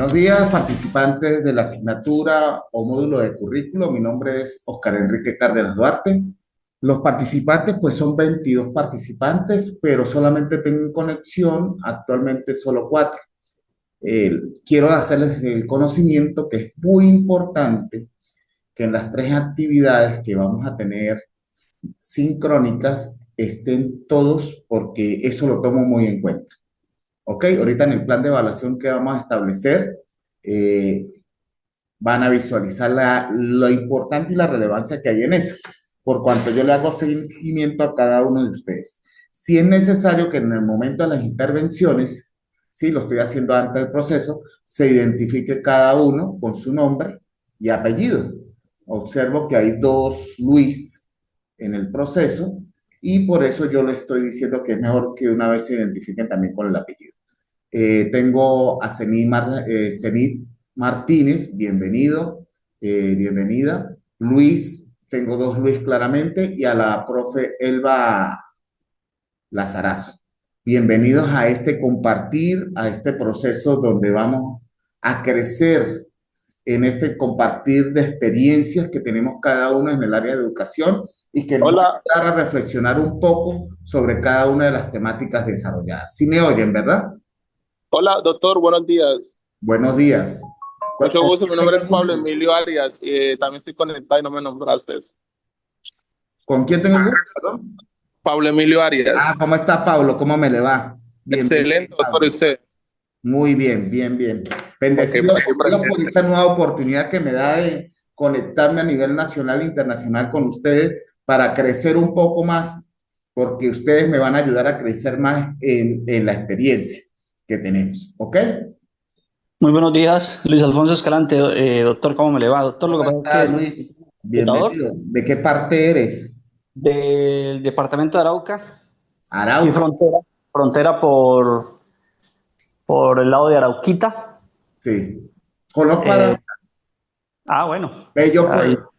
Buenos días, participantes de la asignatura o módulo de currículo. Mi nombre es Oscar Enrique Cárdenas Duarte. Los participantes, pues son 22 participantes, pero solamente tengo en conexión actualmente solo 4. Quiero hacerles el conocimiento que es muy importante que en las 3 actividades que vamos a tener sincrónicas estén todos, porque eso lo tomo muy en cuenta. Ok, ahorita en el plan de evaluación que vamos a establecer, eh, van a visualizar lo importante y la relevancia que hay en eso, por cuanto yo le hago seguimiento a cada uno de ustedes. Si es necesario que en el momento de las intervenciones, sí, lo estoy haciendo antes del proceso, se identifique cada uno con su nombre y apellido. Observo que hay 2 Luis en el proceso y por eso yo le estoy diciendo que es mejor que una vez se identifiquen también con el apellido. Tengo a Zenit Martínez, bienvenido, bienvenida. Luis, tengo 2 Luis claramente, y a la profe Elba Lazarazo. Bienvenidos a este compartir, a este proceso donde vamos a crecer en este compartir de experiencias que tenemos cada uno en el área de educación y que nos va Hola, a ayudar a reflexionar un poco sobre cada una de las temáticas desarrolladas. ¿Sí me oyen, verdad? hola, doctor, buenos días. Buenos días. Mucho ¿Con gusto, quién mi nombre tengo es el Pablo gusto? Emilio Arias. También estoy conectado y no me nombraste. ¿Con quién tengo el gusto? Perdón. Pablo Emilio Ah, Arias. ¿cómo está Pablo? ¿Cómo me le va? Bienvenido, Excelente, doctor, ¿y Pablo. usted? Muy bien, bien, bien. Ok, Bendecido por aquí por Dios por presente. esta nueva oportunidad que me da de conectarme a nivel nacional e internacional con ustedes para crecer un poco más, porque ustedes me van a ayudar a crecer más en la experiencia que tenemos. ¿Ok? Muy buenos días, Luis Alfonso Escalante, doctor, ¿cómo me le va? Doctor, lo que ¿Cómo pasa es que está, es Luis? computador Bienvenido. ¿De qué parte eres? del departamento de Arauca, aquí Arauca. frontera por el lado de Arauquita. Sí. Conozco Eh, Arauca. bueno, Bello ahí, pueblo.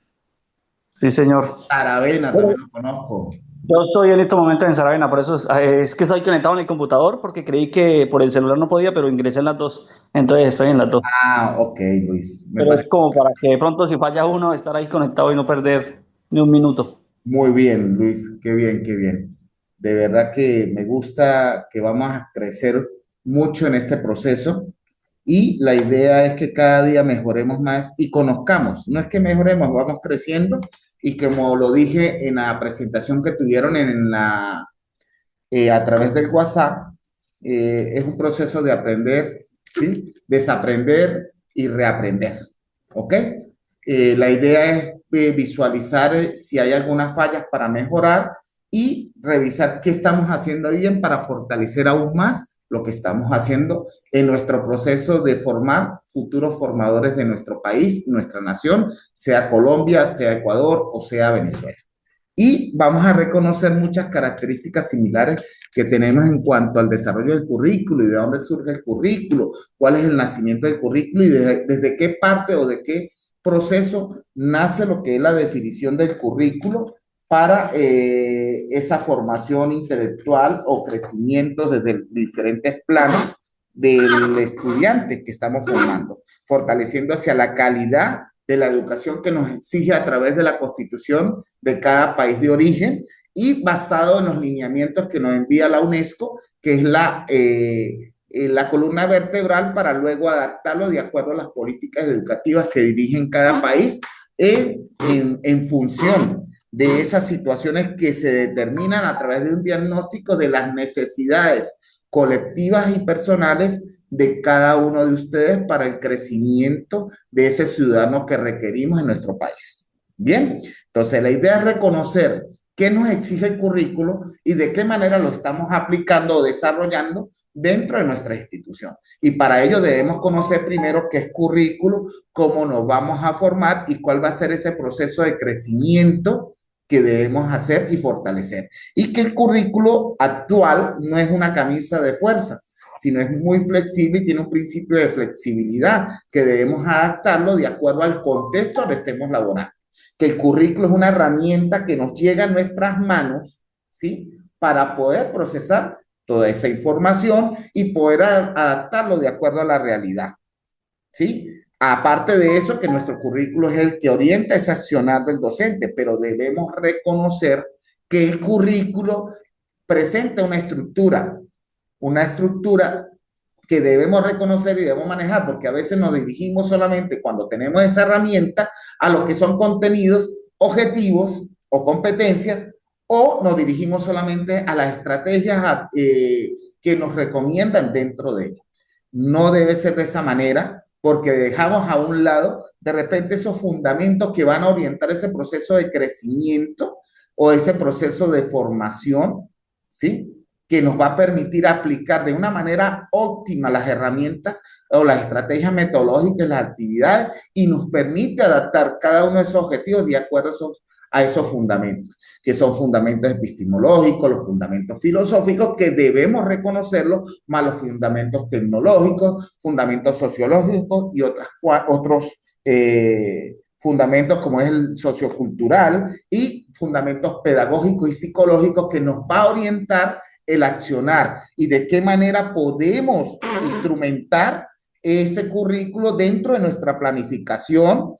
sí, señor. Saravena Bueno, también lo conozco. yo estoy en estos momentos en Saravena, por eso es que estoy conectado en el computador porque creí que por el celular no podía, pero ingresé en las dos, entonces estoy en las dos. Ah, ok, Luis. Me Pero es parece como para que de pronto si falla uno, estar ahí conectado y no perder ni un minuto. muy bien, Luis. Qué bien, qué bien. De verdad que me gusta que vamos a crecer mucho en este proceso y la idea es que cada día mejoremos más y conozcamos. No es que mejoremos, vamos creciendo y como lo dije en la presentación que tuvieron a través del WhatsApp, es un proceso de aprender, ¿sí? Desaprender y reaprender, ¿ok? La idea es visualizar si hay algunas fallas para mejorar y revisar qué estamos haciendo bien para fortalecer aún más lo que estamos haciendo en nuestro proceso de formar futuros formadores de nuestro país, nuestra nación, sea Colombia, sea Ecuador o sea Venezuela. Y vamos a reconocer muchas características similares que tenemos en cuanto al desarrollo del currículo y de dónde surge el currículo, cuál es el nacimiento del currículo y desde qué parte o de qué proceso nace lo que es la definición del currículo para esa formación intelectual o crecimiento desde diferentes planos del estudiante que estamos formando, fortaleciendo hacia la calidad de la educación que nos exige a través de la Constitución de cada país de origen y basado en los lineamientos que nos envía la UNESCO, que es la columna vertebral para luego adaptarlo de acuerdo a las políticas educativas que dirigen cada país en función de esas situaciones que se determinan a través de un diagnóstico de las necesidades colectivas y personales de cada uno de ustedes para el crecimiento de ese ciudadano que requerimos en nuestro país. Bien, entonces la idea es reconocer qué nos exige el currículo y de qué manera lo estamos aplicando o desarrollando dentro de nuestra institución. Y para ello debemos conocer primero qué es currículo, cómo nos vamos a formar y cuál va a ser ese proceso de crecimiento que debemos hacer y fortalecer. Y que el currículo actual no es una camisa de fuerza, sino es muy flexible y tiene un principio de flexibilidad que debemos adaptarlo de acuerdo al contexto donde estemos laborando. Que el currículo es una herramienta que nos llega a nuestras manos, ¿sí? Para poder procesar toda esa información y poder adaptarlo de acuerdo a la realidad. ¿sí? Aparte de eso, que nuestro currículo es el que orienta ese accionar del docente, pero debemos reconocer que el currículo presenta una estructura que debemos reconocer y debemos manejar, porque a veces nos dirigimos solamente cuando tenemos esa herramienta a lo que son contenidos, objetivos o competencias, o nos dirigimos solamente a las estrategias que nos recomiendan dentro de ella. No debe ser de esa manera, porque dejamos a un lado de repente esos fundamentos que van a orientar ese proceso de crecimiento o ese proceso de formación, ¿sí? Que nos va a permitir aplicar de una manera óptima las herramientas o las estrategias metodológicas, las actividades, y nos permite adaptar cada uno de esos objetivos de acuerdo a esos fundamentos, que son fundamentos epistemológicos, los fundamentos filosóficos, que debemos reconocerlos, más los fundamentos tecnológicos, fundamentos sociológicos y otros fundamentos como es el sociocultural y fundamentos pedagógicos y psicológicos que nos va a orientar el accionar y de qué manera podemos instrumentar ese currículo dentro de nuestra planificación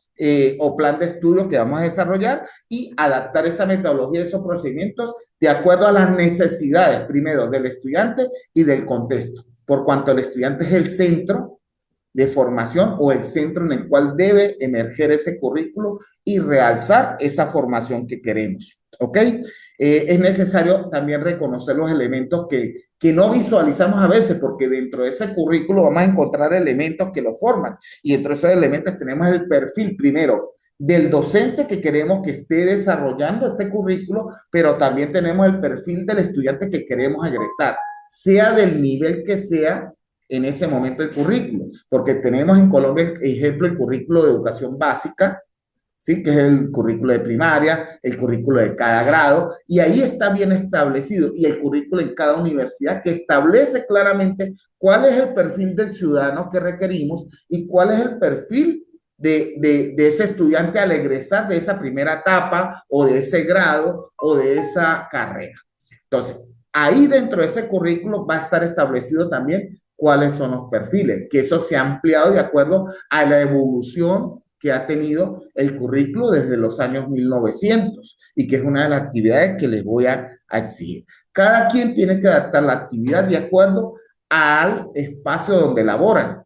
o plan de estudio que vamos a desarrollar y adaptar esa metodología, esos procedimientos de acuerdo a las necesidades, primero, del estudiante y del contexto, por cuanto el estudiante es el centro de formación o el centro en el cual debe emerger ese currículo y realzar esa formación que queremos. ¿Ok? Es necesario también reconocer los elementos que no visualizamos a veces, porque dentro de ese currículo vamos a encontrar elementos que lo forman. Y dentro de esos elementos tenemos el perfil primero del docente que queremos que esté desarrollando este currículo, pero también tenemos el perfil del estudiante que queremos egresar, sea del nivel que sea en ese momento el currículo, porque tenemos en Colombia, ejemplo, el currículo de educación básica, ¿sí? Que es el currículo de primaria, el currículo de cada grado, y ahí está bien establecido, y el currículo en cada universidad que establece claramente cuál es el perfil del ciudadano que requerimos y cuál es el perfil de ese estudiante al egresar de esa primera etapa o de ese grado o de esa carrera. Entonces, ahí dentro de ese currículo va a estar establecido también cuáles son los perfiles, que eso se ha ampliado de acuerdo a la evolución que ha tenido el currículo desde los años 1900 y que es una de las actividades que les voy a exigir. Cada quien tiene que adaptar la actividad de acuerdo al espacio donde laboran.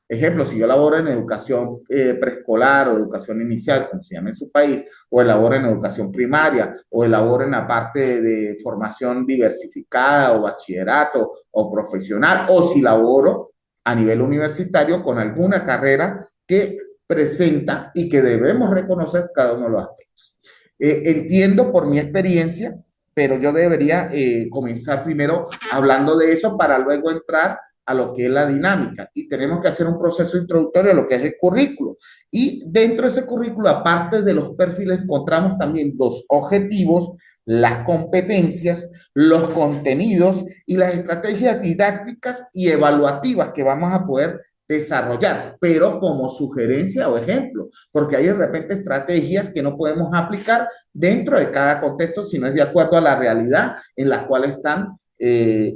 Ejemplo, si yo laboro en educación preescolar o educación inicial, como se llama en su país, o elaboro en educación primaria, o elaboro en la parte de formación diversificada o bachillerato o profesional, o si laboro a nivel universitario con alguna carrera que presenta y que debemos reconocer cada uno de los aspectos. Entiendo por mi experiencia, pero yo debería comenzar primero hablando de eso para luego entrar a lo que es la dinámica y tenemos que hacer un proceso introductorio a lo que es el currículo. Y dentro de ese currículo, aparte de los perfiles, encontramos también los objetivos, las competencias, los contenidos y las estrategias didácticas y evaluativas que vamos a poder desarrollar, pero como sugerencia o ejemplo, porque hay de repente estrategias que no podemos aplicar dentro de cada contexto, sino es de acuerdo a la realidad en la cual están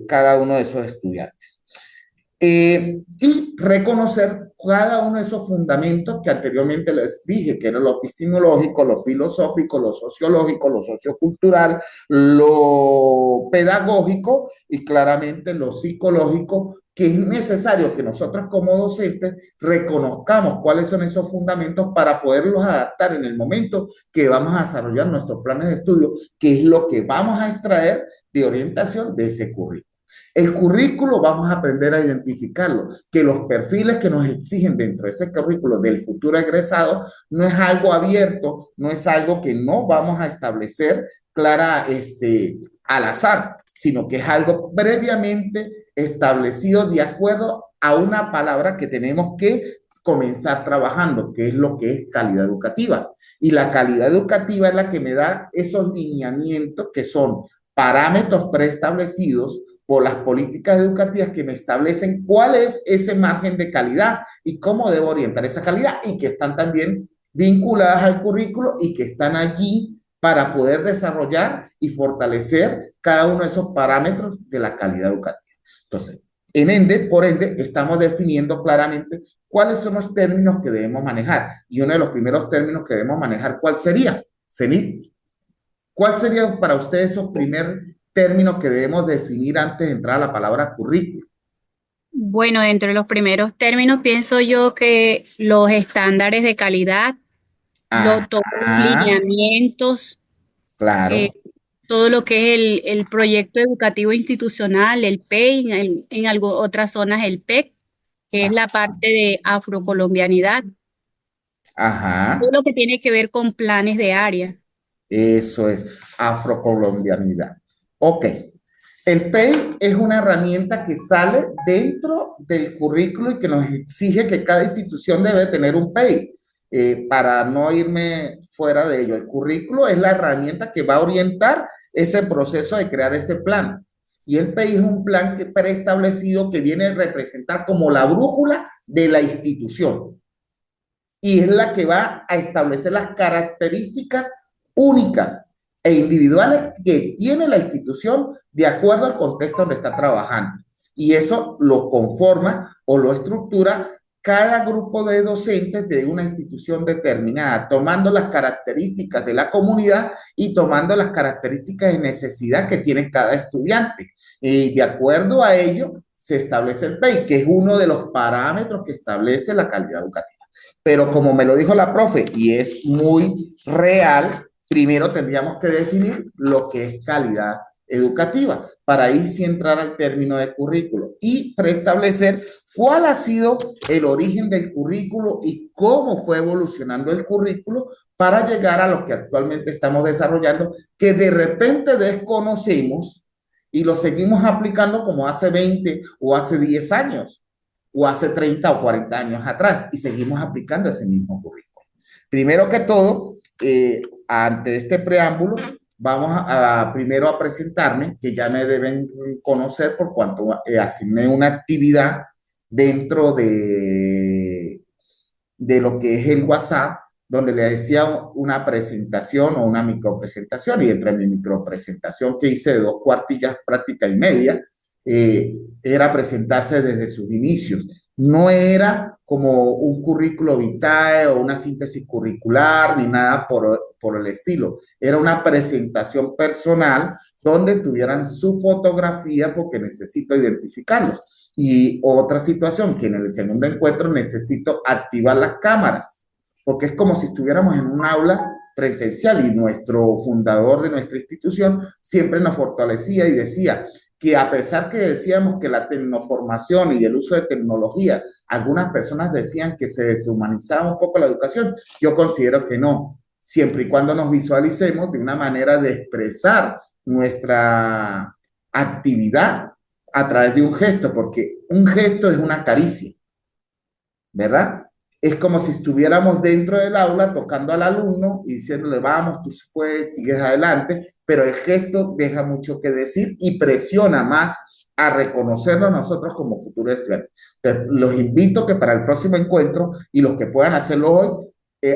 cada uno de esos estudiantes. Y reconocer cada uno de esos fundamentos que anteriormente les dije, que era lo epistemológico, lo filosófico, lo sociológico, lo sociocultural, lo pedagógico y claramente lo psicológico, que es necesario que nosotros como docentes reconozcamos cuáles son esos fundamentos para poderlos adaptar en el momento que vamos a desarrollar nuestros planes de estudio, que es lo que vamos a extraer de orientación de ese currículo. El currículo vamos a aprender a identificarlo, que los perfiles que nos exigen dentro de ese currículo del futuro egresado no es algo abierto, no es algo que no vamos a establecer al azar, sino que es algo previamente establecido de acuerdo a una palabra que tenemos que comenzar trabajando, que es lo que es calidad educativa. Y la calidad educativa es la que me da esos lineamientos que son parámetros preestablecidos por las políticas educativas que me establecen cuál es ese margen de calidad y cómo debo orientar esa calidad y que están también vinculadas al currículo y que están allí para poder desarrollar y fortalecer cada uno de esos parámetros de la calidad educativa. Entonces, Por ende, estamos definiendo claramente cuáles son los términos que debemos manejar. Y uno de los primeros términos que debemos manejar, ¿cuál sería? Cenit. ¿Cuál sería para ustedes esos primeros términos que debemos definir antes de entrar a la palabra currículo? Bueno, entre los primeros términos pienso yo que los estándares de calidad, todos los Ajá, lineamientos, eh, claro. todo lo que es el proyecto educativo institucional, el PEI, en otras zonas el PEC, que es la parte de afrocolombianidad, todo Ajá, lo que tiene que ver con planes de área. eso es afrocolombianidad. Ok, el PEI es una herramienta que sale dentro del currículo y que nos exige que cada institución debe tener un PEI. Para no irme fuera de ello, el currículo es la herramienta que va a orientar ese proceso de crear ese plan. Y el PEI es un plan que preestablecido que viene a representar como la brújula de la institución y es la que va a establecer las características únicas e individuales que tiene la institución de acuerdo al contexto donde está trabajando. Y eso lo conforma o lo estructura cada grupo de docentes de una institución determinada, tomando las características de la comunidad y tomando las características de necesidad que tiene cada estudiante. Y de acuerdo a ello, se establece el PEI, que es uno de los parámetros que establece la calidad educativa. Pero como me lo dijo la profe y es muy real, primero tendríamos que definir lo que es calidad educativa, para ahí sí entrar al término de currículo y preestablecer cuál ha sido el origen del currículo y cómo fue evolucionando el currículo para llegar a lo que actualmente estamos desarrollando, que de repente desconocemos y lo seguimos aplicando como hace 20 o hace 10 años o hace 30 o 40 años atrás y seguimos aplicando ese mismo currículo. Primero que todo, ante este preámbulo, vamos primero a presentarme, que ya me deben conocer por cuanto asigné una actividad dentro de lo que es el WhatsApp, donde le decía una presentación o una micropresentación, y dentro de mi micropresentación que hice de 2 cuartillas práctica y media, era presentarse desde sus inicios. No era como un currículo vitae o una síntesis curricular ni nada por el estilo. Era una presentación personal donde tuvieran su fotografía porque necesito identificarlos. Y otra situación, que en el segundo encuentro necesito activar las cámaras, porque es como si estuviéramos en un aula presencial y nuestro fundador de nuestra institución siempre nos fortalecía y decía que a pesar que decíamos que la tecnoformación y el uso de tecnología, algunas personas decían que se deshumanizaba un poco la educación, yo considero que no, siempre y cuando nos visualicemos de una manera de expresar nuestra actividad a través de un gesto, porque un gesto es una caricia, ¿verdad? Es como si estuviéramos dentro del aula tocando al alumno y diciéndole, vamos, tú puedes, sigues adelante, pero el gesto deja mucho que decir y presiona más a reconocerlo nosotros como futuros estudiantes. Entonces, los invito que para el próximo encuentro y los que puedan hacerlo hoy,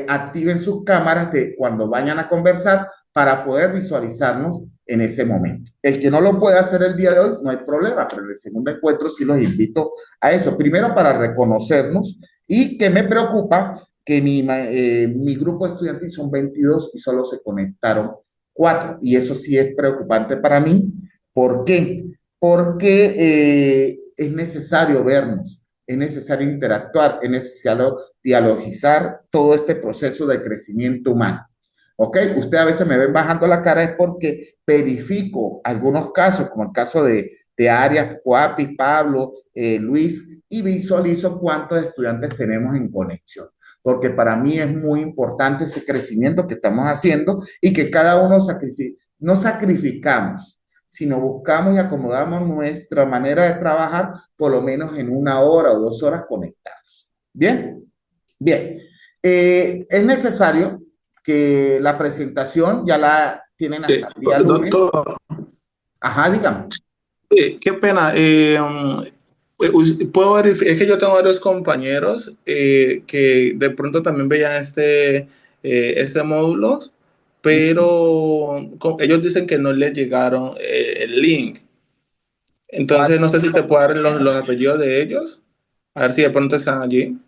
activen sus cámaras de cuando vayan a conversar para poder visualizarnos en ese momento. El que no lo pueda hacer el día de hoy, no hay problema, pero en el segundo encuentro sí los invito a eso. Primero para reconocernos y que me preocupa que mi grupo estudiantil son 22 y solo se conectaron 4. Y eso sí es preocupante para mí. ¿Por qué? Porque es necesario vernos, es necesario interactuar, es necesario dialogizar todo este proceso de crecimiento humano. ¿Ok? Usted a veces me ven bajando la cara es porque verifico algunos casos, como el caso de Arias, Cuapi, Pablo, Luis, y visualizo cuántos estudiantes tenemos en conexión. Porque para mí es muy importante ese crecimiento que estamos haciendo y que cada uno no sacrificamos, sino buscamos y acomodamos nuestra manera de trabajar por lo menos en 1 hora o 2 horas conectados. ¿Bien? Bien. Es necesario que la presentación ya la tienen hasta el día lunes. Doctor, Ajá, dígame. qué pena. Puedo es que yo tengo varios compañeros que de pronto también veían este módulo, pero ellos dicen que no les llegaron el link. Entonces, no sé si te puedo dar los apellidos de ellos, a ver si de pronto están allí.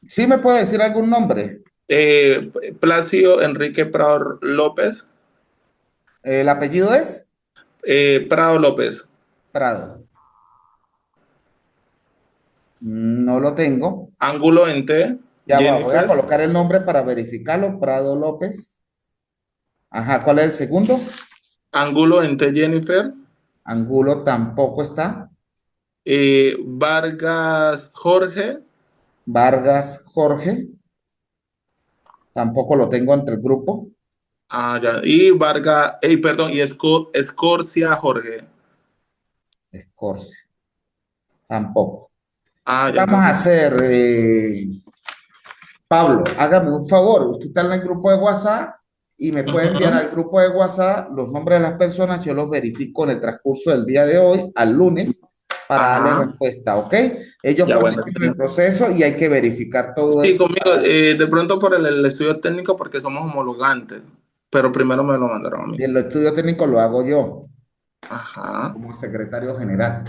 ¿Sí me puede decir algún nombre? Plácido Enrique Prado López. ¿El apellido es? Prado López. Prado. No lo tengo. Ángulo en T, Ya va, voy a Jennifer. colocar el nombre para verificarlo. Prado López. Ajá, ¿cuál es el segundo? Ángulo en T, Jennifer. Angulo tampoco está. Vargas Jorge. Vargas Jorge. Tampoco lo tengo entre el grupo. Ah, ya. Y Vargas, perdón, y Escorcia Jorge. Escorcia. Tampoco. Ah, ¿Qué ya, vamos a entonces. hacer? Pablo, hágame un favor. Usted está en el grupo de WhatsApp y me puede enviar Ujú. al grupo de WhatsApp los nombres de las personas. Yo los verifico en el transcurso del día de hoy, al lunes, para darle Ajá. respuesta, ¿ok? Ellos Ya, bueno, participan en el proceso y hay que verificar todo sí, eso. conmigo, de pronto por el estudio técnico, porque somos homologantes, pero primero me lo mandaron a Y mí. el estudio técnico lo hago yo Ajá. como secretario general.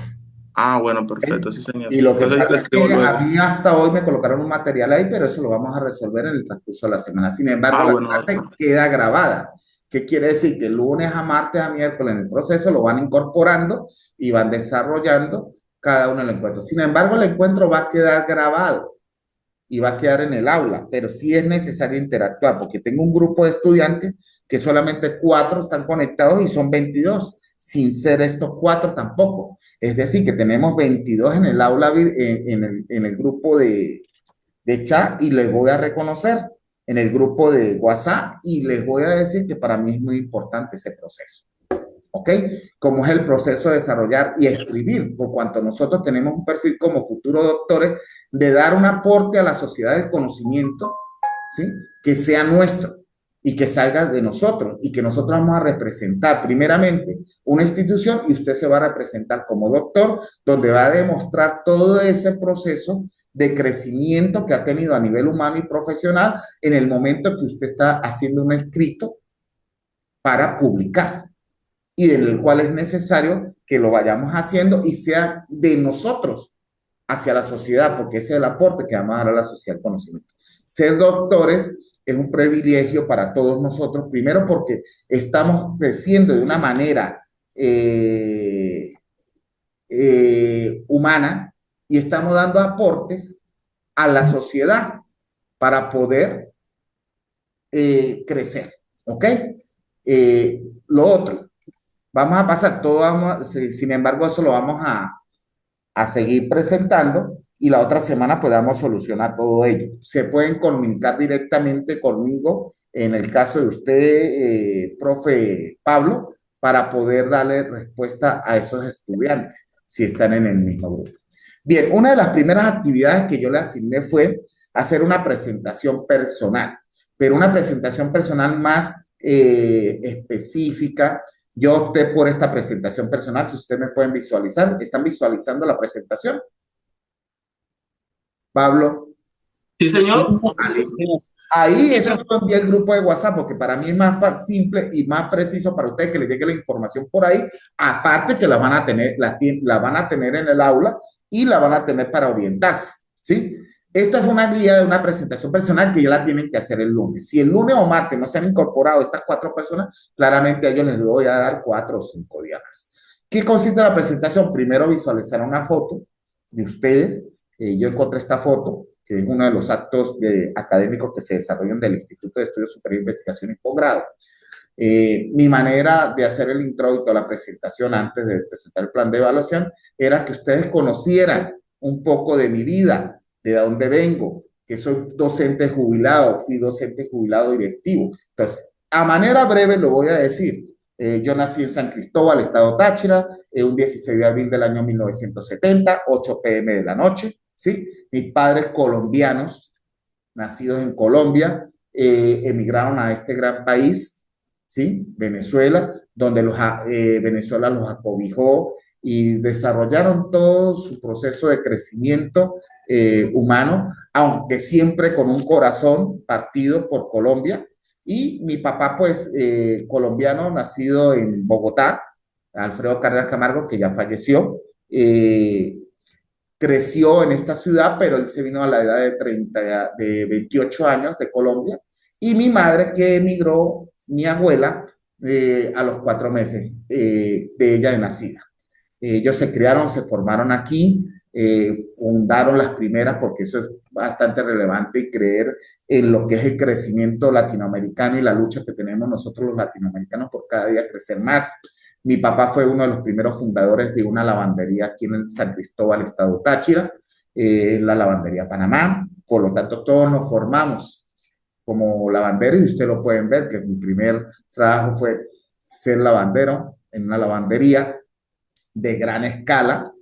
Ah, bueno, ¿Ok? perfecto, sí, señor. Y lo que Entonces yo le pasa es escribo que a luego. mí hasta hoy me colocaron un material ahí, pero eso lo vamos a resolver en el transcurso de la semana. Sin embargo, Ah, la bueno, clase doctor. queda grabada. ¿Qué quiere decir? Que lunes a martes a miércoles en el proceso lo van incorporando y van desarrollando cada uno del encuentro. Sin embargo, el encuentro va a quedar grabado y va a quedar en el aula, pero sí es necesario interactuar porque tengo un grupo de estudiantes que solamente 4 están conectados y son 22 sin ser estos 4 tampoco. Es decir, que tenemos 22 en el aula, en el grupo de chat y les voy a reconocer en el grupo de WhatsApp y les voy a decir que para mí es muy importante ese proceso. ¿Ok? Como es el proceso de desarrollar y escribir, por cuanto nosotros tenemos un perfil como futuros doctores de dar un aporte a la sociedad del conocimiento, ¿sí? Que sea nuestro y que salga de nosotros y que nosotros vamos a representar primeramente una institución y usted se va a representar como doctor, donde va a demostrar todo ese proceso de crecimiento que ha tenido a nivel humano y profesional en el momento que usted está haciendo un escrito para publicar y en el cual es necesario que lo vayamos haciendo y sea de nosotros hacia la sociedad, porque ese es el aporte que vamos a dar a la sociedad del conocimiento. Ser doctores es un privilegio para todos nosotros, primero porque estamos creciendo de una manera humana y estamos dando aportes a la sociedad para poder crecer, ¿ok? Lo otro, vamos a pasar todo, sin embargo, eso lo vamos a seguir presentando y la otra semana podamos solucionar todo ello. Se pueden comunicar directamente conmigo en el caso de usted, profe Pablo, para poder darle respuesta a esos estudiantes si están en el mismo grupo. Bien, una de las primeras actividades que yo le asigné fue hacer una presentación personal, pero una presentación personal más específica. Yo opté por esta presentación personal. Si ustedes me pueden visualizar, ¿están visualizando la presentación? Pablo. Sí, señor. Vale. Ahí eso lo envié al grupo de WhatsApp porque para mí es más simple y más preciso para ustedes que les llegue la información por ahí. Aparte que la van a tener, la van a tener en el aula y la van a tener para orientarse, ¿sí? Esta fue una guía de una presentación personal que ya la tienen que hacer el lunes. Si el lunes o martes no se han incorporado estas 4 personas, claramente a ellos les voy a dar 4 o 5 días más. ¿Qué consiste la presentación? Primero visualizar una foto de ustedes. Yo encontré esta foto, que es uno de los actos académicos que se desarrollan del Instituto de Estudios Superiores de Investigación y Posgrado. Mi manera de hacer el introito a la presentación antes de presentar el plan de evaluación era que ustedes conocieran un poco de mi vida, de dónde vengo, que soy docente jubilado, fui docente jubilado directivo. Entonces, a manera breve lo voy a decir. Yo nací en San Cristóbal, estado Táchira, un 16 de abril del año 1970, 8 p.m. de la noche, ¿sí? Mis padres colombianos, nacidos en Colombia, emigraron a este gran país, ¿sí? Venezuela, donde Venezuela los acobijó y desarrollaron todo su proceso de crecimiento humano, aunque siempre con un corazón partido por Colombia. Y mi papá, pues, colombiano, nacido en Bogotá, Alfredo Cárdenas Camargo, que ya falleció. Creció en esta ciudad, pero él se vino a la edad de 28 años de Colombia. Y mi madre, que emigró, mi abuela, a los 4 meses de ella de nacida. Ellos se criaron, se formaron aquí, fundaron las primeras, porque eso es bastante relevante, y creer en lo que es el crecimiento latinoamericano y la lucha que tenemos nosotros los latinoamericanos por cada día crecer más. Mi papá fue uno de los primeros fundadores de una lavandería aquí en San Cristóbal, estado Táchira, la lavandería Panamá. Por lo tanto, todos nos formamos como lavanderos, y ustedes lo pueden ver, que mi primer trabajo fue ser lavandero en una lavandería de gran escala,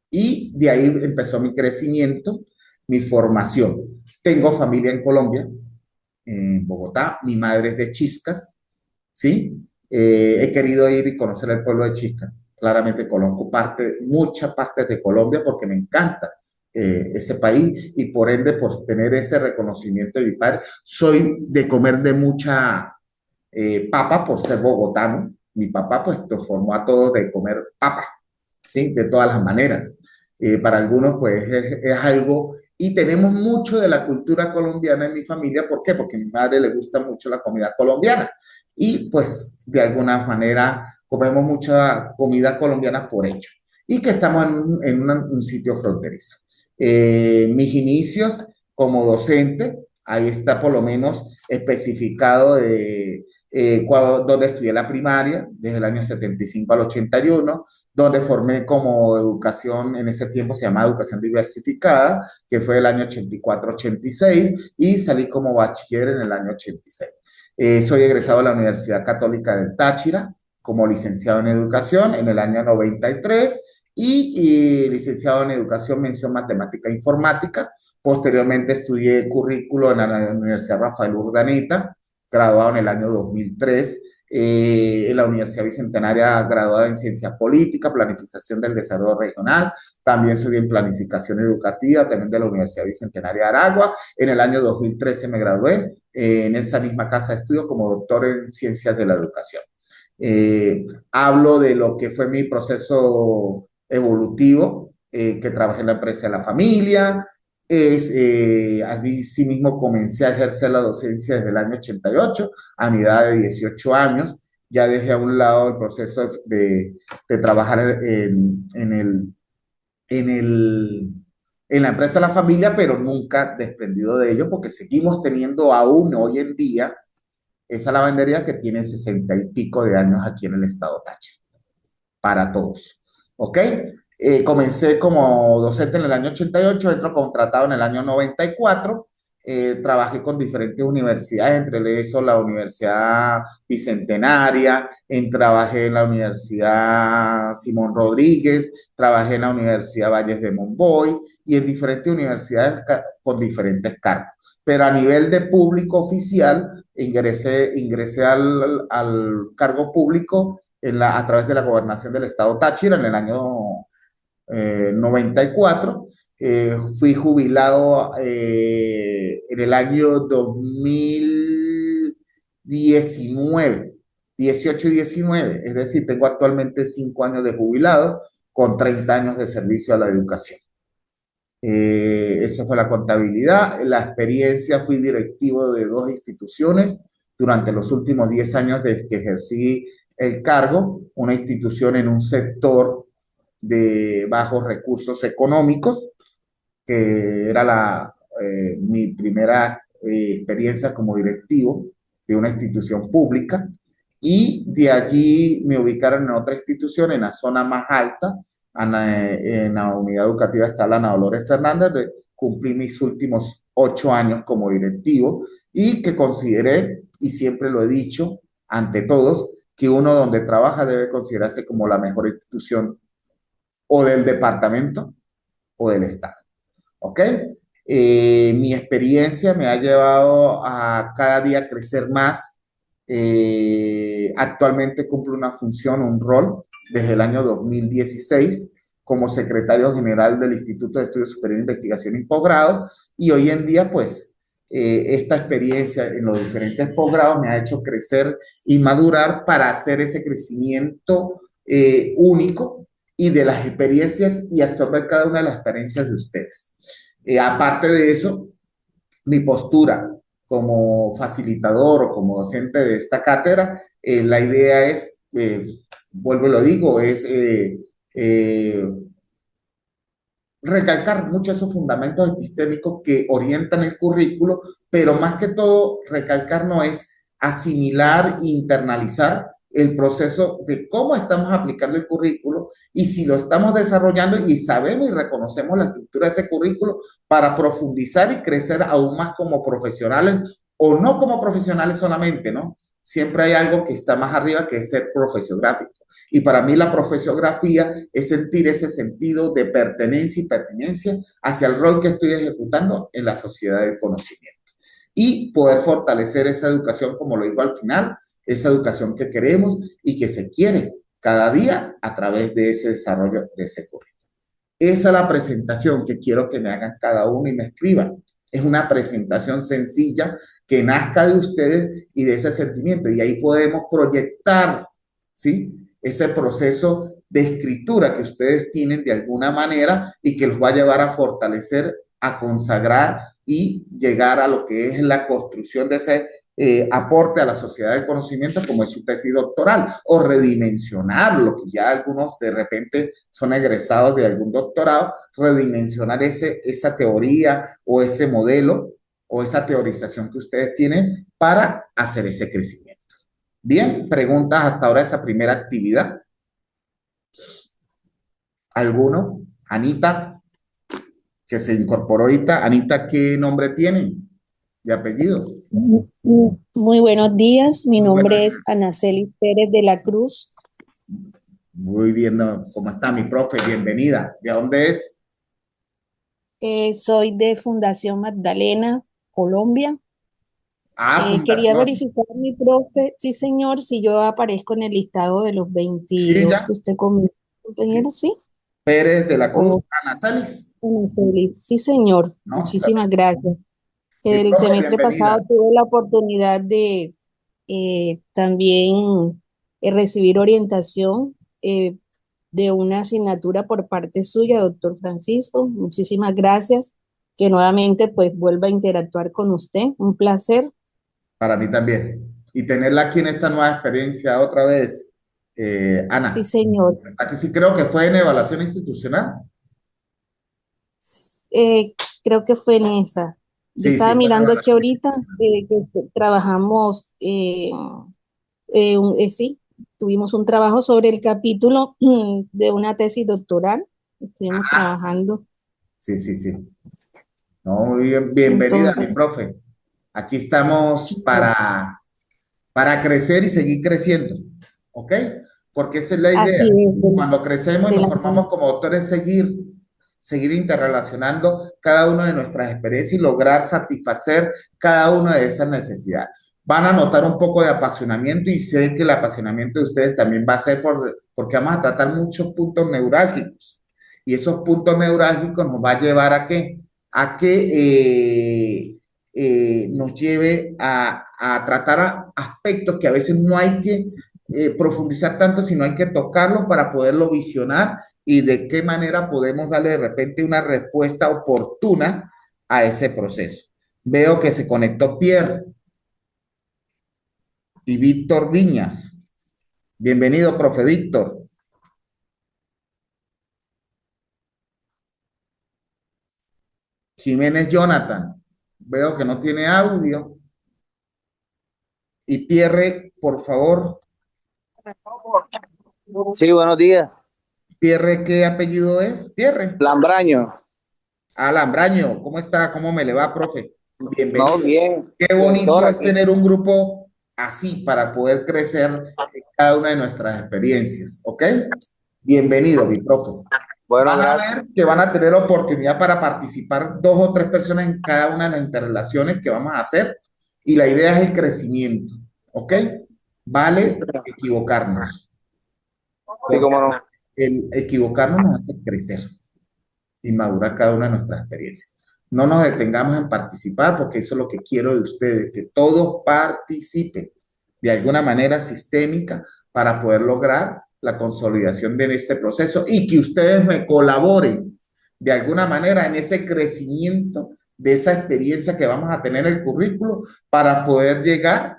y de ahí empezó mi crecimiento, mi formación. Tengo familia en Colombia, en Bogotá. Mi madre es de Chiscas, ¿sí? He querido ir y conocer el pueblo de Chiscas. Claramente conozco muchas partes de Colombia, porque me encanta ese país, y por ende, por tener ese reconocimiento de mi padre, soy de comer de mucha papa por ser bogotano. Mi papá pues nos formó a todos de comer papa, ¿sí? De todas las maneras. Para algunos pues es algo, y tenemos mucho de la cultura colombiana en mi familia. ¿Por qué? Porque a mi madre le gusta mucho la comida colombiana, y pues de alguna manera comemos mucha comida colombiana por ello, y que estamos en un sitio fronterizo. Mis inicios como docente, ahí está por lo menos especificado de donde estudié la primaria, desde el año 75 al 81, donde formé como educación, en ese tiempo se llamaba educación diversificada, que fue el año 84-86, y salí como bachiller en el año 86. Soy egresado de la Universidad Católica del Táchira como licenciado en educación en el año 93, y licenciado en educación mención matemática e informática. Posteriormente estudié currículo en la Universidad Rafael Urdaneta, graduado en el año 2003, en la Universidad Bicentenaria, graduado en Ciencia Política, Planificación del Desarrollo Regional. También estudié en Planificación Educativa, también de la Universidad Bicentenaria de Aragua. En el año 2013 me gradué en esa misma casa de estudio como doctor en Ciencias de la Educación. Hablo de lo que fue mi proceso evolutivo, que trabajé en la empresa de la familia. Así mismo comencé a ejercer la docencia desde el año 88, a mi edad de 18 años. Ya dejé a un lado el proceso de trabajar en la empresa de la familia, pero nunca desprendido de ello, porque seguimos teniendo aún hoy en día esa lavandería que tiene 60 y pico de años aquí en el estado Táchira, para todos. ¿Ok? Comencé como docente en el año 88, entro contratado en el año 94. Trabajé con diferentes universidades, entre eso la Universidad Bicentenaria, trabajé en la Universidad Simón Rodríguez, trabajé en la Universidad Valles de Monboy, y en diferentes universidades con diferentes cargos. Pero a nivel de público oficial, ingresé al cargo público a través de la gobernación del estado Táchira en el año 94. Fui jubilado en el año 2019, 18 y 19, es decir, tengo actualmente 5 años de jubilado con 30 años de servicio a la educación. Esa fue la contabilidad. La experiencia, fui directivo de 2 instituciones durante los últimos 10 años desde que ejercí el cargo, una institución en un sector de bajos recursos económicos, que era mi primera experiencia como directivo de una institución pública, y de allí me ubicaron en otra institución en la zona más alta. En la unidad educativa está la Ana Dolores Fernández. Cumplí mis últimos 8 años como directivo, y que consideré, y siempre lo he dicho ante todos, que uno donde trabaja debe considerarse como la mejor institución o del departamento o del estado. ¿Ok? Mi experiencia me ha llevado a cada día crecer más. Actualmente cumplo una función, un rol, desde el año 2016 como secretario general del Instituto de Estudios Superiores de Investigación y Posgrado, y hoy en día pues esta experiencia en los diferentes posgrados me ha hecho crecer y madurar para hacer ese crecimiento único y de las experiencias y absorber cada una de las experiencias de ustedes. Aparte de eso, mi postura como facilitador o como docente de esta cátedra, la idea es, vuelvo y lo digo, es recalcar mucho esos fundamentos epistémicos que orientan el currículo, pero más que todo recalcar no es asimilar e internalizar el proceso de cómo estamos aplicando el currículo y si lo estamos desarrollando y sabemos y reconocemos la estructura de ese currículo para profundizar y crecer aún más como profesionales o no como profesionales solamente, ¿no? Siempre hay algo que está más arriba que es ser profesiográfico. Y para mí la profesiografía es sentir ese sentido de pertenencia y pertinencia hacia el rol que estoy ejecutando en la sociedad del conocimiento. Y poder fortalecer esa educación, como lo digo al final, esa educación que queremos y que se quiere cada día a través de ese desarrollo de ese currículum. Esa es la presentación que quiero que me hagan cada uno y me escriban. Es una presentación sencilla que nazca de ustedes y de ese sentimiento. Y ahí podemos proyectar, ¿sí?, ese proceso de escritura que ustedes tienen de alguna manera y que los va a llevar a fortalecer, a consagrar y llegar a lo que es la construcción de ese aporte a la sociedad del conocimiento como es su tesis doctoral o redimensionar lo que ya algunos de repente son egresados de algún doctorado, redimensionar esa teoría o ese modelo o esa teorización que ustedes tienen para hacer ese crecimiento. Bien, preguntas hasta ahora de esa primera actividad. ¿Alguno? Anita, que se incorporó ahorita. Anita, ¿qué nombre tiene y apellido? Muy buenos días, mi Muy nombre buenas. es Anacelis Pérez de la Cruz. Muy bien, ¿cómo está mi profe? Bienvenida. ¿De dónde es? Soy de Fundación Magdalena, Colombia. Quería Fundación. verificar, mi profe, sí señor, si yo aparezco en el listado de los Sí, 22 ya. que usted comentó, compañero, Sí. ¿sí? Pérez de la Cruz, O Ana Salis, Anacelis. Sí señor, ¿no? muchísimas gracias. Mi El profe, semestre pasado bienvenida. tuve la oportunidad de también recibir orientación de una asignatura por parte suya, doctor Francisco. Muchísimas gracias. Que nuevamente pues vuelva a interactuar con usted. Un placer. Para mí también. Y tenerla aquí en esta nueva experiencia otra vez, Sí, Ana. señor. Aquí sí creo que fue en evaluación institucional. Eh, Creo que fue en esa. Yo Sí, estaba sí, fue en mirando aquí evaluación ahorita institucional. que trabajamos, sí, tuvimos un trabajo sobre el capítulo de una tesis doctoral. Estuvimos trabajando. Sí, sí, sí. No, muy bien, bienvenida, mi Entonces, profe. Aquí estamos para crecer y seguir creciendo, ¿ok? Porque esa es la idea. así es, Cuando crecemos y de nos la formamos como doctores, seguir interrelacionando cada una de nuestras experiencias y lograr satisfacer cada una de esas necesidades. Van a notar un poco de apasionamiento y sé que el apasionamiento de ustedes también va a ser porque vamos a tratar muchos puntos neurálgicos. Y esos puntos neurálgicos nos va a llevar a qué? A que nos lleve a tratar aspectos que a veces no hay que profundizar tanto, sino hay que tocarlos para poderlo visionar y de qué manera podemos darle de repente una respuesta oportuna a ese proceso. Veo que se conectó Pierre y Víctor Viñas. Bienvenido, profe Víctor. Jiménez Jonathan. Veo que no tiene audio. Y Pierre, por favor. Sí, buenos días. Pierre, ¿qué apellido es? Pierre. Lambraño. Lambraño, ¿cómo está? ¿Cómo me le va, profe? No, Bienvenido. bien. Qué bonito Doctor, es aquí. tener un grupo así para poder crecer en cada una de nuestras experiencias, ¿ok? Bienvenido, mi profe. Bueno, Van a gracias. ver que van a tener oportunidad para participar 2 o 3 personas en cada una de las interrelaciones que vamos a hacer y la idea es el crecimiento, ¿ok? Vale equivocarnos, Sí, porque cómo no. el equivocarnos nos hace crecer y madurar cada una de nuestras experiencias. No nos detengamos en participar porque eso es lo que quiero de ustedes, que todos participen de alguna manera sistémica para poder lograr la consolidación de este proceso y que ustedes me colaboren de alguna manera en ese crecimiento de esa experiencia que vamos a tener en el currículo para poder llegar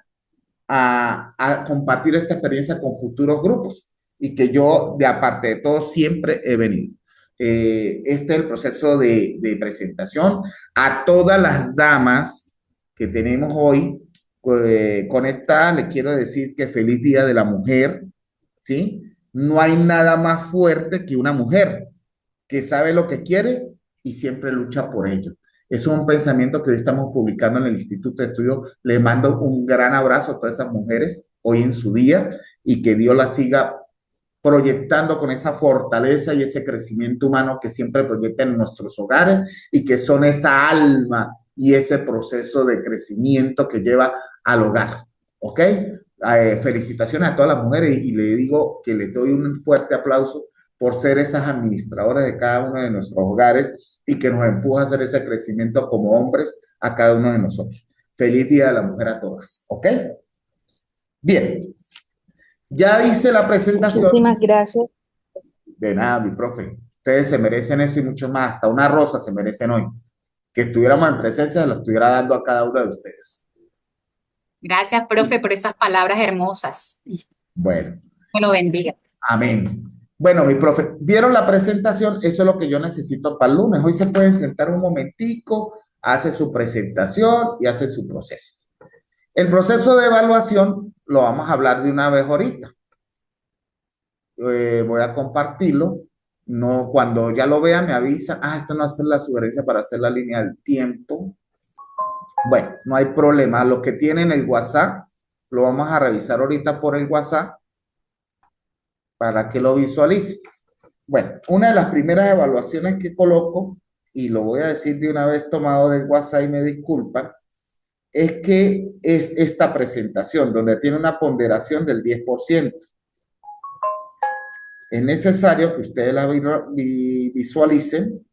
a compartir esta experiencia con futuros grupos y que yo, de aparte de todo, siempre he venido. Este es el proceso de presentación. A todas las damas que tenemos hoy conectadas, les quiero decir que feliz Día de la Mujer, ¿sí? No hay nada más fuerte que una mujer que sabe lo que quiere y siempre lucha por ello. Es un pensamiento que hoy estamos publicando en el Instituto de Estudios. Le mando un gran abrazo a todas esas mujeres hoy en su día y que Dios las siga proyectando con esa fortaleza y ese crecimiento humano que siempre proyectan en nuestros hogares y que son esa alma y ese proceso de crecimiento que lleva al hogar. ¿Ok? Felicitaciones a todas las mujeres y le digo que les doy un fuerte aplauso por ser esas administradoras de cada uno de nuestros hogares y que nos empuja a hacer ese crecimiento como hombres a cada uno de nosotros. Feliz Día de la Mujer a todas, ¿ok? Bien, ya hice la presentación. Muchísimas gracias. De nada, mi profe. Ustedes se merecen eso y mucho más. Hasta una rosa se merecen hoy. Que estuviéramos en presencia, se lo estuviera dando a cada uno de ustedes. Gracias, profe, por esas palabras hermosas. Bueno. Que lo bendiga. Amén. Bueno, mi profe, ¿vieron la presentación? Eso es lo que yo necesito para el lunes. Hoy se pueden sentar un momentico, hace su presentación y hace su proceso. El proceso de evaluación lo vamos a hablar de una vez ahorita. Voy a compartirlo. No, cuando ya lo vean me avisan. Esto no hace la sugerencia para hacer la línea del tiempo. Bueno, no hay problema. Los que tienen el WhatsApp, lo vamos a revisar ahorita por el WhatsApp para que lo visualice. Bueno, una de las primeras evaluaciones que coloco, y lo voy a decir de una vez tomado del WhatsApp y me disculpan, es que es esta presentación donde tiene una ponderación del 10%. Es necesario que ustedes la visualicen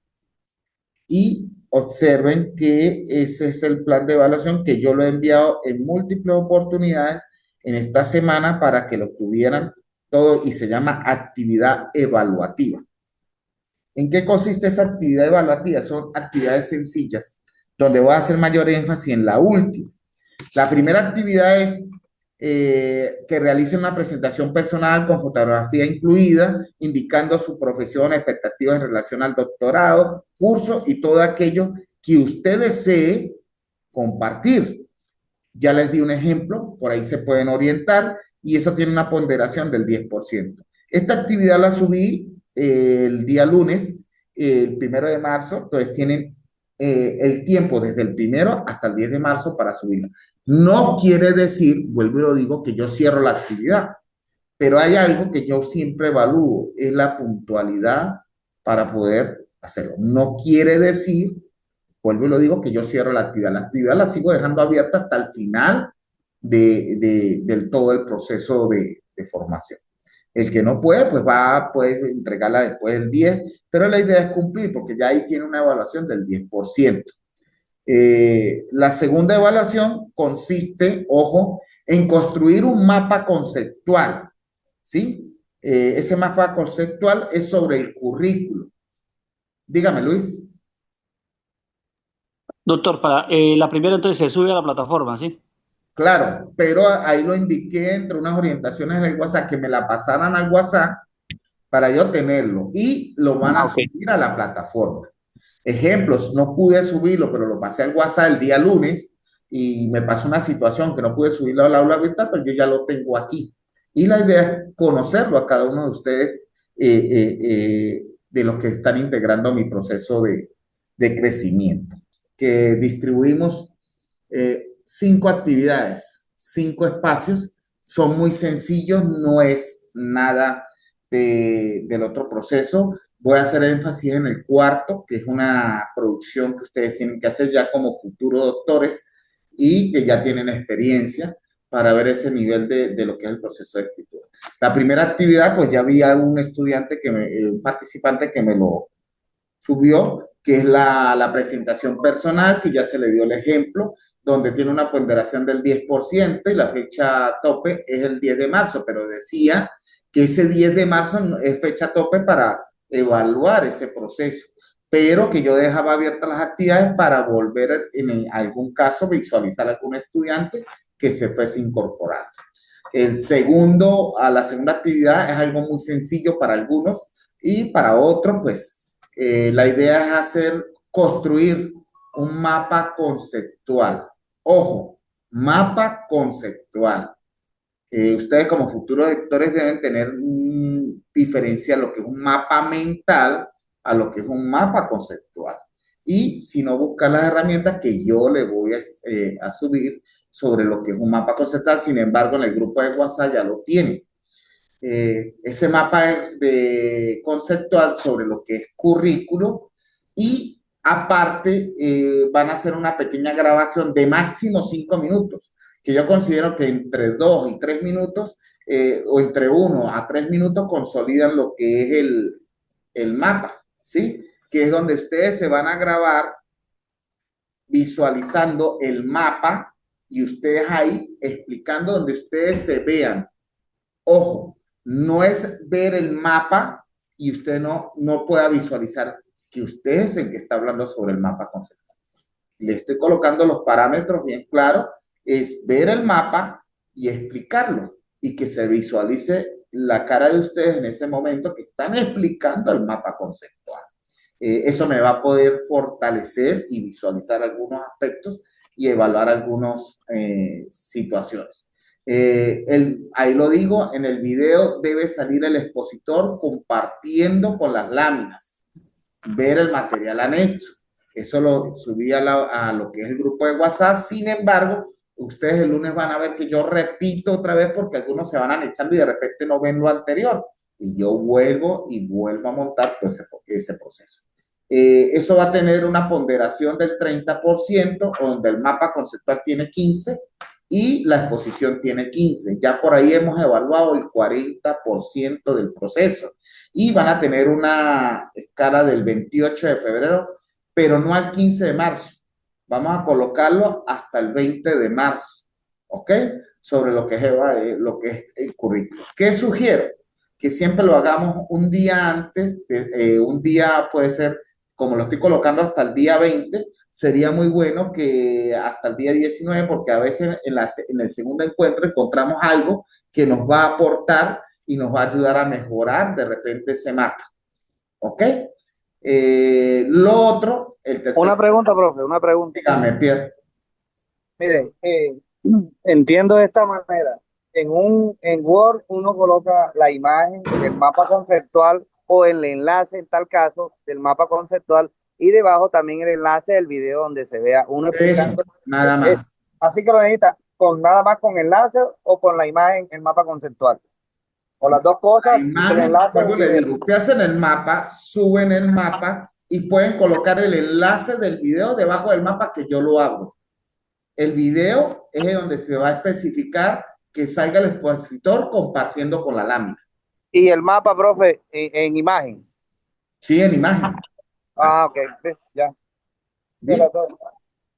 y observen que ese es el plan de evaluación que yo lo he enviado en múltiples oportunidades en esta semana para que lo tuvieran todo y se llama actividad evaluativa. ¿En qué consiste esa actividad evaluativa? Son actividades sencillas, donde voy a hacer mayor énfasis en la última. La primera actividad es que realicen una presentación personal con fotografía incluida, indicando su profesión, expectativas en relación al doctorado, curso y todo aquello que usted desee compartir. Ya les di un ejemplo, por ahí se pueden orientar y eso tiene una ponderación del 10%. Esta actividad la subí el día lunes, el 1 de marzo, entonces tienen el tiempo desde el 1 hasta el 10 de marzo para subirla. No quiere decir, vuelvo y lo digo, que yo cierro la actividad, pero hay algo que yo siempre evalúo, es la puntualidad para poder hacerlo. No quiere decir, vuelvo y lo digo, que yo cierro la actividad la sigo dejando abierta hasta el final del todo el proceso de formación. El que no puede, pues puede entregarla después del 10, pero la idea es cumplir, porque ya ahí tiene una evaluación del 10%. La segunda evaluación consiste, ojo, en construir un mapa conceptual, ¿sí? Ese mapa conceptual es sobre el currículo. Dígame, Luis. Doctor, la primera entonces se sube a la plataforma, ¿sí? Claro, pero ahí lo indiqué entre unas orientaciones del WhatsApp, que me la pasaran al WhatsApp para yo tenerlo y lo van a subir a la plataforma. Ejemplos, no pude subirlo, pero lo pasé al WhatsApp el día lunes y me pasó una situación que no pude subirlo al aula virtual, pero yo ya lo tengo aquí. Y la idea es conocerlo a cada uno de ustedes, de los que están integrando mi proceso de crecimiento, que distribuimos 5 actividades, 5 espacios, son muy sencillos, no es nada del otro proceso. Voy a hacer énfasis en el cuarto, que es una producción que ustedes tienen que hacer ya como futuros doctores y que ya tienen experiencia para ver ese nivel de lo que es el proceso de escritura. La primera actividad, pues ya había un estudiante, un participante que me lo subió, que es la presentación personal, que ya se le dio el ejemplo, donde tiene una ponderación del 10% y la fecha tope es el 10 de marzo, pero decía que ese 10 de marzo es fecha tope para evaluar ese proceso, pero que yo dejaba abiertas las actividades para volver en algún caso visualizar a algún estudiante que se fuese incorporando. La segunda actividad es algo muy sencillo para algunos y para otros, pues, la idea es construir un mapa conceptual. Ojo, mapa conceptual. Ustedes como futuros directores deben tener diferenciar lo que es un mapa mental a lo que es un mapa conceptual. Y si no, buscar las herramientas que yo le voy a subir sobre lo que es un mapa conceptual. Sin embargo, en el grupo de WhatsApp ya lo tienen. Ese mapa de conceptual sobre lo que es currículo y aparte van a hacer una pequeña grabación de máximo 5 minutos, que yo considero que entre 2 y 3 minutos o entre 1 a 3 minutos consolidan lo que es el mapa, ¿sí? Que es donde ustedes se van a grabar visualizando el mapa y ustedes ahí explicando donde ustedes se vean. Ojo, no es ver el mapa y usted no pueda visualizar que usted es el que está hablando sobre el mapa conceptual. Le estoy colocando los parámetros bien claros, es ver el mapa y explicarlo y que se visualice la cara de ustedes en ese momento que están explicando el mapa conceptual. Eso me va a poder fortalecer y visualizar algunos aspectos y evaluar algunas situaciones. Ahí lo digo, en el video debe salir el expositor compartiendo con las láminas, ver el material anexo. Eso lo subí a lo que es el grupo de WhatsApp. Sin embargo, ustedes el lunes van a ver que yo repito otra vez porque algunos se van anexando y de repente no ven lo anterior. Y yo vuelvo a montar todo ese proceso. Eso va a tener una ponderación del 30%, donde el mapa conceptual tiene 15% y la exposición tiene 15%. Ya por ahí hemos evaluado el 40% del proceso. Y van a tener una escala del 28 de febrero, pero no al 15 de marzo. Vamos a colocarlo hasta el 20 de marzo, ¿ok? Sobre lo que es el currículo. ¿Qué sugiero? Que siempre lo hagamos un día antes, un día puede ser, como lo estoy colocando hasta el día 20, sería muy bueno que hasta el día 19, porque a veces en el segundo encuentro encontramos algo que nos va a aportar y nos va a ayudar a mejorar de repente ese mapa, ¿ok? Lo otro, el tercer... Una pregunta, profe, una pregunta. Dígame, Pierre. Mire, entiendo de esta manera. En Word uno coloca la imagen del mapa conceptual o el enlace, en tal caso, del mapa conceptual, y debajo también el enlace del video donde se vea uno explicando. Eso, nada más. Así que lo necesita nada más con enlace o con la imagen, el mapa conceptual. O las dos cosas. La imagen, luego le digo, ustedes hacen el mapa, suben el mapa y pueden colocar el enlace del video debajo del mapa que yo lo abro. El video es donde se va a especificar que salga el expositor compartiendo con la lámina. Y el mapa, profe, en imagen. Sí, en imagen. Ah, ok, ya.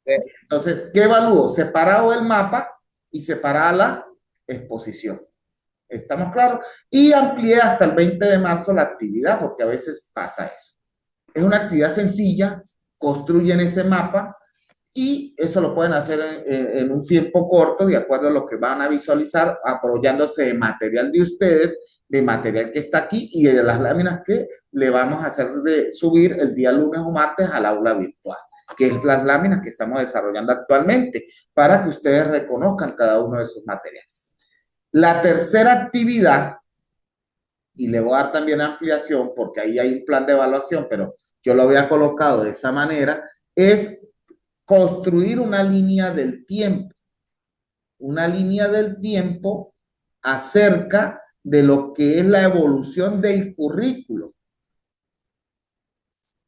Entonces, ¿qué evalúo? Separado el mapa y separada la exposición. ¿Estamos claros? Y amplié hasta el 20 de marzo la actividad, porque a veces pasa eso. Es una actividad sencilla, construyen ese mapa y eso lo pueden hacer en un tiempo corto, de acuerdo a lo que van a visualizar, apoyándose de material de ustedes, de material que está aquí y de las láminas que le vamos a hacer subir el día lunes o martes al aula virtual, que es las láminas que estamos desarrollando actualmente, para que ustedes reconozcan cada uno de esos materiales. La tercera actividad, y le voy a dar también ampliación porque ahí hay un plan de evaluación, pero yo lo había colocado de esa manera, es construir una línea del tiempo. Una línea del tiempo acerca de lo que es la evolución del currículo.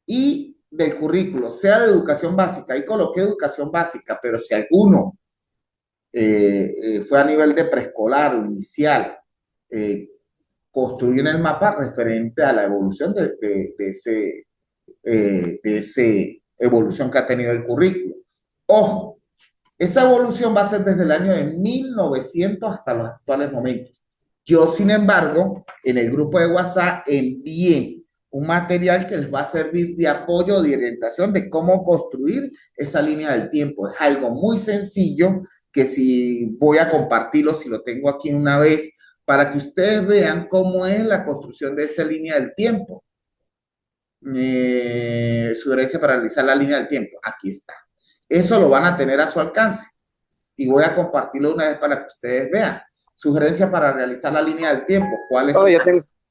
Y del currículo, sea de educación básica. Ahí coloqué educación básica, pero si alguno fue a nivel de preescolar o inicial, construyen el mapa referente a la evolución de ese evolución que ha tenido el currículo. Ojo, esa evolución va a ser desde el año de 1900 hasta los actuales momentos. Yo, sin embargo, en el grupo de WhatsApp envié un material que les va a servir de apoyo, de orientación de cómo construir esa línea del tiempo. Es algo muy sencillo que si voy a compartirlo, si lo tengo aquí una vez, para que ustedes vean cómo es la construcción de esa línea del tiempo. Sugerencia para realizar la línea del tiempo. Aquí está. Eso lo van a tener a su alcance. Y voy a compartirlo una vez para que ustedes vean. Sugerencia para realizar la línea del tiempo. ¿Cuál es?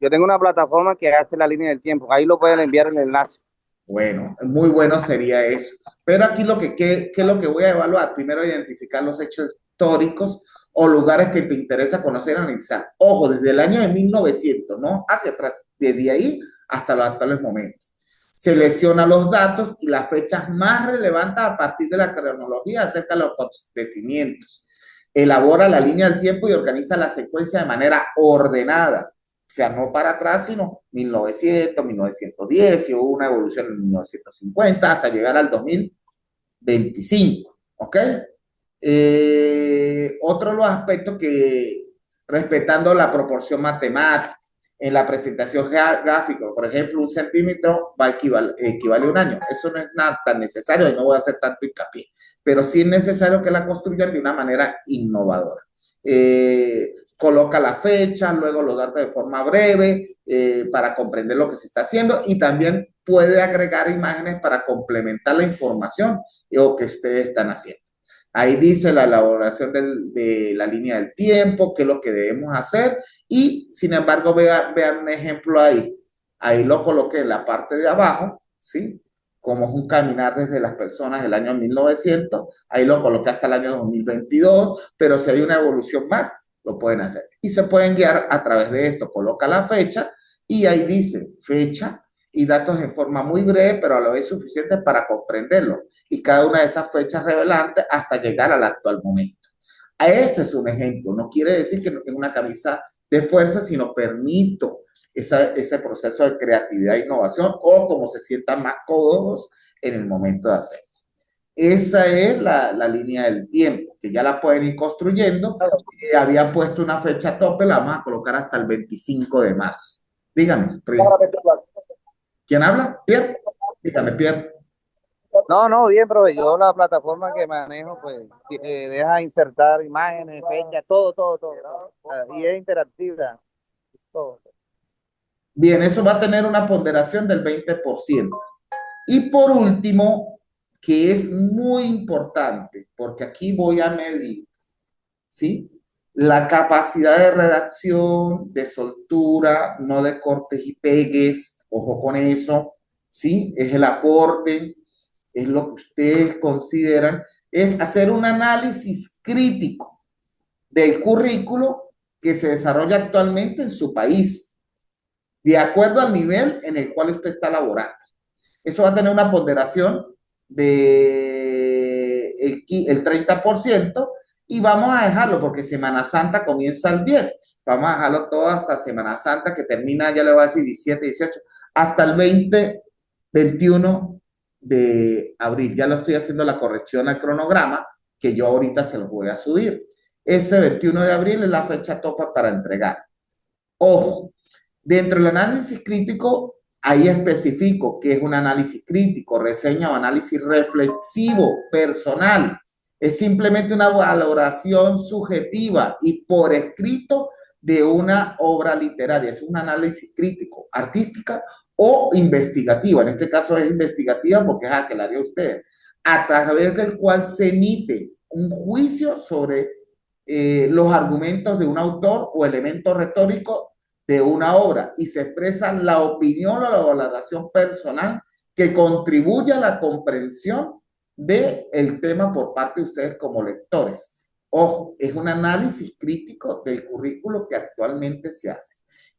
Yo tengo una plataforma que hace la línea del tiempo. Ahí lo pueden enviar el enlace. Bueno, muy bueno sería eso. Pero aquí ¿qué es lo que voy a evaluar? Primero, identificar los hechos históricos o lugares que te interesa conocer y analizar. Ojo, desde el año de 1900, ¿no? Hacia atrás, desde ahí hasta los actuales momentos. Selecciona los datos y las fechas más relevantes a partir de la cronología acerca de los acontecimientos. Elabora la línea del tiempo y organiza la secuencia de manera ordenada. O sea, no para atrás, sino 1900, 1910, y hubo una evolución en 1950 hasta llegar al 2025. ¿Ok? Otro de los aspectos que, respetando la proporción matemática, en la presentación gráfica, por ejemplo, 1 centímetro equivale a un año. Eso no es nada tan necesario y no voy a hacer tanto hincapié, pero sí es necesario que la construyan de una manera innovadora. Coloca la fecha, luego los datos de forma breve para comprender lo que se está haciendo y también puede agregar imágenes para complementar la información o que ustedes están haciendo. Ahí dice la elaboración de la línea del tiempo, qué es lo que debemos hacer y, sin embargo, vean un ejemplo ahí. Ahí lo coloqué en la parte de abajo, ¿sí? Como es un caminar desde las personas del año 1900, ahí lo coloqué hasta el año 2022, pero si hay una evolución más, lo pueden hacer. Y se pueden guiar a través de esto. Coloca la fecha y ahí dice fecha y datos en forma muy breve, pero a la vez suficiente para comprenderlo. Y cada una de esas fechas revelantes hasta llegar al actual momento. Ese es un ejemplo. No quiere decir que no tenga una camisa de fuerza, sino permito ese proceso de creatividad e innovación o como se sientan más cómodos en el momento de hacerlo. Esa es la línea del tiempo, que ya la pueden ir construyendo. Había puesto una fecha tope, la vamos a colocar hasta el 25 de marzo. Dígame, ¿quién habla? ¿Pierre? Dígame, Pierre. No, bien, profe. Yo la plataforma que manejo, pues, deja insertar imágenes, fechas, todo. Y es interactiva, todo. Bien, eso va a tener una ponderación del 20%. Y por último, que es muy importante, porque aquí voy a medir, ¿sí? La capacidad de redacción, de soltura, no de cortes y pegues, ojo con eso, ¿sí? Es el aporte, es lo que ustedes consideran, es hacer un análisis crítico del currículo que se desarrolla actualmente en su país, de acuerdo al nivel en el cual usted está laborando. Eso va a tener una ponderación de el 30% y vamos a dejarlo porque Semana Santa comienza el 10. Vamos a dejarlo todo hasta Semana Santa que termina, ya le voy a decir 17, 18, hasta el 21 de abril. Ya lo estoy haciendo la corrección al cronograma que yo ahorita se los voy a subir. Ese 21 de abril es la fecha topa para entregar. Ojo, dentro del análisis crítico, ahí especifico que es un análisis crítico, reseña o análisis reflexivo, personal. Es simplemente una valoración subjetiva y por escrito de una obra literaria. Es un análisis crítico, artística o investigativa. En este caso es investigativa porque es hacia el área de ustedes, a través del cual se emite un juicio sobre los argumentos de un autor o elemento retórico de una obra y se expresa la opinión o la valoración personal que contribuye a la comprensión del tema por parte de ustedes como lectores. Ojo, es un análisis crítico del currículo que actualmente se hace.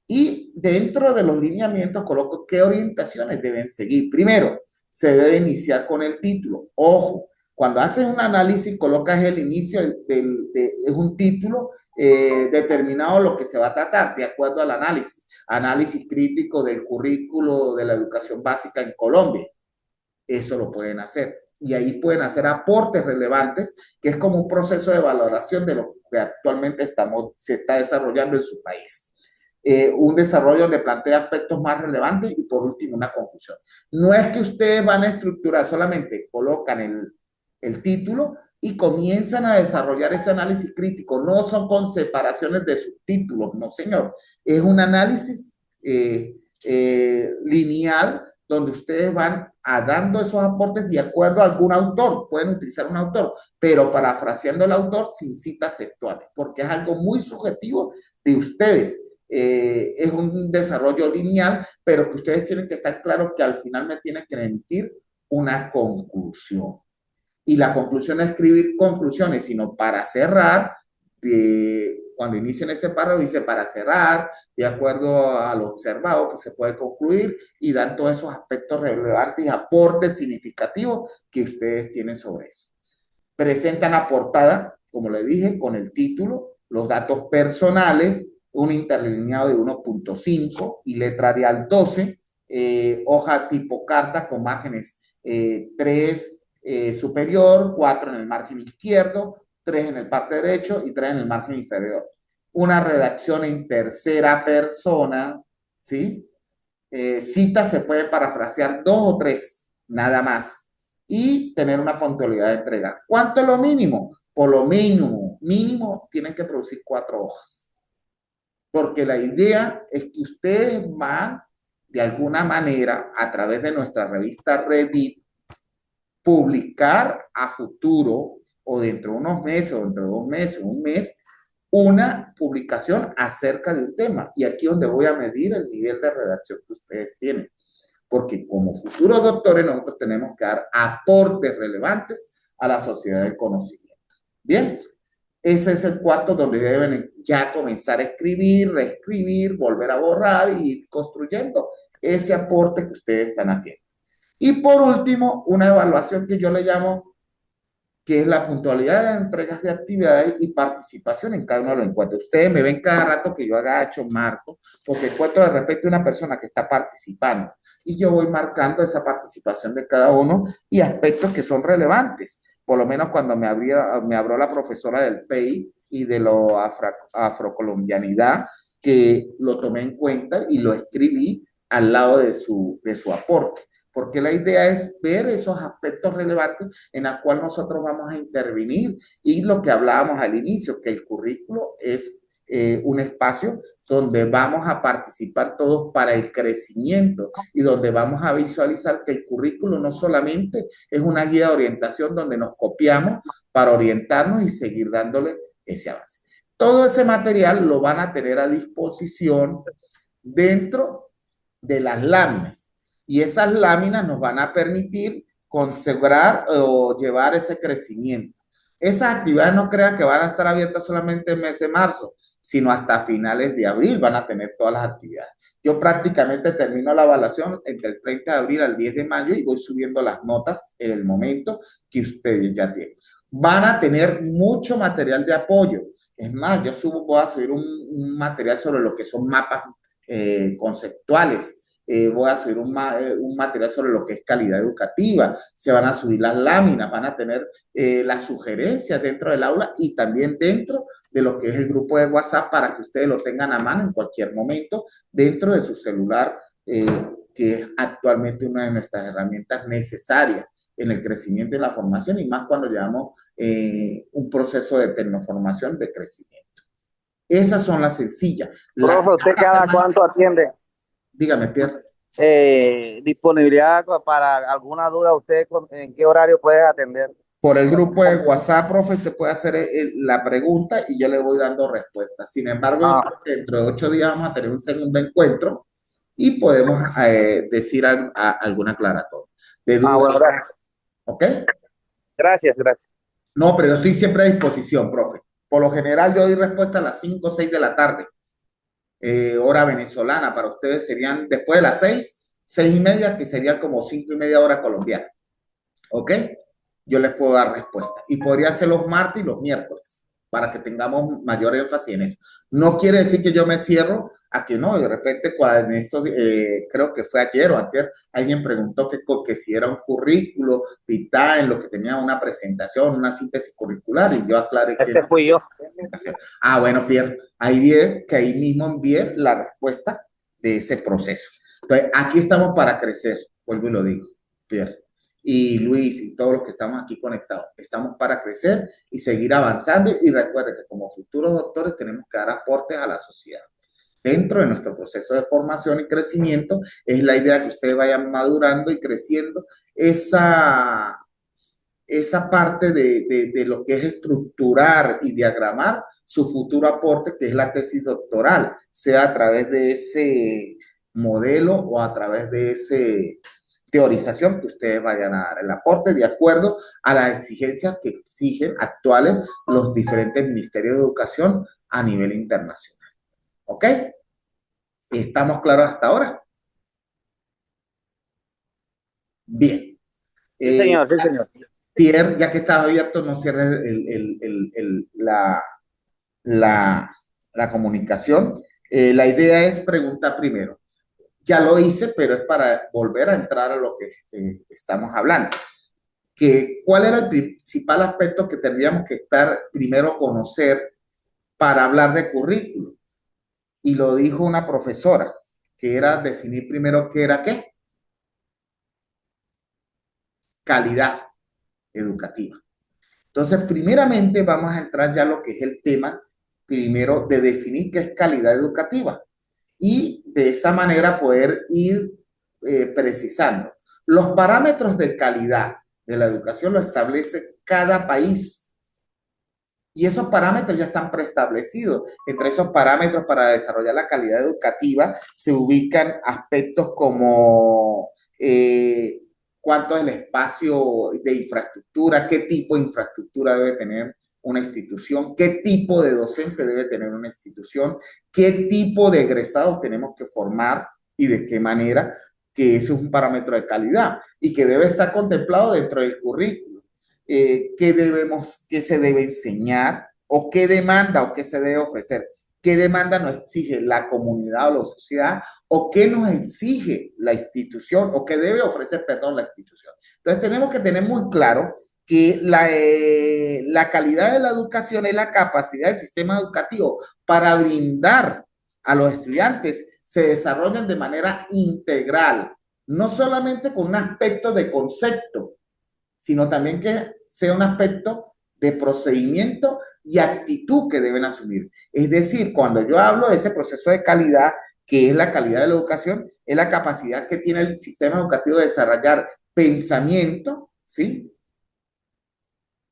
Y dentro de los lineamientos coloco qué orientaciones deben seguir. Primero, se debe iniciar con el título. Ojo, cuando haces un análisis, colocas el inicio, es un título determinado lo que se va a tratar, de acuerdo al análisis. Análisis crítico del currículo de la educación básica en Colombia. Eso lo pueden hacer. y ahí pueden hacer aportes relevantes, que es como un proceso de valoración de lo que actualmente se está desarrollando en su país. Un desarrollo donde plantea aspectos más relevantes y por último una conclusión. No es que ustedes van a estructurar, solamente colocan el título y comienzan a desarrollar ese análisis crítico. No son con separaciones de subtítulos, no señor. Es un análisis lineal donde ustedes van dando esos aportes de acuerdo a algún autor. Pueden utilizar un autor, pero parafraseando al autor sin citas textuales, porque es algo muy subjetivo de ustedes. Es un desarrollo lineal, pero que ustedes tienen que estar claros que al final me tienen que emitir una conclusión. Y la conclusión no es escribir conclusiones, sino para cerrar, cuando inicien ese párrafo, dice para cerrar, de acuerdo a lo observado, pues se puede concluir y dan todos esos aspectos relevantes y aportes significativos que ustedes tienen sobre eso. Presentan la portada, como le dije, con el título, los datos personales, un interlineado de 1.5 y letra Arial 12, hoja tipo carta con márgenes 3 superior, 4 en el margen izquierdo, 3 en el parte derecho y 3 en el margen inferior. Una redacción en tercera persona, ¿sí? Cita se puede parafrasear 2 o 3, nada más. Y tener una puntualidad de entrega. ¿Cuánto es lo mínimo? Por lo mínimo tienen que producir 4 hojas. Porque la idea es que ustedes van, de alguna manera, a través de nuestra revista Reddit, publicar a futuro, o dentro de unos meses, o dentro de 2 meses, un mes, una publicación acerca de un tema. Y aquí es donde voy a medir el nivel de redacción que ustedes tienen. Porque como futuros doctores nosotros tenemos que dar aportes relevantes a la sociedad del conocimiento. Bien, ese es el cuarto donde deben ya comenzar a escribir, reescribir, volver a borrar y ir construyendo ese aporte que ustedes están haciendo. Y por último, una evaluación que yo le llamo, que es la puntualidad de las entregas de actividades y participación en cada uno de los encuentros. Ustedes me ven cada rato que yo agacho, marco, porque encuentro de repente una persona que está participando y yo voy marcando esa participación de cada uno y aspectos que son relevantes. Por lo menos cuando me habló la profesora del PEI y de la afrocolombianidad, que lo tomé en cuenta y lo escribí al lado de su aporte. Porque la idea es ver esos aspectos relevantes en los cuales nosotros vamos a intervenir y lo que hablábamos al inicio, que el currículo es un espacio donde vamos a participar todos para el crecimiento y donde vamos a visualizar que el currículo no solamente es una guía de orientación donde nos copiamos para orientarnos y seguir dándole ese avance. Todo ese material lo van a tener a disposición dentro de las láminas. Y esas láminas nos van a permitir consagrar o llevar ese crecimiento. Esas actividades no crean que van a estar abiertas solamente en el mes de marzo, sino hasta finales de abril van a tener todas las actividades. Yo prácticamente termino la evaluación entre el 30 de abril al 10 de mayo y voy subiendo las notas en el momento que ustedes ya tienen. Van a tener mucho material de apoyo. Es más, voy a subir un material sobre lo que son mapas conceptuales. Voy a subir un material sobre lo que es calidad educativa, se van a subir las láminas, van a tener las sugerencias dentro del aula y también dentro de lo que es el grupo de WhatsApp para que ustedes lo tengan a mano en cualquier momento dentro de su celular, que es actualmente una de nuestras herramientas necesarias en el crecimiento y la formación y más cuando llevamos un proceso de tecnoformación de crecimiento. Esas son las sencillas. Profe, ¿usted cada cuánto atiende? Dígame, Pierre. Disponibilidad para alguna duda, ¿usted en qué horario puede atender? Por el grupo de WhatsApp, profe, usted puede hacer la pregunta y yo le voy dando respuestas. Sin embargo, dentro de 8 días vamos a tener un segundo encuentro y podemos decir alguna aclaratoria. Bueno, gracias. ¿Ok? Gracias. No, pero yo estoy siempre a disposición, profe. Por lo general, yo doy respuesta a las 5 o 6 de la tarde. Hora venezolana, para ustedes serían después de las 6, 6:30, que sería como 5:30 hora colombiana. ¿Ok? Yo les puedo dar respuesta. Y podría ser los martes y los miércoles, para que tengamos mayor énfasis en eso. No quiere decir que yo me cierro a que no, de repente cuando en esto, creo que fue ayer o antier, alguien preguntó que si era un currículo vitae en lo que tenía una presentación, una síntesis curricular, y yo aclaré que Ese no. fui yo. Ah, bueno, Pierre, ahí vi que ahí mismo envié la respuesta de ese proceso. Entonces, aquí estamos para crecer, vuelvo y lo digo, Pierre. Y Luis y todos los que estamos aquí conectados, estamos para crecer y seguir avanzando. Y recuerden que como futuros doctores tenemos que dar aportes a la sociedad. Dentro de nuestro proceso de formación y crecimiento, es la idea que ustedes vayan madurando y creciendo esa parte de lo que es estructurar y diagramar su futuro aporte, que es la tesis doctoral, sea a través de ese modelo o a través de ese teorización que ustedes vayan a dar el aporte de acuerdo a las exigencias que exigen actuales los diferentes ministerios de educación a nivel internacional. ¿Ok? ¿Estamos claros hasta ahora? Bien. Sí, señor, sí, señor. Pierre, ya que estaba abierto, no cierres la comunicación. La idea es preguntar primero. Ya lo hice, pero es para volver a entrar a lo que estamos hablando. ¿Cuál era el principal aspecto que tendríamos que estar primero conocer para hablar de currículum? Y lo dijo una profesora, que era definir primero qué era qué. Calidad educativa. Entonces, primeramente vamos a entrar ya a lo que es el tema, primero de definir qué es calidad educativa y de esa manera poder ir precisando. Los parámetros de calidad de la educación lo establece cada país y esos parámetros ya están preestablecidos. Entre esos parámetros para desarrollar la calidad educativa se ubican aspectos como cuánto es el espacio de infraestructura, qué tipo de infraestructura debe tener una institución, qué tipo de docente debe tener una institución, qué tipo de egresados tenemos que formar y de qué manera, que ese es un parámetro de calidad y que debe estar contemplado dentro del currículo. ¿Qué se debe enseñar o qué demanda o qué se debe ofrecer? ¿Qué demanda nos exige la comunidad o la sociedad o qué nos exige la institución o qué debe ofrecer, perdón, la institución? Entonces tenemos que tener muy claro que la calidad de la educación es la capacidad del sistema educativo para brindar a los estudiantes se desarrollen de manera integral, no solamente con un aspecto de concepto, sino también que sea un aspecto de procedimiento y actitud que deben asumir. Es decir, cuando yo hablo de ese proceso de calidad, que es la calidad de la educación, es la capacidad que tiene el sistema educativo de desarrollar pensamiento, ¿sí?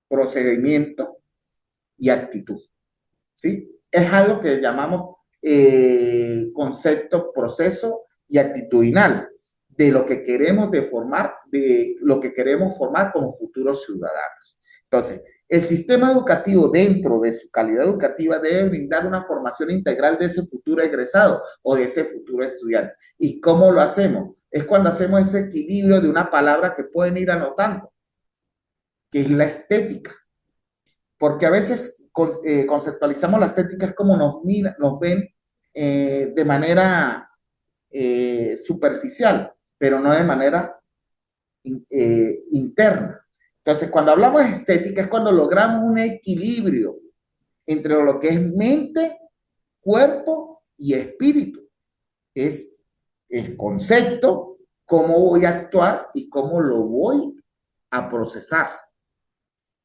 Procedimiento y actitud, ¿sí? Es algo que llamamos concepto, proceso y actitudinal de lo que queremos formar como futuros ciudadanos. Entonces, el sistema educativo dentro de su calidad educativa debe brindar una formación integral de ese futuro egresado o de ese futuro estudiante. ¿Y cómo lo hacemos? Es cuando hacemos ese equilibrio de una palabra que pueden ir anotando, que es la estética. Porque a veces conceptualizamos la estética es como nos ven de manera superficial, pero no de manera interna. Entonces, cuando hablamos de estética es cuando logramos un equilibrio entre lo que es mente, cuerpo y espíritu. Es el concepto, cómo voy a actuar y cómo lo voy a procesar.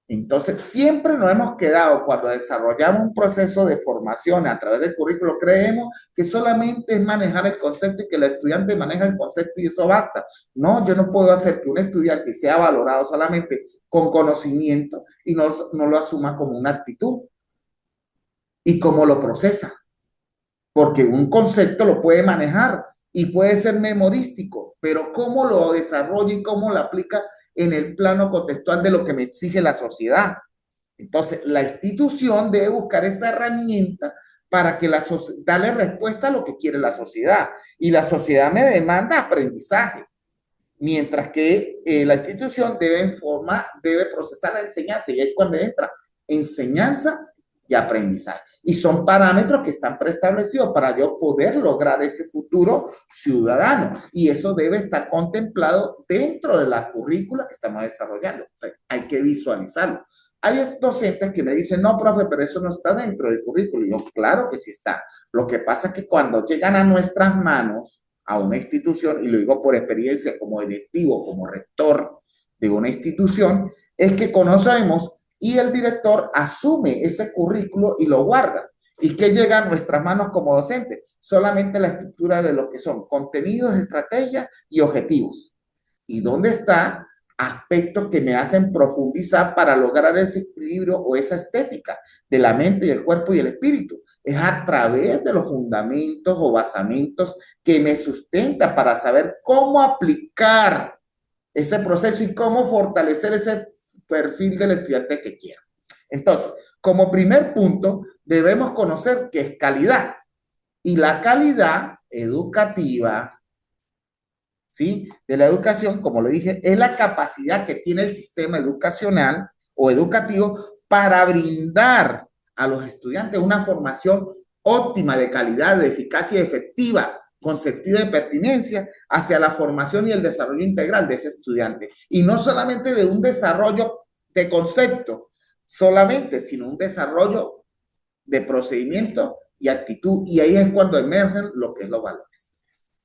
Entonces, siempre nos hemos quedado, cuando desarrollamos un proceso de formación a través del currículo, creemos que solamente es manejar el concepto y que el estudiante maneja el concepto y eso basta. No, yo no puedo hacer que un estudiante sea valorado solamente con conocimiento y no lo asuma como una actitud y cómo lo procesa. Porque un concepto lo puede manejar y puede ser memorístico, pero cómo lo desarrolla y cómo lo aplica en el plano contextual de lo que me exige la sociedad. Entonces, la institución debe buscar esa herramienta para que darle respuesta a lo que quiere la sociedad. Y la sociedad me demanda aprendizaje, mientras que la institución debe procesar la enseñanza, y ahí es cuando entra enseñanza y aprendizaje. Y son parámetros que están preestablecidos para yo poder lograr ese futuro ciudadano. Y eso debe estar contemplado dentro de la currícula que estamos desarrollando. Entonces, hay que visualizarlo. Hay docentes que me dicen, no, profe, pero eso no está dentro del currículo. Y yo, claro que sí está. Lo que pasa es que cuando llegan a nuestras manos, a una institución, y lo digo por experiencia como directivo, como rector de una institución, es que conocemos y el director asume ese currículo y lo guarda. ¿Y qué llega a nuestras manos como docentes? Solamente la estructura de lo que son contenidos, estrategias y objetivos. ¿Y dónde está aspectos que me hacen profundizar para lograr ese equilibrio o esa estética de la mente y el cuerpo y el espíritu? Es a través de los fundamentos o basamentos que me sustenta para saber cómo aplicar ese proceso y cómo fortalecer ese perfil del estudiante que quiero. Entonces, como primer punto, debemos conocer qué es calidad. Y la calidad educativa, ¿sí?, de la educación, como le dije, es la capacidad que tiene el sistema educacional o educativo para brindar a los estudiantes una formación óptima de calidad, de eficacia y efectiva, con sentido de pertinencia hacia la formación y el desarrollo integral de ese estudiante. Y no solamente de un desarrollo de concepto solamente, sino un desarrollo de procedimiento y actitud. Y ahí es cuando emergen lo que es los valores.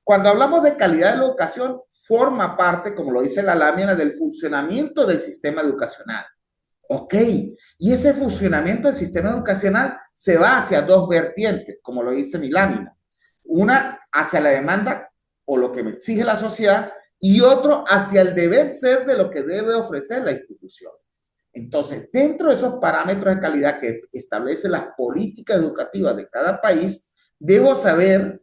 Cuando hablamos de calidad de la educación, forma parte, como lo dice la lámina, del funcionamiento del sistema educacional. Ok, y ese funcionamiento del sistema educacional se va hacia dos vertientes, como lo dice mi lámina. Una hacia la demanda o lo que me exige la sociedad y otro hacia el deber ser de lo que debe ofrecer la institución. Entonces, dentro de esos parámetros de calidad que establecen las políticas educativas de cada país, debo saber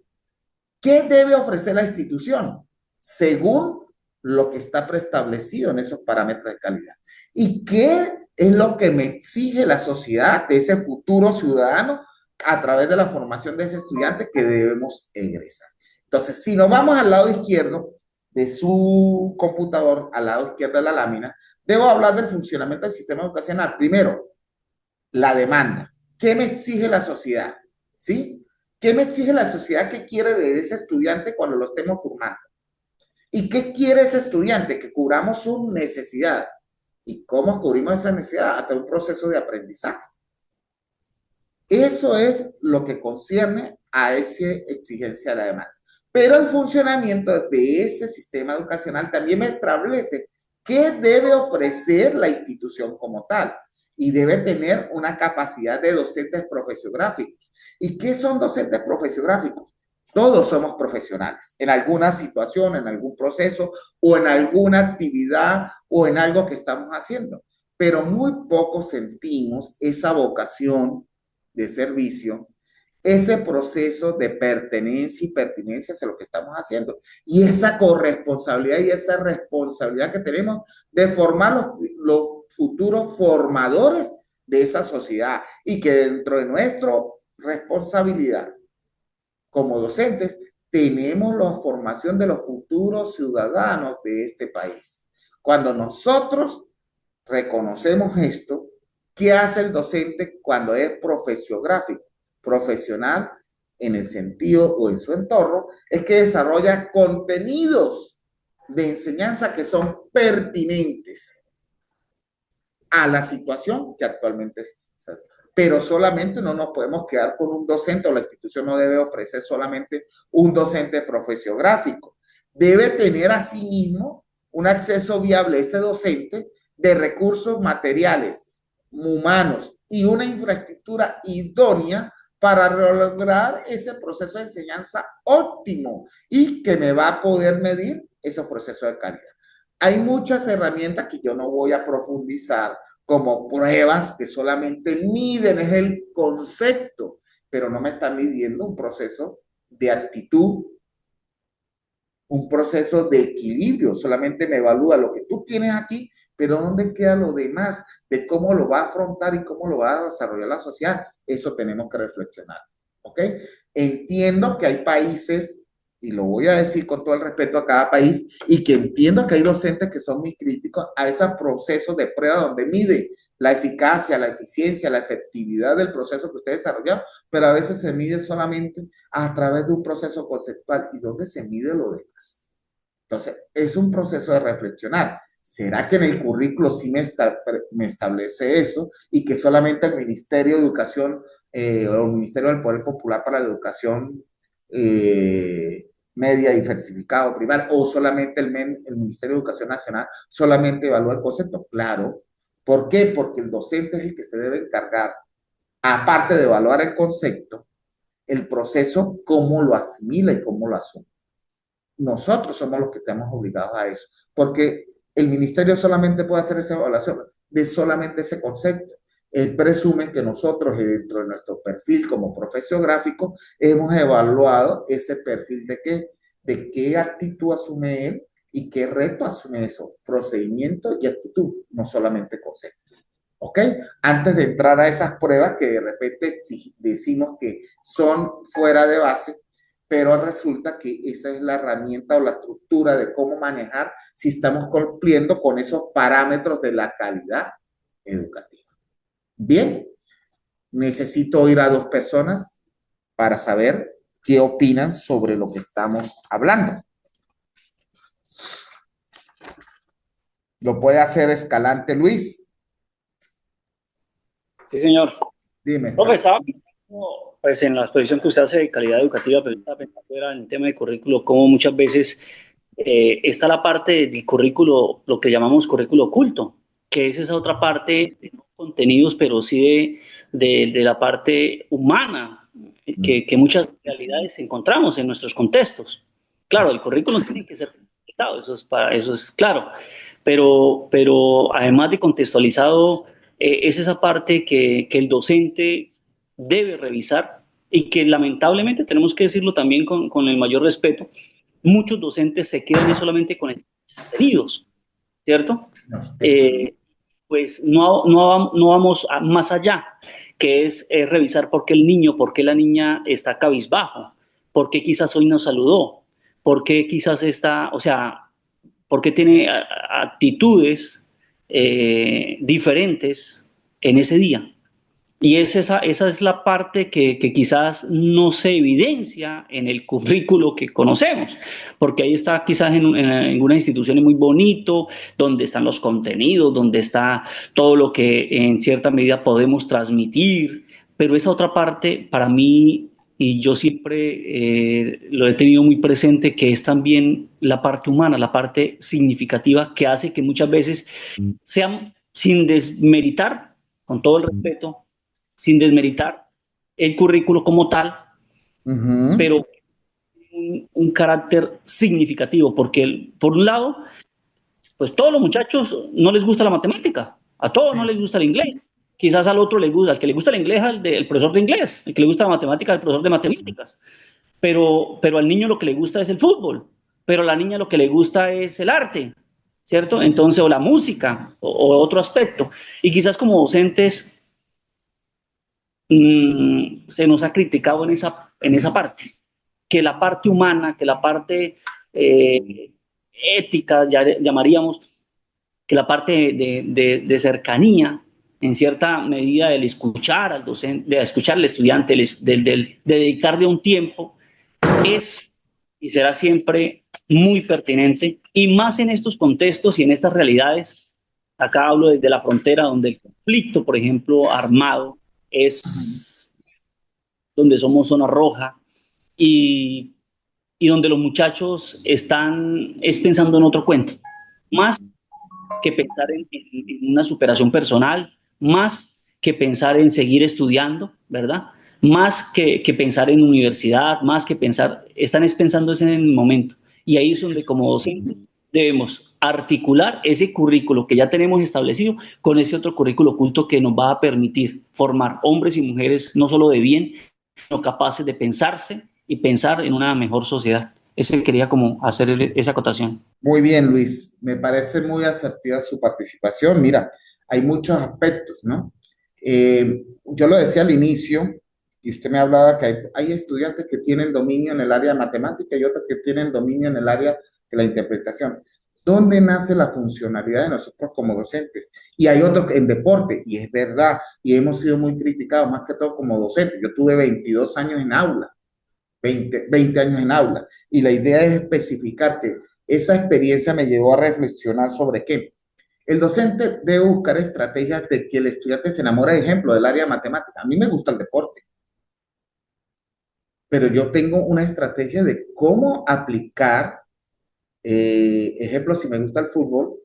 qué debe ofrecer la institución según lo que está preestablecido en esos parámetros de calidad. ¿Y qué es lo que me exige la sociedad de ese futuro ciudadano a través de la formación de ese estudiante que debemos egresar? Entonces, si nos vamos al lado izquierdo de su computador, al lado izquierdo de la lámina, debo hablar del funcionamiento del sistema educacional. Primero, la demanda. ¿Qué me exige la sociedad? ¿Sí? ¿Qué me exige la sociedad que quiere de ese estudiante cuando lo estemos formando? ¿Y qué quiere ese estudiante? Que cubramos sus necesidades. ¿Y cómo cubrimos esa necesidad? Hasta un proceso de aprendizaje. Eso es lo que concierne a esa exigencia de la demanda. Pero el funcionamiento de ese sistema educacional también me establece qué debe ofrecer la institución como tal. Y debe tener una capacidad de docentes profesiográficos. ¿Y qué son docentes profesiográficos? Todos somos profesionales en alguna situación, en algún proceso o en alguna actividad o en algo que estamos haciendo. Pero muy poco sentimos esa vocación de servicio, ese proceso de pertenencia y pertinencia hacia lo que estamos haciendo. Y esa corresponsabilidad y esa responsabilidad que tenemos de formar los futuros formadores de esa sociedad y que dentro de nuestra responsabilidad como docentes tenemos la formación de los futuros ciudadanos de este país. Cuando nosotros reconocemos esto, ¿qué hace el docente cuando es profesiográfico? Profesional en el sentido o en su entorno, es que desarrolla contenidos de enseñanza que son pertinentes a la situación que actualmente se hace. Pero solamente no nos podemos quedar con un docente, o la institución no debe ofrecer solamente un docente profesiográfico. Debe tener asimismo un acceso viable a ese docente de recursos materiales, humanos y una infraestructura idónea para lograr ese proceso de enseñanza óptimo y que me va a poder medir esos procesos de calidad. Hay muchas herramientas que yo no voy a profundizar, como pruebas que solamente miden es el concepto, pero no me están midiendo un proceso de actitud, un proceso de equilibrio, solamente me evalúa lo que tú tienes aquí, pero ¿dónde queda lo demás? De cómo lo va a afrontar y cómo lo va a desarrollar la sociedad. Eso tenemos que reflexionar, ¿ok? Entiendo que hay países, y lo voy a decir con todo el respeto a cada país, y que entiendo que hay docentes que son muy críticos a esos procesos de prueba donde mide la eficacia, la eficiencia, la efectividad del proceso que usted desarrolló, pero a veces se mide solamente a través de un proceso conceptual. ¿Y dónde se mide lo demás? Entonces, es un proceso de reflexionar. ¿Será que en el currículo sí me establece eso y que solamente el Ministerio de Educación o el Ministerio del Poder Popular para la Educación media diversificado primaria o solamente el Ministerio de Educación Nacional solamente evalúa el concepto? Claro. ¿Por qué? Porque el docente es el que se debe encargar, aparte de evaluar el concepto, el proceso, cómo lo asimila y cómo lo asume. Nosotros somos los que estamos obligados a eso, porque el ministerio solamente puede hacer esa evaluación de solamente ese concepto. Él presume que nosotros, dentro de nuestro perfil como profesor gráfico, hemos evaluado ese perfil de qué actitud asume él y qué reto asume eso, procedimiento y actitud, no solamente concepto. ¿Ok? Antes de entrar a esas pruebas que de repente decimos que son fuera de base, pero resulta que esa es la herramienta o la estructura de cómo manejar si estamos cumpliendo con esos parámetros de la calidad educativa. Bien, necesito oír a dos personas para saber qué opinan sobre lo que estamos hablando. Lo puede hacer Escalante Luis. Sí, señor. Dime. Profe, estaba pensando, pues, en la exposición que usted hace de calidad educativa, pero estaba pensando era en el tema de currículo, cómo muchas veces está la parte del currículo, lo que llamamos currículo oculto, que es esa otra parte de no contenidos, pero sí de la parte humana, que muchas realidades encontramos en nuestros contextos. Claro, el currículum tiene que ser contextualizado, eso es claro, pero además de contextualizado, es esa parte que el docente debe revisar y que lamentablemente tenemos que decirlo también con el mayor respeto, muchos docentes se quedan solamente con contenidos, ¿cierto? Pues no vamos más allá, que es revisar por qué el niño, por qué la niña está cabizbajo, por qué quizás hoy no saludó, por qué quizás está, o sea, por qué tiene actitudes diferentes en ese día. Y esa es la parte que quizás no se evidencia en el currículo que conocemos, porque ahí está quizás en algunas instituciones muy bonito, donde están los contenidos, donde está todo lo que en cierta medida podemos transmitir, pero esa otra parte para mí, y yo siempre lo he tenido muy presente, que es también la parte humana, la parte significativa que hace que muchas veces sean, sin desmeritar, con todo el respeto, sin desmeritar el currículo como tal, pero un carácter significativo, porque por un lado, pues todos los muchachos no les gusta la matemática, a todos no les gusta el inglés, quizás al otro le gusta, al que le gusta el inglés, el profesor de inglés, al que le gusta la matemática, el profesor de matemáticas, pero al niño lo que le gusta es el fútbol, pero a la niña lo que le gusta es el arte, ¿cierto? Entonces, o la música, o otro aspecto, y quizás como docentes se nos ha criticado en esa parte, que la parte humana, que la parte ética, ya llamaríamos, que la parte de cercanía, en cierta medida del escuchar al docente, de escuchar al estudiante, de dedicarle un tiempo, es y será siempre muy pertinente, y más en estos contextos y en estas realidades. Acá hablo desde la frontera, donde el conflicto, por ejemplo, armado, es donde somos zona roja y donde los muchachos están pensando en otro cuento, más que pensar en una superación personal, más que pensar en seguir estudiando, ¿verdad? Más que pensar en universidad, más que pensar, están pensando en el momento. Y ahí es donde como docentes debemos articular ese currículo que ya tenemos establecido con ese otro currículo oculto que nos va a permitir formar hombres y mujeres no solo de bien, sino capaces de pensarse y pensar en una mejor sociedad. Ese quería como hacer esa acotación. Muy bien, Luis. Me parece muy asertiva su participación. Mira, hay muchos aspectos, ¿no? Yo lo decía al inicio, y usted me hablaba que hay estudiantes que tienen dominio en el área de matemática y otros que tienen dominio en el área de la interpretación. ¿Dónde nace la funcionalidad de nosotros como docentes? Y hay otro en deporte, y es verdad, y hemos sido muy criticados, más que todo como docentes. Yo tuve 22 años en aula, 20 años en aula, y la idea es especificar que esa experiencia me llevó a reflexionar sobre qué. El docente debe buscar estrategias de que el estudiante se enamore, de ejemplo, del área de matemática. A mí me gusta el deporte, pero yo tengo una estrategia de cómo aplicar, ejemplo, si me gusta el fútbol,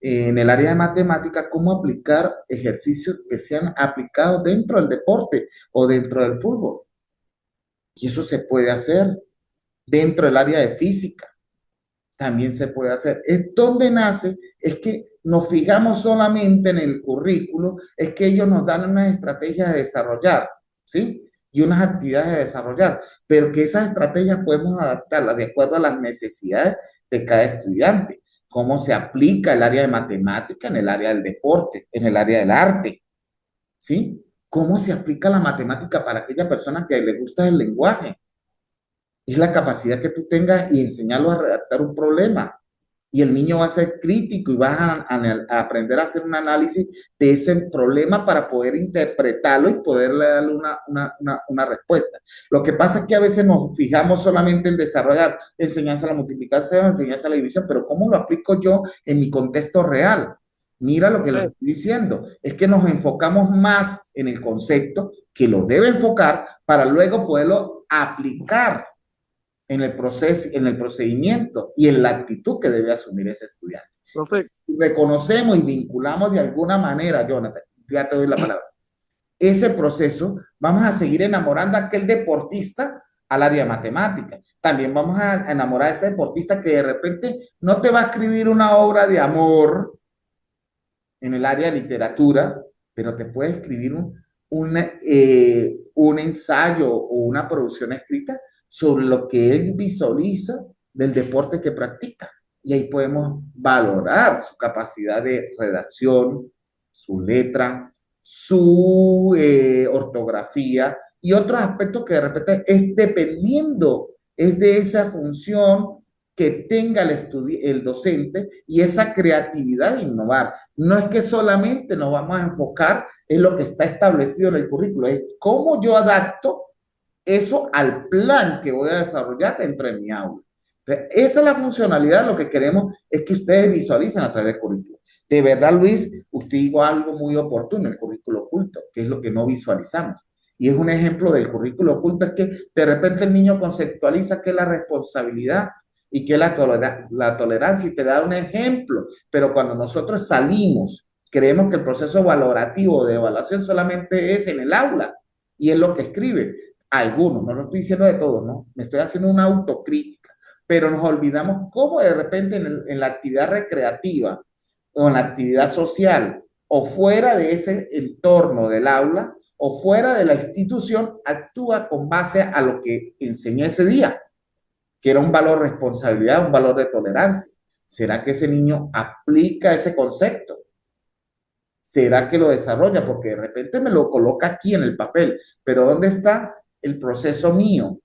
en el área de matemática, cómo aplicar ejercicios que sean aplicados dentro del deporte o dentro del fútbol. Y eso se puede hacer dentro del área de física. También se puede hacer. Es donde nace, es que nos fijamos solamente en el currículo, es que ellos nos dan unas estrategias de desarrollar, ¿sí? Y unas actividades de desarrollar, pero que esas estrategias podemos adaptarlas de acuerdo a las necesidades de cada estudiante. Cómo se aplica el área de matemática en el área del deporte, en el área del arte, ¿sí? Cómo se aplica la matemática para aquella persona que le gusta el lenguaje. Es la capacidad que tú tengas y enseñarlo a redactar un problema. Y el niño va a ser crítico y va a aprender a hacer un análisis de ese problema para poder interpretarlo y poderle darle una respuesta. Lo que pasa es que a veces nos fijamos solamente en desarrollar enseñanza a la multiplicación, enseñanza a la división, pero ¿cómo lo aplico yo en mi contexto real? Mira lo que le estoy diciendo, es que nos enfocamos más en el concepto que lo debe enfocar para luego poderlo aplicar en el proceso, en el procedimiento y en la actitud que debe asumir ese estudiante. Profe, Si reconocemos y vinculamos de alguna manera, Jonathan, ya te doy la palabra, ese proceso, vamos a seguir enamorando a aquel deportista al área de matemática. También vamos a enamorar a ese deportista que de repente no te va a escribir una obra de amor en el área de literatura, pero te puede escribir un ensayo o una producción escrita sobre lo que él visualiza del deporte que practica. Y ahí podemos valorar su capacidad de redacción, su letra, su ortografía y otros aspectos que de repente es dependiendo, es de esa función que tenga el docente y esa creatividad de innovar. No es que solamente nos vamos a enfocar en lo que está establecido en el currículo, es cómo yo adapto eso al plan que voy a desarrollar dentro de mi aula. Esa es la funcionalidad, lo que queremos es que ustedes visualicen a través del currículo. De verdad, Luis, usted dijo algo muy oportuno, el currículo oculto, que es lo que no visualizamos. Y es un ejemplo del currículo oculto, es que de repente el niño conceptualiza que es la responsabilidad y que es la tolerancia y te da un ejemplo, pero cuando nosotros salimos, creemos que el proceso valorativo de evaluación solamente es en el aula y es lo que escribe. Algunos, no lo estoy diciendo de todos, ¿no? Me estoy haciendo una autocrítica, pero nos olvidamos cómo de repente en la actividad recreativa o en la actividad social o fuera de ese entorno del aula o fuera de la institución actúa con base a lo que enseñé ese día, que era un valor de responsabilidad, un valor de tolerancia. ¿Será que ese niño aplica ese concepto? ¿Será que lo desarrolla? Porque de repente me lo coloca aquí en el papel, pero ¿dónde está el proceso mío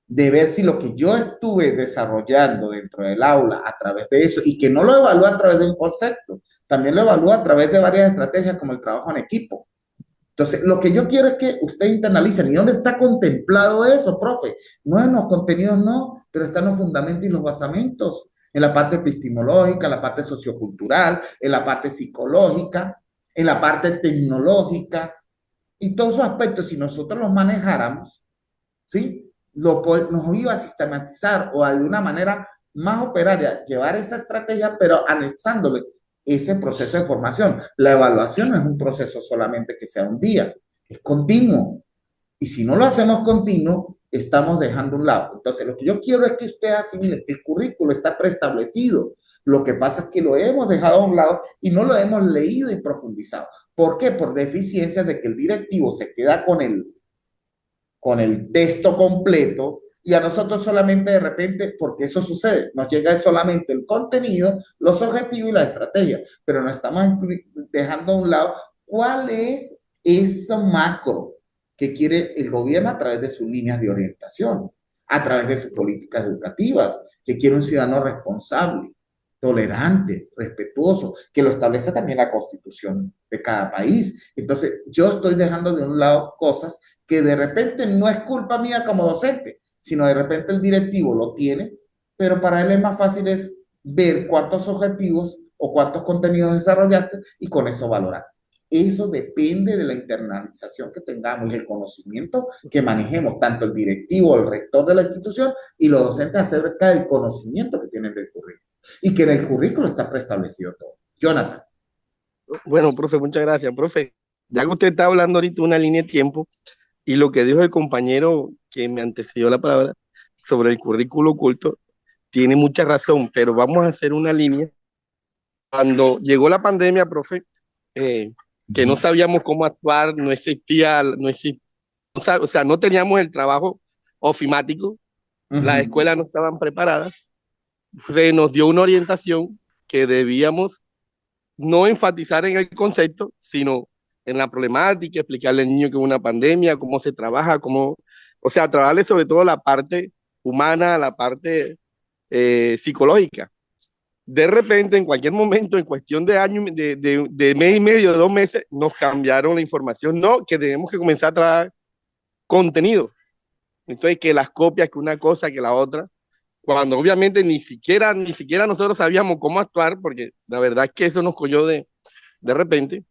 de ver si lo que yo estuve desarrollando dentro del aula a través de eso, y que no lo evalúa a través de un concepto, también lo evalúa a través de varias estrategias como el trabajo en equipo? Entonces, lo que yo quiero es que usted internalice. ¿Y dónde está contemplado eso, profe? No en los contenidos, no, pero están los fundamentos y los basamentos, en la parte epistemológica, en la parte sociocultural, en la parte psicológica, en la parte tecnológica, y todos esos aspectos, si nosotros los manejáramos, ¿sí? Nos iba a sistematizar o de una manera más operaria, llevar esa estrategia, pero anexándole ese proceso de formación. La evaluación no es un proceso solamente que sea un día, es continuo. Y si no lo hacemos continuo, estamos dejando un lado. Entonces, lo que yo quiero es que usted asimile que el currículo está preestablecido. Lo que pasa es que lo hemos dejado a un lado y no lo hemos leído y profundizado. ¿Por qué? Por deficiencias de que el directivo se queda con el texto completo y a nosotros solamente de repente, porque eso sucede, nos llega solamente el contenido, los objetivos y la estrategia, pero no estamos dejando a un lado cuál es ese macro que quiere el gobierno a través de sus líneas de orientación. a través de sus políticas educativas, que quiere un ciudadano responsable, tolerante, respetuoso, que lo establece también la Constitución de cada país. Entonces, yo estoy dejando de un lado cosas que de repente no es culpa mía como docente, sino de repente el directivo lo tiene, pero para él es más fácil es ver cuántos objetivos o cuántos contenidos desarrollaste y con eso valorar. Eso depende de la internalización que tengamos y el conocimiento que manejemos, tanto el directivo, el rector de la institución y los docentes acerca del conocimiento que tienen del currículo. Y que en el currículo está preestablecido todo. Jonathan. Bueno, profe, muchas gracias. Profe, ya que usted está hablando ahorita una línea de tiempo y lo que dijo el compañero que me antecedió la palabra sobre el currículo oculto, tiene mucha razón, pero vamos a hacer una línea. Cuando llegó la pandemia, profe, que no sabíamos cómo actuar, no existía, o sea, no teníamos el trabajo ofimático, las escuelas no estaban preparadas, se nos dio una orientación que debíamos no enfatizar en el concepto, sino en la problemática, explicarle al niño que es una pandemia, cómo se trabaja, o sea, trabajarle sobre todo la parte humana, la parte psicológica. De repente, en cualquier momento, en cuestión de año, de mes y medio, de 2 meses, nos cambiaron la información. No, que tenemos que comenzar a trabajar contenido. Entonces, que las copias, que una cosa, que la otra, cuando obviamente ni siquiera nosotros sabíamos cómo actuar, porque la verdad es que eso nos cogió de repente.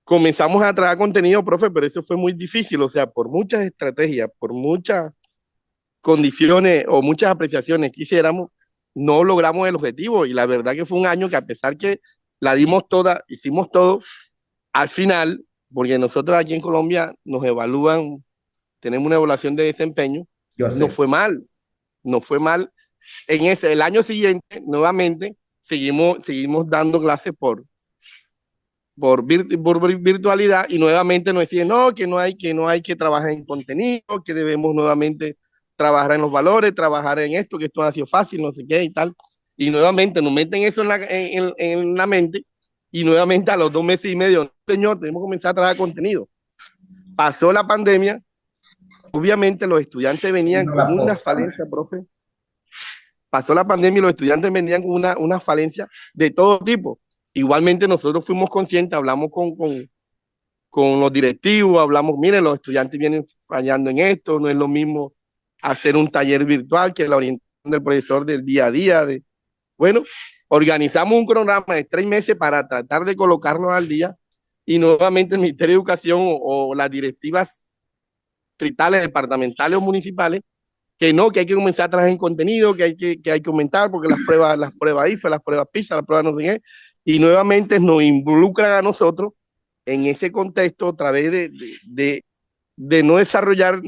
Comenzamos a trabajar contenido, profe, pero eso fue muy difícil, o sea, por muchas estrategias, por muchas condiciones o muchas apreciaciones que hiciéramos, no logramos el objetivo. Y la verdad que fue un año que, a pesar que la dimos toda, hicimos todo, al final, porque nosotros aquí en Colombia nos evalúan, tenemos una evaluación de desempeño, no fue mal. El año siguiente, nuevamente, seguimos dando clases por virtualidad, y nuevamente nos decían no, que no hay que trabajar en contenido, que debemos nuevamente trabajar en los valores, trabajar en esto, que esto ha sido fácil, no sé qué y tal. Y nuevamente nos meten eso en la mente, y nuevamente a los 2 meses y medio, señor, tenemos que comenzar a trabajar contenido. Pasó la pandemia, obviamente los estudiantes venían con una falencia, profe. Pasó la pandemia y los estudiantes venían con una falencia de todo tipo. Igualmente nosotros fuimos conscientes, hablamos con los directivos, hablamos, miren, los estudiantes vienen fallando en esto, no es lo mismo hacer un taller virtual que la orientación del profesor del día a día. Bueno, organizamos un cronograma de 3 meses para tratar de colocarnos al día, y nuevamente el Ministerio de Educación o las directivas tritales, departamentales o municipales, que hay que comenzar a trabajar en contenido, que hay que aumentar, porque las pruebas IFE, las pruebas PISA, las pruebas no sé qué, y nuevamente nos involucran a nosotros en ese contexto a través de no desarrollar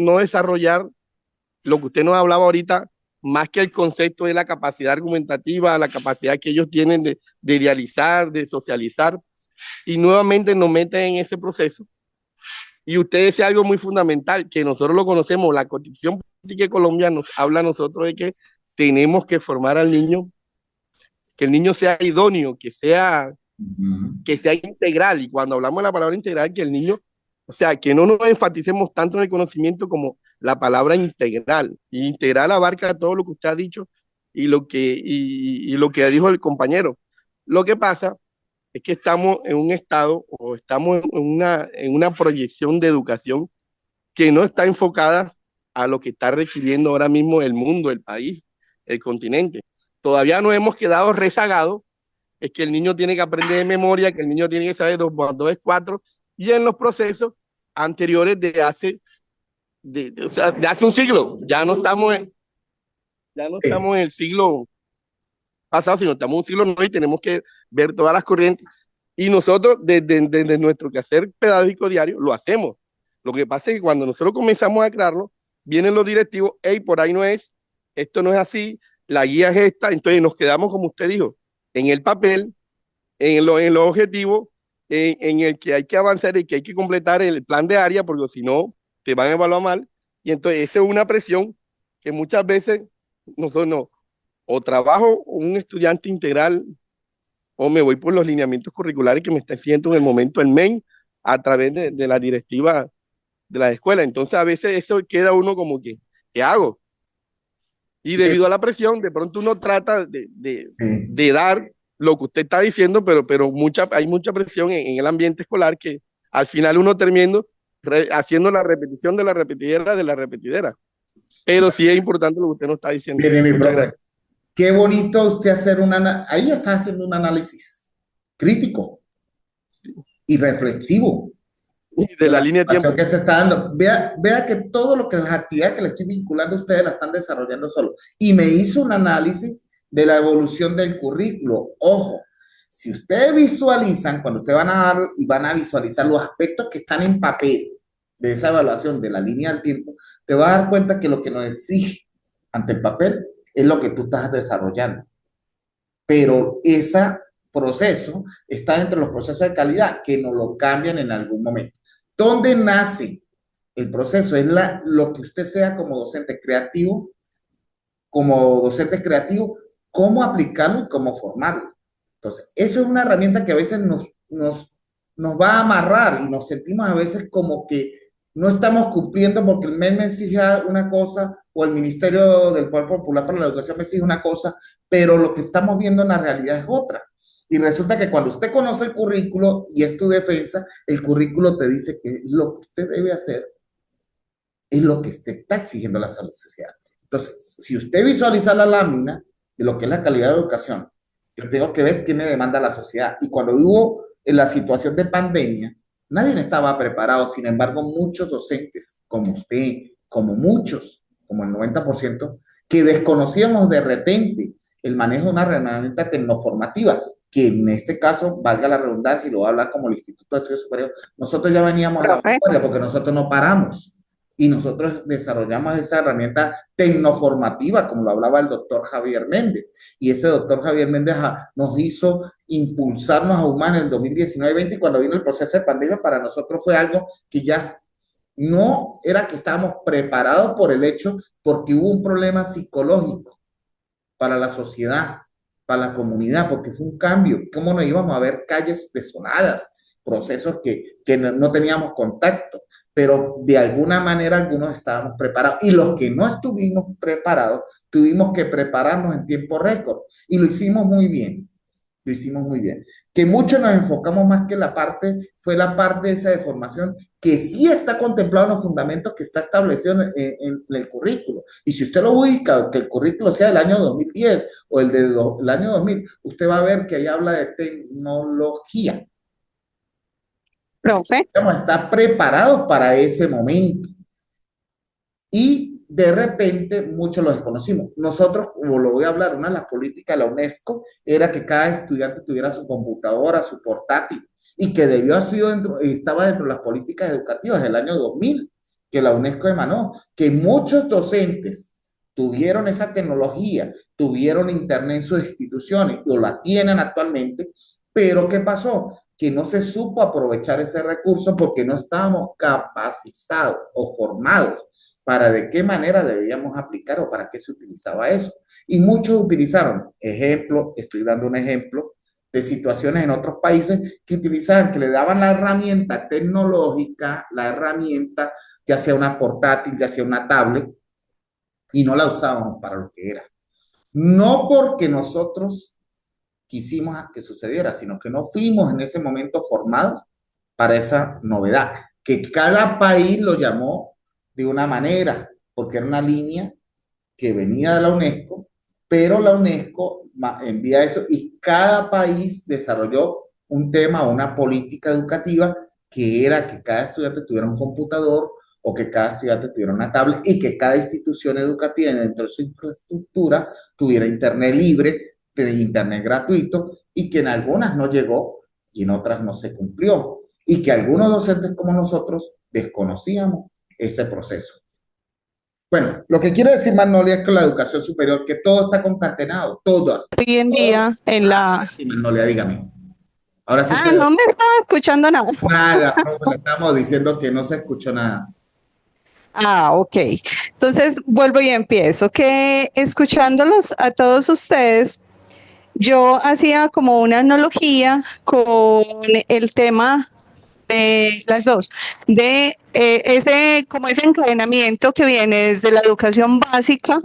lo que usted nos hablaba ahorita, más que el concepto de la capacidad argumentativa, la capacidad que ellos tienen de idealizar, de socializar, y nuevamente nos meten en ese proceso. Y usted dice algo muy fundamental, que nosotros lo conocemos, la Constitución Política de Colombia nos habla a nosotros de que tenemos que formar al niño, que el niño sea idóneo, que sea integral. Y cuando hablamos de la palabra integral, que el niño, o sea, que no nos enfaticemos tanto en el conocimiento como la palabra integral. Y integral abarca todo lo que usted ha dicho y lo que dijo el compañero. Lo que pasa es que estamos en un estado, o estamos en una proyección de educación que no está enfocada a lo que está requiriendo ahora mismo el mundo, el país, el continente. Todavía no hemos quedado rezagados. Es que el niño tiene que aprender de memoria, que el niño tiene que saber 2 más 2 es 4, y en los procesos anteriores de hace un siglo. Ya no estamos en el siglo pasado, sino estamos en un siglo nuevo, y tenemos que ver todas las corrientes. Y nosotros, desde nuestro quehacer pedagógico diario, lo hacemos. Lo que pasa es que cuando nosotros comenzamos a crearlo, vienen los directivos, hey, por ahí no es, esto no es así, la guía es esta. Entonces nos quedamos, como usted dijo, en el papel, en los objetivos, en el que hay que avanzar y que hay que completar el plan de área, porque si no, te van a evaluar mal. Y entonces esa es una presión que muchas veces nosotros no, o trabajo un estudiante integral, o me voy por los lineamientos curriculares que me está haciendo en el momento el MEN a través de la directiva de la escuela. Entonces a veces eso queda uno como que, ¿qué hago? Y debido a la presión, de pronto uno trata Sí. de dar lo que usted está diciendo, pero hay mucha presión en el ambiente escolar que al final uno termina haciendo la repetición de la repetidera de la repetidera. Pero sí es importante lo que usted nos está diciendo. Mire, mi Muchas profe, gracias. qué bonito usted hacer ahí está haciendo un análisis crítico y reflexivo Y de la línea de tiempo. situación que se está dando. Vea que todo lo que las actividades que le estoy vinculando a ustedes la están desarrollando solo. Y me hizo un análisis de la evolución del currículo. Ojo, si ustedes visualizan, cuando ustedes van a dar y van a visualizar los aspectos que están en papel de esa evaluación de la línea del tiempo, te vas a dar cuenta que lo que nos exige ante el papel es lo que tú estás desarrollando. Pero ese proceso está dentro de los procesos de calidad que nos lo cambian en algún momento. ¿Dónde nace el proceso? Es lo que usted sea como docente creativo, cómo aplicarlo y cómo formarlo. Entonces, eso es una herramienta que a veces nos va a amarrar y nos sentimos a veces como que no estamos cumpliendo porque el MES me exige una cosa o el Ministerio del Poder Popular para la Educación me exige una cosa, pero lo que estamos viendo en la realidad es otra. Y resulta que cuando usted conoce el currículo y es tu defensa, el currículo te dice que lo que usted debe hacer es lo que usted está exigiendo a la sociedad. Entonces, si usted visualiza la lámina de lo que es la calidad de educación, yo tengo que ver qué me demanda la sociedad. Y cuando hubo en la situación de pandemia, nadie estaba preparado. Sin embargo, muchos docentes, como usted, como muchos, como el 90%, que desconocíamos de repente el manejo de una herramienta tecnoformativa, que en este caso, valga la redundancia, y lo voy a hablar como el Instituto de Estudios Superiores, nosotros ya veníamos a la vanguardia porque nosotros no paramos. Y nosotros desarrollamos esa herramienta tecnoformativa, como lo hablaba el doctor Javier Méndez. Y ese doctor Javier Méndez nos hizo impulsarnos aún más en el 2019-20, y cuando vino el proceso de pandemia, para nosotros fue algo que ya no era que estábamos preparados por el hecho, porque hubo un problema psicológico para la sociedad, para la comunidad, porque fue un cambio. ¿Cómo nos íbamos a ver calles desoladas? Procesos que no teníamos contacto, pero de alguna manera algunos estábamos preparados y los que no estuvimos preparados tuvimos que prepararnos en tiempo récord y lo hicimos muy bien. Lo hicimos muy bien. Que mucho nos enfocamos más que fue la parte de esa de formación que sí está contemplado en los fundamentos que está establecido en el currículo. Y si usted lo ubica, que el currículo sea del año 2010 o el del año 2000, usted va a ver que ahí habla de tecnología. Profe. Vamos a estar preparados para ese momento. Y de repente muchos lo desconocimos. Nosotros, como lo voy a hablar, una de las políticas de la UNESCO era que cada estudiante tuviera su computadora, su portátil, y que estaba dentro de las políticas educativas del año 2000, que la UNESCO emanó, que muchos docentes tuvieron esa tecnología, tuvieron internet en sus instituciones, o la tienen actualmente, pero ¿qué pasó? Que no se supo aprovechar ese recurso porque no estábamos capacitados o formados para de qué manera debíamos aplicar o para qué se utilizaba eso. Y muchos utilizaron, estoy dando un ejemplo de situaciones en otros países que utilizaban, que le daban la herramienta tecnológica, la herramienta, ya sea una portátil, ya sea una tablet, y no la usábamos para lo que era. No porque nosotros quisimos que sucediera, sino que no fuimos en ese momento formados para esa novedad, que cada país lo llamó de una manera, porque era una línea que venía de la UNESCO, pero la UNESCO envía eso y cada país desarrolló un tema, una política educativa que era que cada estudiante tuviera un computador o que cada estudiante tuviera una tablet y que cada institución educativa dentro de su infraestructura tuviera internet libre, de internet gratuito, y que en algunas no llegó y en otras no se cumplió, y que algunos docentes como nosotros desconocíamos ese proceso. Bueno, lo que quiere decir Magnolia es que la educación superior, que todo está concatenado, todo. Hoy en día en la... Sí, Magnolia, dígame. Ahora sí. No me estaba escuchando nada. Nada, no, le estamos diciendo que no se escuchó nada. Ok. Entonces vuelvo y empiezo. Que escuchándolos a todos ustedes, yo hacía como una analogía con el tema de las dos, de ese encadenamiento que viene desde la educación básica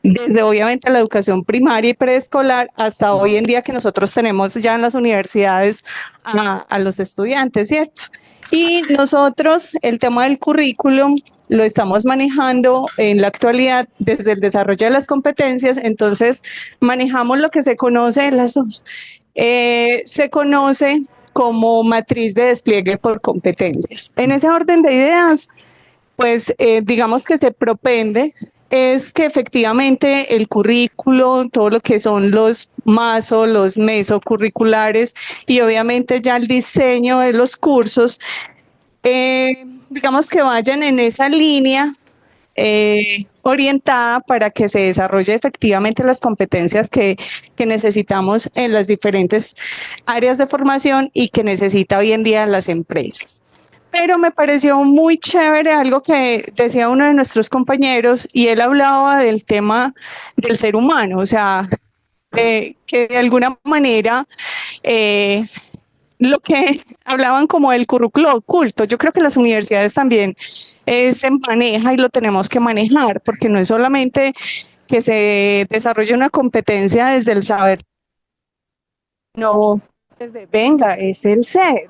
desde obviamente la educación primaria y preescolar hasta hoy en día que nosotros tenemos ya en las universidades a los estudiantes, ¿cierto? Y nosotros el tema del currículum lo estamos manejando en la actualidad desde el desarrollo de las competencias, entonces manejamos lo que se conoce en las dos. Se conoce como matriz de despliegue por competencias. En ese orden de ideas, pues digamos que se propende es que efectivamente el currículo, todo lo que son los MASO, los mesocurriculares y obviamente ya el diseño de los cursos, digamos que vayan en esa línea orientada para que se desarrolle efectivamente las competencias que necesitamos en las diferentes áreas de formación y que necesita hoy en día las empresas. Pero me pareció muy chévere algo que decía uno de nuestros compañeros y él hablaba del tema del ser humano, o sea, que de alguna manera lo que hablaban como del currículo oculto, yo creo que las universidades también se maneja y lo tenemos que manejar, porque no es solamente que se desarrolle una competencia desde el saber, no desde venga, es el ser.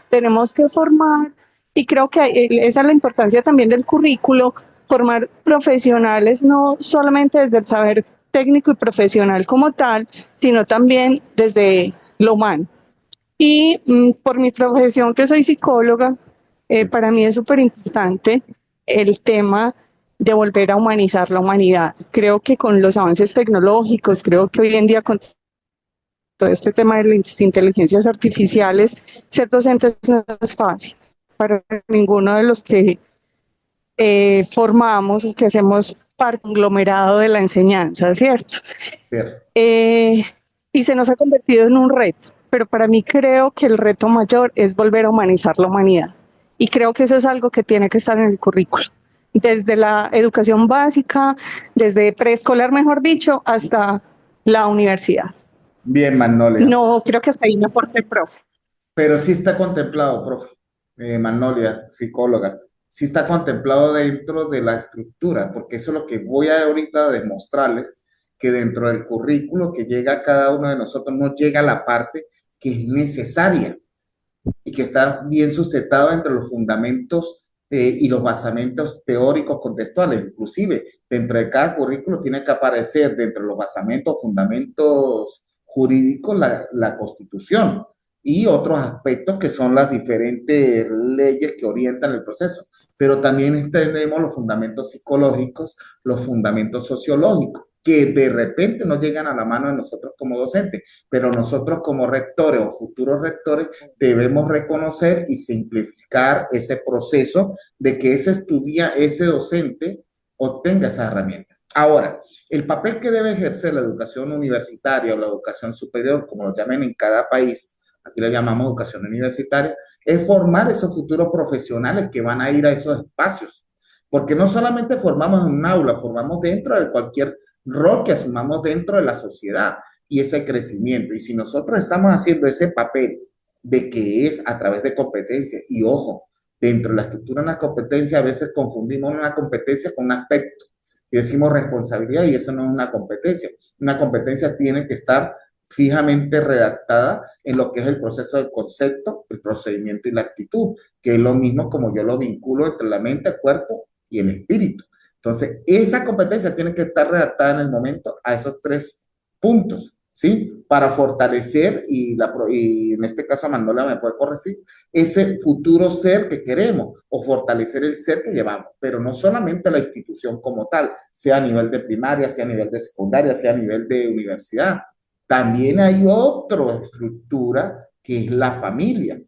Tenemos que formar, y creo que esa es la importancia también del currículo, formar profesionales no solamente desde el saber técnico y profesional como tal, sino también desde lo humano. Y por mi profesión, que soy psicóloga, para mí es súper importante el tema de volver a humanizar la humanidad. Creo que con los avances tecnológicos, creo que hoy en día con todo este tema de las inteligencias artificiales, ser docente no es fácil para ninguno de los que formamos o que hacemos parte conglomerado de la enseñanza, ¿cierto? Cierto. Y se nos ha convertido en un reto, pero para mí creo que el reto mayor es volver a humanizar la humanidad. Y creo que eso es algo que tiene que estar en el currículo, desde la educación básica, desde preescolar, mejor dicho, hasta la universidad. Bien, Magnolia. No, creo que hasta ahí me aporta el profe. Pero sí está contemplado, profe, Magnolia, psicóloga, sí está contemplado dentro de la estructura, porque eso es lo que voy a ahorita a demostrarles, que dentro del currículo que llega a cada uno de nosotros no llega la parte que es necesaria y que está bien sustentado entre los fundamentos y los basamentos teóricos contextuales. Inclusive, dentro de cada currículo tiene que aparecer dentro de los basamentos, fundamentos jurídicos, la Constitución y otros aspectos que son las diferentes leyes que orientan el proceso. Pero también tenemos los fundamentos psicológicos, los fundamentos sociológicos, que de repente no llegan a la mano de nosotros como docentes, pero nosotros como rectores o futuros rectores debemos reconocer y simplificar ese proceso de que ese docente obtenga esa herramienta. Ahora, el papel que debe ejercer la educación universitaria o la educación superior, como lo llamen en cada país, aquí le llamamos educación universitaria, es formar esos futuros profesionales que van a ir a esos espacios. Porque no solamente formamos en un aula, formamos dentro de cualquier rol que asumamos dentro de la sociedad y ese crecimiento. Y si nosotros estamos haciendo ese papel de que es a través de competencias, y ojo, dentro de la estructura de una competencia a veces confundimos una competencia con un aspecto y decimos responsabilidad y eso no es una competencia. Una competencia tiene que estar fijamente redactada en lo que es el proceso del concepto, el procedimiento y la actitud, que es lo mismo como yo lo vinculo entre la mente, el cuerpo y el espíritu. Entonces, esa competencia tiene que estar redactada en el momento a esos 3 puntos, ¿sí? Para fortalecer, y en este caso Manuela me puede corregir, ese futuro ser que queremos o fortalecer el ser que llevamos, pero no solamente la institución como tal, sea a nivel de primaria, sea a nivel de secundaria, sea a nivel de universidad. También hay otra estructura que es la familia,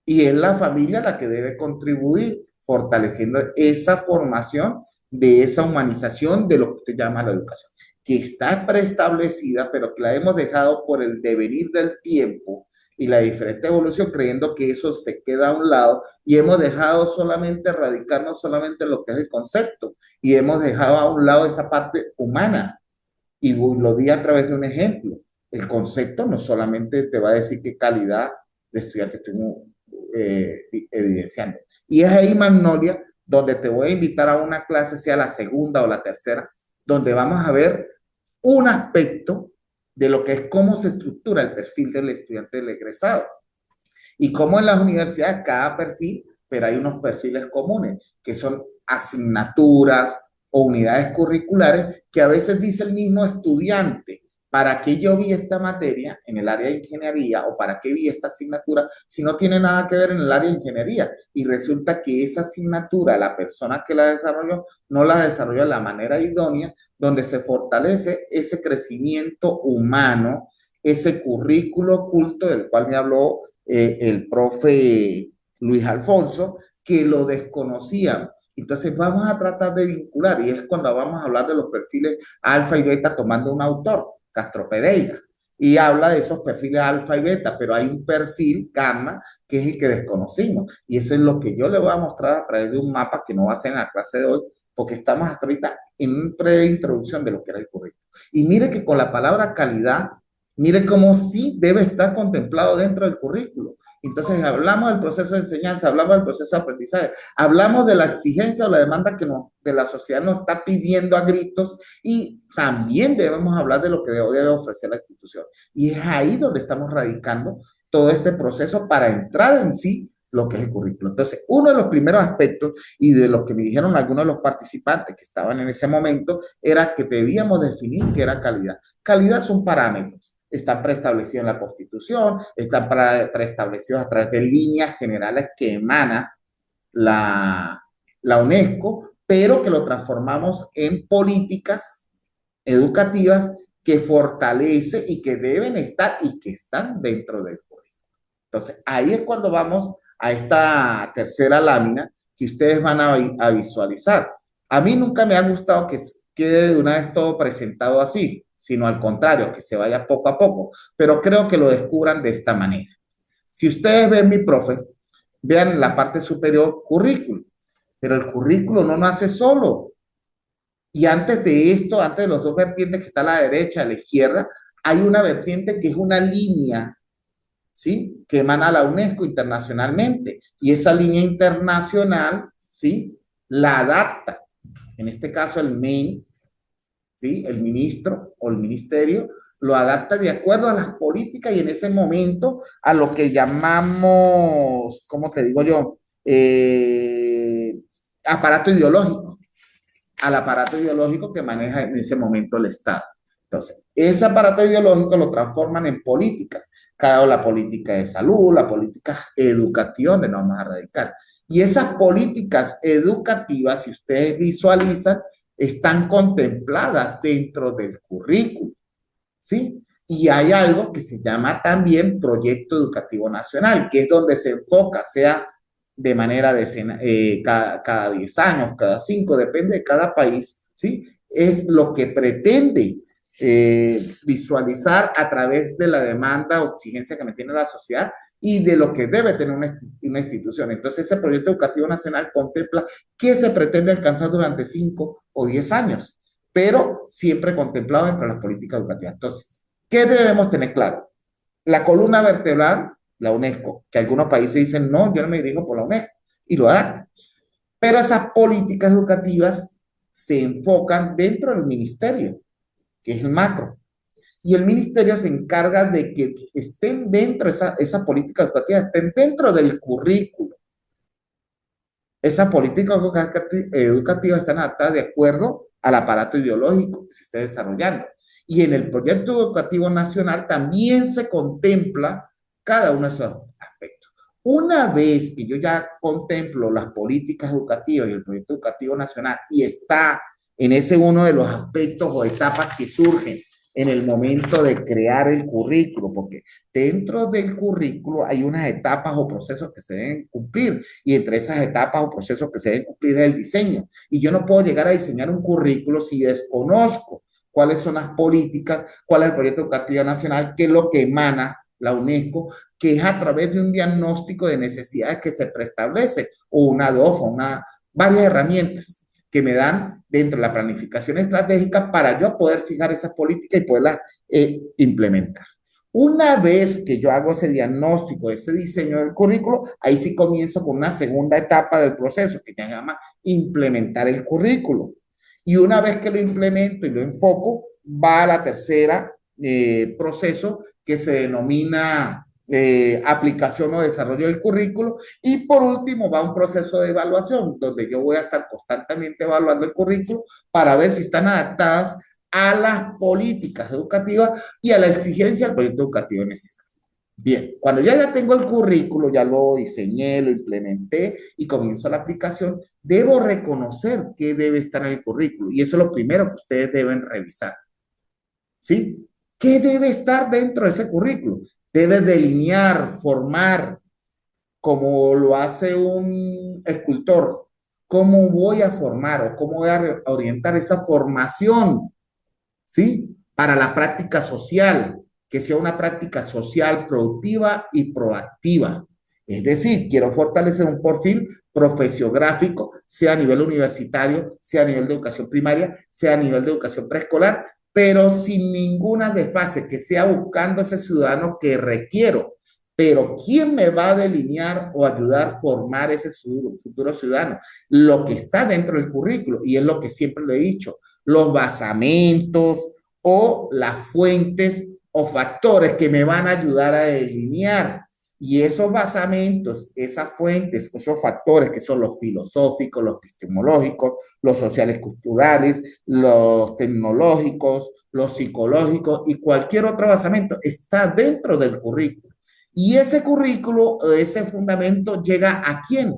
y es la familia la que debe contribuir fortaleciendo esa formación de esa humanización de lo que usted llama la educación, que está preestablecida, pero que la hemos dejado por el devenir del tiempo y la diferente evolución, creyendo que eso se queda a un lado y hemos dejado solamente radicarnos solamente en lo que es el concepto y hemos dejado a un lado esa parte humana. Y lo di a través de un ejemplo. El concepto no solamente te va a decir qué calidad de estudiante estoy evidenciando. Y es ahí, Magnolia, donde te voy a invitar a una clase, sea la segunda o la tercera, donde vamos a ver un aspecto de lo que es cómo se estructura el perfil del estudiante del egresado. Y cómo en las universidades cada perfil, pero hay unos perfiles comunes, que son asignaturas o unidades curriculares que a veces dice el mismo estudiante, ¿para qué yo vi esta materia en el área de ingeniería o para qué vi esta asignatura si no tiene nada que ver en el área de ingeniería? Y resulta que esa asignatura, la persona que la desarrolló, no la desarrolló de la manera idónea, donde se fortalece ese crecimiento humano, ese currículo oculto del cual me habló el profe Luis Alfonso, que lo desconocían. Entonces vamos a tratar de vincular, y es cuando vamos a hablar de los perfiles alfa y beta tomando un autor, Castro Pereira, y habla de esos perfiles alfa y beta, pero hay un perfil gamma que es el que desconocimos, y eso es lo que yo le voy a mostrar a través de un mapa que no va a ser en la clase de hoy, porque estamos hasta ahorita en una breve introducción de lo que era el currículo. Y mire que con la palabra calidad, mire cómo sí debe estar contemplado dentro del currículo. Entonces hablamos del proceso de enseñanza, hablamos del proceso de aprendizaje, hablamos de la exigencia o la demanda que de la sociedad nos está pidiendo a gritos, y también debemos hablar de lo que debe ofrecer la institución. Y es ahí donde estamos radicando todo este proceso para entrar en sí lo que es el currículo. Entonces, uno de los primeros aspectos, y de lo que me dijeron algunos de los participantes que estaban en ese momento, era que debíamos definir qué era calidad. Calidad son parámetros. Están preestablecidos en la Constitución, están preestablecidos a través de líneas generales que emana la UNESCO, pero que lo transformamos en políticas educativas que fortalece y que deben estar y que están dentro del currículo. Entonces, ahí es cuando vamos a esta tercera lámina que ustedes van a visualizar. A mí nunca me ha gustado que quede de una vez todo presentado así, sino al contrario, que se vaya poco a poco, pero creo que lo descubran de esta manera. Si ustedes ven mi profe, vean en la parte superior currículo, pero el currículo no nace solo. Y antes de esto, antes de los dos vertientes que está a la derecha, a la izquierda, hay una vertiente que es una línea, ¿sí?, que emana a la UNESCO internacionalmente, y esa línea internacional, ¿sí?, la adapta, en este caso el MEIN, ¿sí?, el ministro o el ministerio, lo adapta de acuerdo a las políticas y en ese momento a lo que llamamos, ¿cómo te digo yo?, aparato ideológico, al aparato ideológico que maneja en ese momento el Estado. Entonces, ese aparato ideológico lo transforman en políticas, cada la política de salud, la política educativa, donde nos vamos a radicar. Y esas políticas educativas, si ustedes visualizan, están contempladas dentro del currículo, ¿sí? Y hay algo que se llama también Proyecto Educativo Nacional, que es donde se enfoca, sea de manera de cada 10 años, cada 5, depende de cada país, ¿sí? Es lo que pretende visualizar a través de la demanda o exigencia que me tiene la sociedad y de lo que debe tener una institución. Entonces, ese Proyecto Educativo Nacional contempla qué se pretende alcanzar durante 5 o 10 años, pero siempre contemplado dentro de las políticas educativas. Entonces, ¿qué debemos tener claro? La columna vertebral, la UNESCO, que algunos países dicen, no, yo no me dirijo por la UNESCO, y lo adaptan. Pero esas políticas educativas se enfocan dentro del ministerio, que es el macro. Y el ministerio se encarga de que estén dentro, esa política educativa, estén dentro del currículo. Esas políticas educativas están adaptadas de acuerdo al aparato ideológico que se esté desarrollando. Y en el Proyecto Educativo Nacional también se contempla cada uno de esos aspectos. Una vez que yo ya contemplo las políticas educativas y el Proyecto Educativo Nacional y está en ese uno de los aspectos o etapas que surgen en el momento de crear el currículo, porque dentro del currículo hay unas etapas o procesos que se deben cumplir, y entre esas etapas o procesos que se deben cumplir es el diseño. Y yo no puedo llegar a diseñar un currículo si desconozco cuáles son las políticas, cuál es el Proyecto Educativo Nacional, qué es lo que emana la UNESCO, que es a través de un diagnóstico de necesidades que se preestablece, o una DOFA, varias herramientas que me dan dentro de la planificación estratégica para yo poder fijar esas políticas y poderlas implementar. Una vez que yo hago ese diagnóstico, ese diseño del currículo, ahí sí comienzo con una segunda etapa del proceso que se llama implementar el currículo. Y una vez que lo implemento y lo enfoco, va a la tercera proceso que se denomina aplicación o desarrollo del currículo. Y por último va un proceso de evaluación, donde yo voy a estar constantemente evaluando el currículo para ver si están adaptadas a las políticas educativas y a la exigencia del proyecto educativo en ese. Bien, cuando ya tengo el currículo, ya lo diseñé, lo implementé y comienzo la aplicación, debo reconocer qué debe estar en el currículo. Y eso es lo primero que ustedes deben revisar. ¿Sí? ¿Qué debe estar dentro de ese currículo? Debe delinear, formar, como lo hace un escultor. ¿Cómo voy a formar o cómo voy a orientar esa formación? ¿Sí? Para la práctica social, que sea una práctica social productiva y proactiva. Es decir, quiero fortalecer un perfil profesiográfico, sea a nivel universitario, sea a nivel de educación primaria, sea a nivel de educación preescolar, pero sin ninguna desfase, que sea buscando ese ciudadano que requiero. Pero ¿quién me va a delinear o ayudar a formar ese futuro ciudadano? Lo que está dentro del currículo, y es lo que siempre le he dicho, los basamentos o las fuentes o factores que me van a ayudar a delinear. Y esos basamentos, esas fuentes, esos factores que son los filosóficos, los epistemológicos, los sociales culturales, los tecnológicos, los psicológicos y cualquier otro basamento está dentro del currículo. Y ese currículo, ese fundamento llega ¿a quién?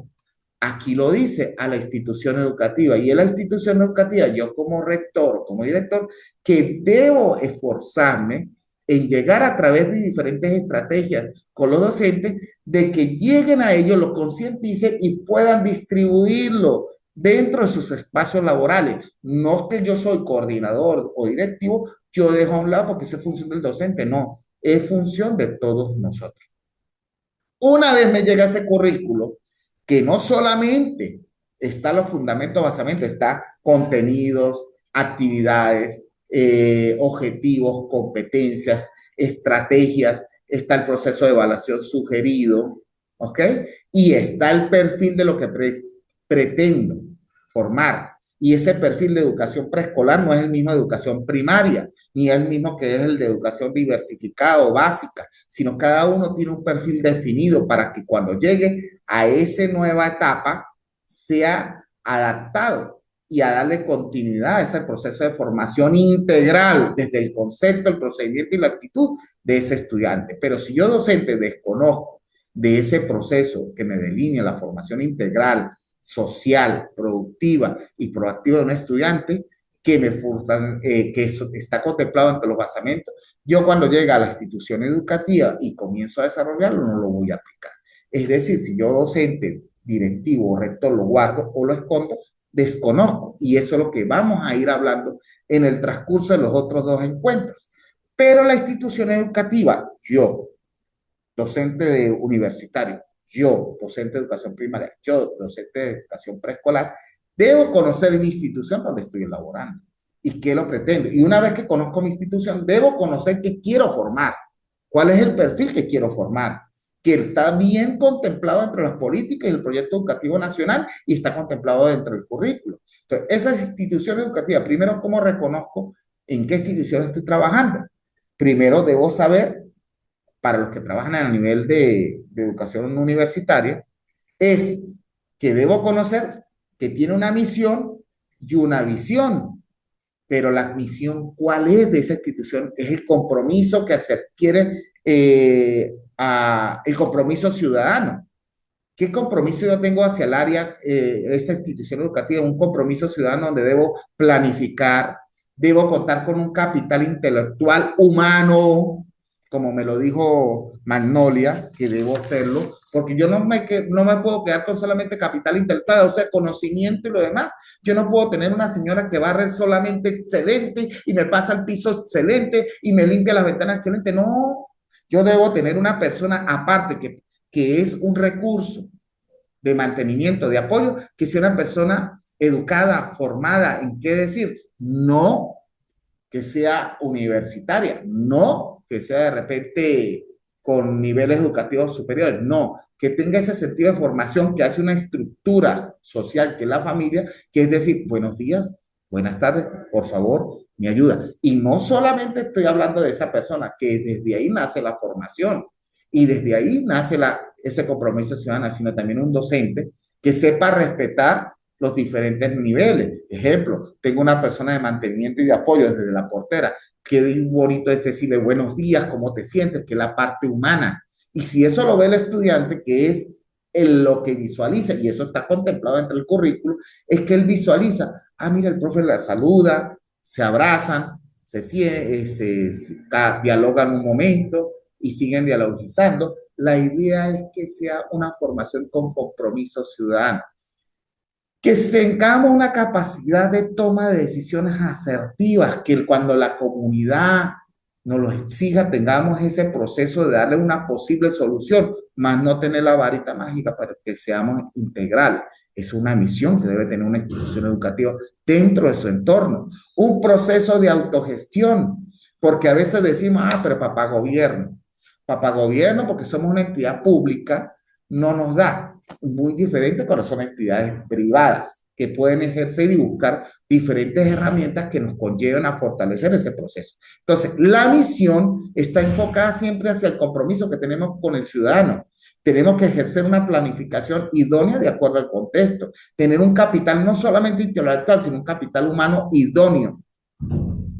Aquí lo dice, a la institución educativa. Y en la institución educativa, yo como rector o como director, que debo esforzarme en llegar a través de diferentes estrategias con los docentes, de que lleguen a ellos, lo concienticen y puedan distribuirlo dentro de sus espacios laborales. No que yo soy coordinador o directivo, yo dejo a un lado porque eso es función del docente, no, es función de todos nosotros. Una vez me llega ese currículo, que no solamente está los fundamentos, basamentos, está contenidos, actividades, objetivos, competencias, estrategias, está el proceso de evaluación sugerido, ¿ok? Y está el perfil de lo que pretendo formar. Y ese perfil de educación preescolar no es el mismo de educación primaria, ni es el mismo que es el de educación diversificada o básica, sino cada uno tiene un perfil definido para que cuando llegue a esa nueva etapa sea adaptado y a darle continuidad a ese proceso de formación integral desde el concepto, el procedimiento y la actitud de ese estudiante. Pero si yo docente desconozco de ese proceso que me delinea la formación integral, social, productiva y proactiva de un estudiante, que eso está contemplado entre los basamentos, yo cuando llega a la institución educativa y comienzo a desarrollarlo, no lo voy a aplicar. Es decir, si yo docente, directivo o rector lo guardo o lo escondo, desconozco. Y eso es lo que vamos a ir hablando en el transcurso de los otros dos encuentros. Pero la institución educativa, yo, docente universitario, yo, docente de educación primaria, yo, docente de educación preescolar, debo conocer mi institución donde estoy elaborando y qué lo pretendo. Y una vez que conozco mi institución, debo conocer qué quiero formar, cuál es el perfil que quiero formar, que está bien contemplado entre las políticas y el proyecto educativo nacional y está contemplado dentro del currículo. Entonces, esas instituciones educativas, primero, ¿cómo reconozco en qué institución estoy trabajando? Primero, debo saber, para los que trabajan a nivel de educación universitaria, es que debo conocer que tiene una misión y una visión. Pero la misión, ¿cuál es de esa institución? Es el compromiso que se adquiere, el compromiso ciudadano. ¿Qué compromiso yo tengo hacia el área, esa institución educativa? Un compromiso ciudadano donde debo planificar, debo contar con un capital intelectual humano, como me lo dijo Magnolia, que debo hacerlo, porque yo no me puedo quedar con solamente capital intelectual, o sea, conocimiento y lo demás. Yo no puedo tener una señora que barre solamente excelente y me pasa el piso excelente y me limpia las ventanas excelente. No, yo debo tener una persona aparte que es un recurso de mantenimiento, de apoyo, que sea una persona educada, formada, ¿en qué decir? No que sea universitaria, no que sea de repente con niveles educativos superiores, no, que tenga ese sentido de formación que hace una estructura social que es la familia, que es decir, buenos días, Buenas tardes, por favor, me ayuda. Y no solamente estoy hablando de esa persona, que desde ahí nace la formación y desde ahí nace ese compromiso ciudadano, sino también un docente que sepa respetar los diferentes niveles. Ejemplo, tengo una persona de mantenimiento y de apoyo desde la portera. Qué bonito es decirle buenos días, ¿cómo te sientes? Que es la parte humana. Y si eso lo ve el estudiante, que es lo que visualiza, y eso está contemplado entre el currículo, es que él visualiza, mira, el profe la saluda, se abrazan, dialogan un momento y siguen dialogizando. La idea es que sea una formación con compromiso ciudadano, que tengamos una capacidad de toma de decisiones asertivas, que cuando la comunidad nos lo exija, tengamos ese proceso de darle una posible solución, más no tener la varita mágica para que seamos integrales. Es una misión que debe tener una institución educativa dentro de su entorno. Un proceso de autogestión, porque a veces decimos, pero papá gobierno. Papá gobierno, porque somos una entidad pública, no nos da. Muy diferente cuando son entidades privadas que pueden ejercer y buscar diferentes herramientas que nos conlleven a fortalecer ese proceso. Entonces, la misión está enfocada siempre hacia el compromiso que tenemos con el ciudadano. Tenemos que ejercer una planificación idónea de acuerdo al contexto, tener un capital no solamente intelectual, sino un capital humano idóneo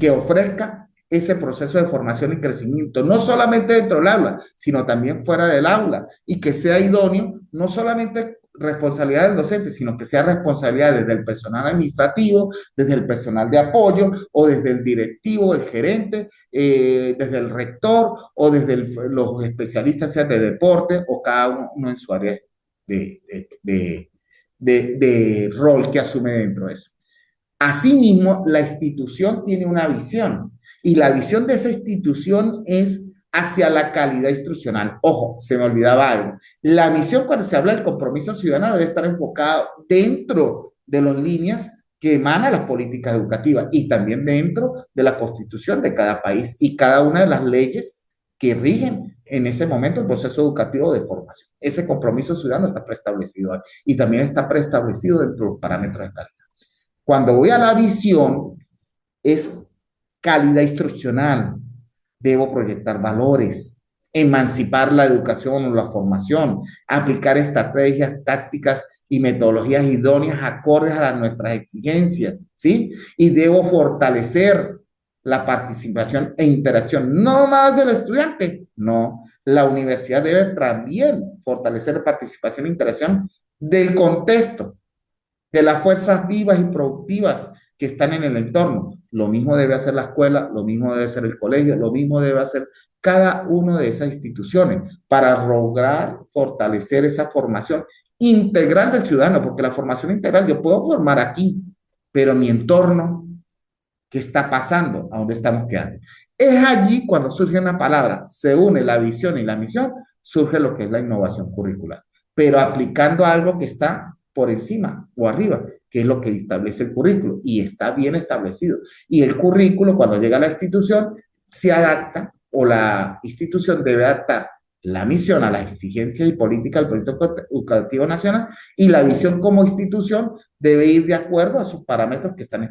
que ofrezca ese proceso de formación y crecimiento, no solamente dentro del aula, sino también fuera del aula, y que sea idóneo, no solamente responsabilidad del docente, sino que sea responsabilidad desde el personal administrativo, desde el personal de apoyo, o desde el directivo, el gerente, desde el rector, o desde los especialistas, sea de deporte, o cada uno en su área de rol que asume dentro de eso. Asimismo, la institución tiene una visión, y la visión de esa institución es hacia la calidad instruccional. Ojo, se me olvidaba algo. La misión, cuando se habla del compromiso ciudadano, debe estar enfocada dentro de las líneas que emanan las políticas educativas y también dentro de la constitución de cada país y cada una de las leyes que rigen en ese momento el proceso educativo de formación. Ese compromiso ciudadano está preestablecido y también está preestablecido dentro de los parámetros de calidad. Cuando voy a la visión, es calidad instruccional. Debo proyectar valores, emancipar la educación o la formación, aplicar estrategias, tácticas y metodologías idóneas acordes a nuestras exigencias, ¿sí? Y debo fortalecer la participación e interacción, no más del estudiante, no. La universidad debe también fortalecer la participación e interacción del contexto, de las fuerzas vivas y productivas que están en el entorno. Lo mismo debe hacer la escuela, lo mismo debe hacer el colegio, lo mismo debe hacer cada una de esas instituciones para lograr fortalecer esa formación integral del ciudadano, porque la formación integral yo puedo formar aquí, pero mi entorno, ¿qué está pasando? ¿A dónde estamos quedando? Es allí cuando surge una palabra, se une la visión y la misión, surge lo que es la innovación curricular, pero aplicando algo que está por encima o arriba, que es lo que establece el currículo, y está bien establecido. Y el currículo, cuando llega a la institución, se adapta, o la institución debe adaptar la misión a las exigencias y políticas del proyecto educativo nacional, y la visión como institución debe ir de acuerdo a sus parámetros que están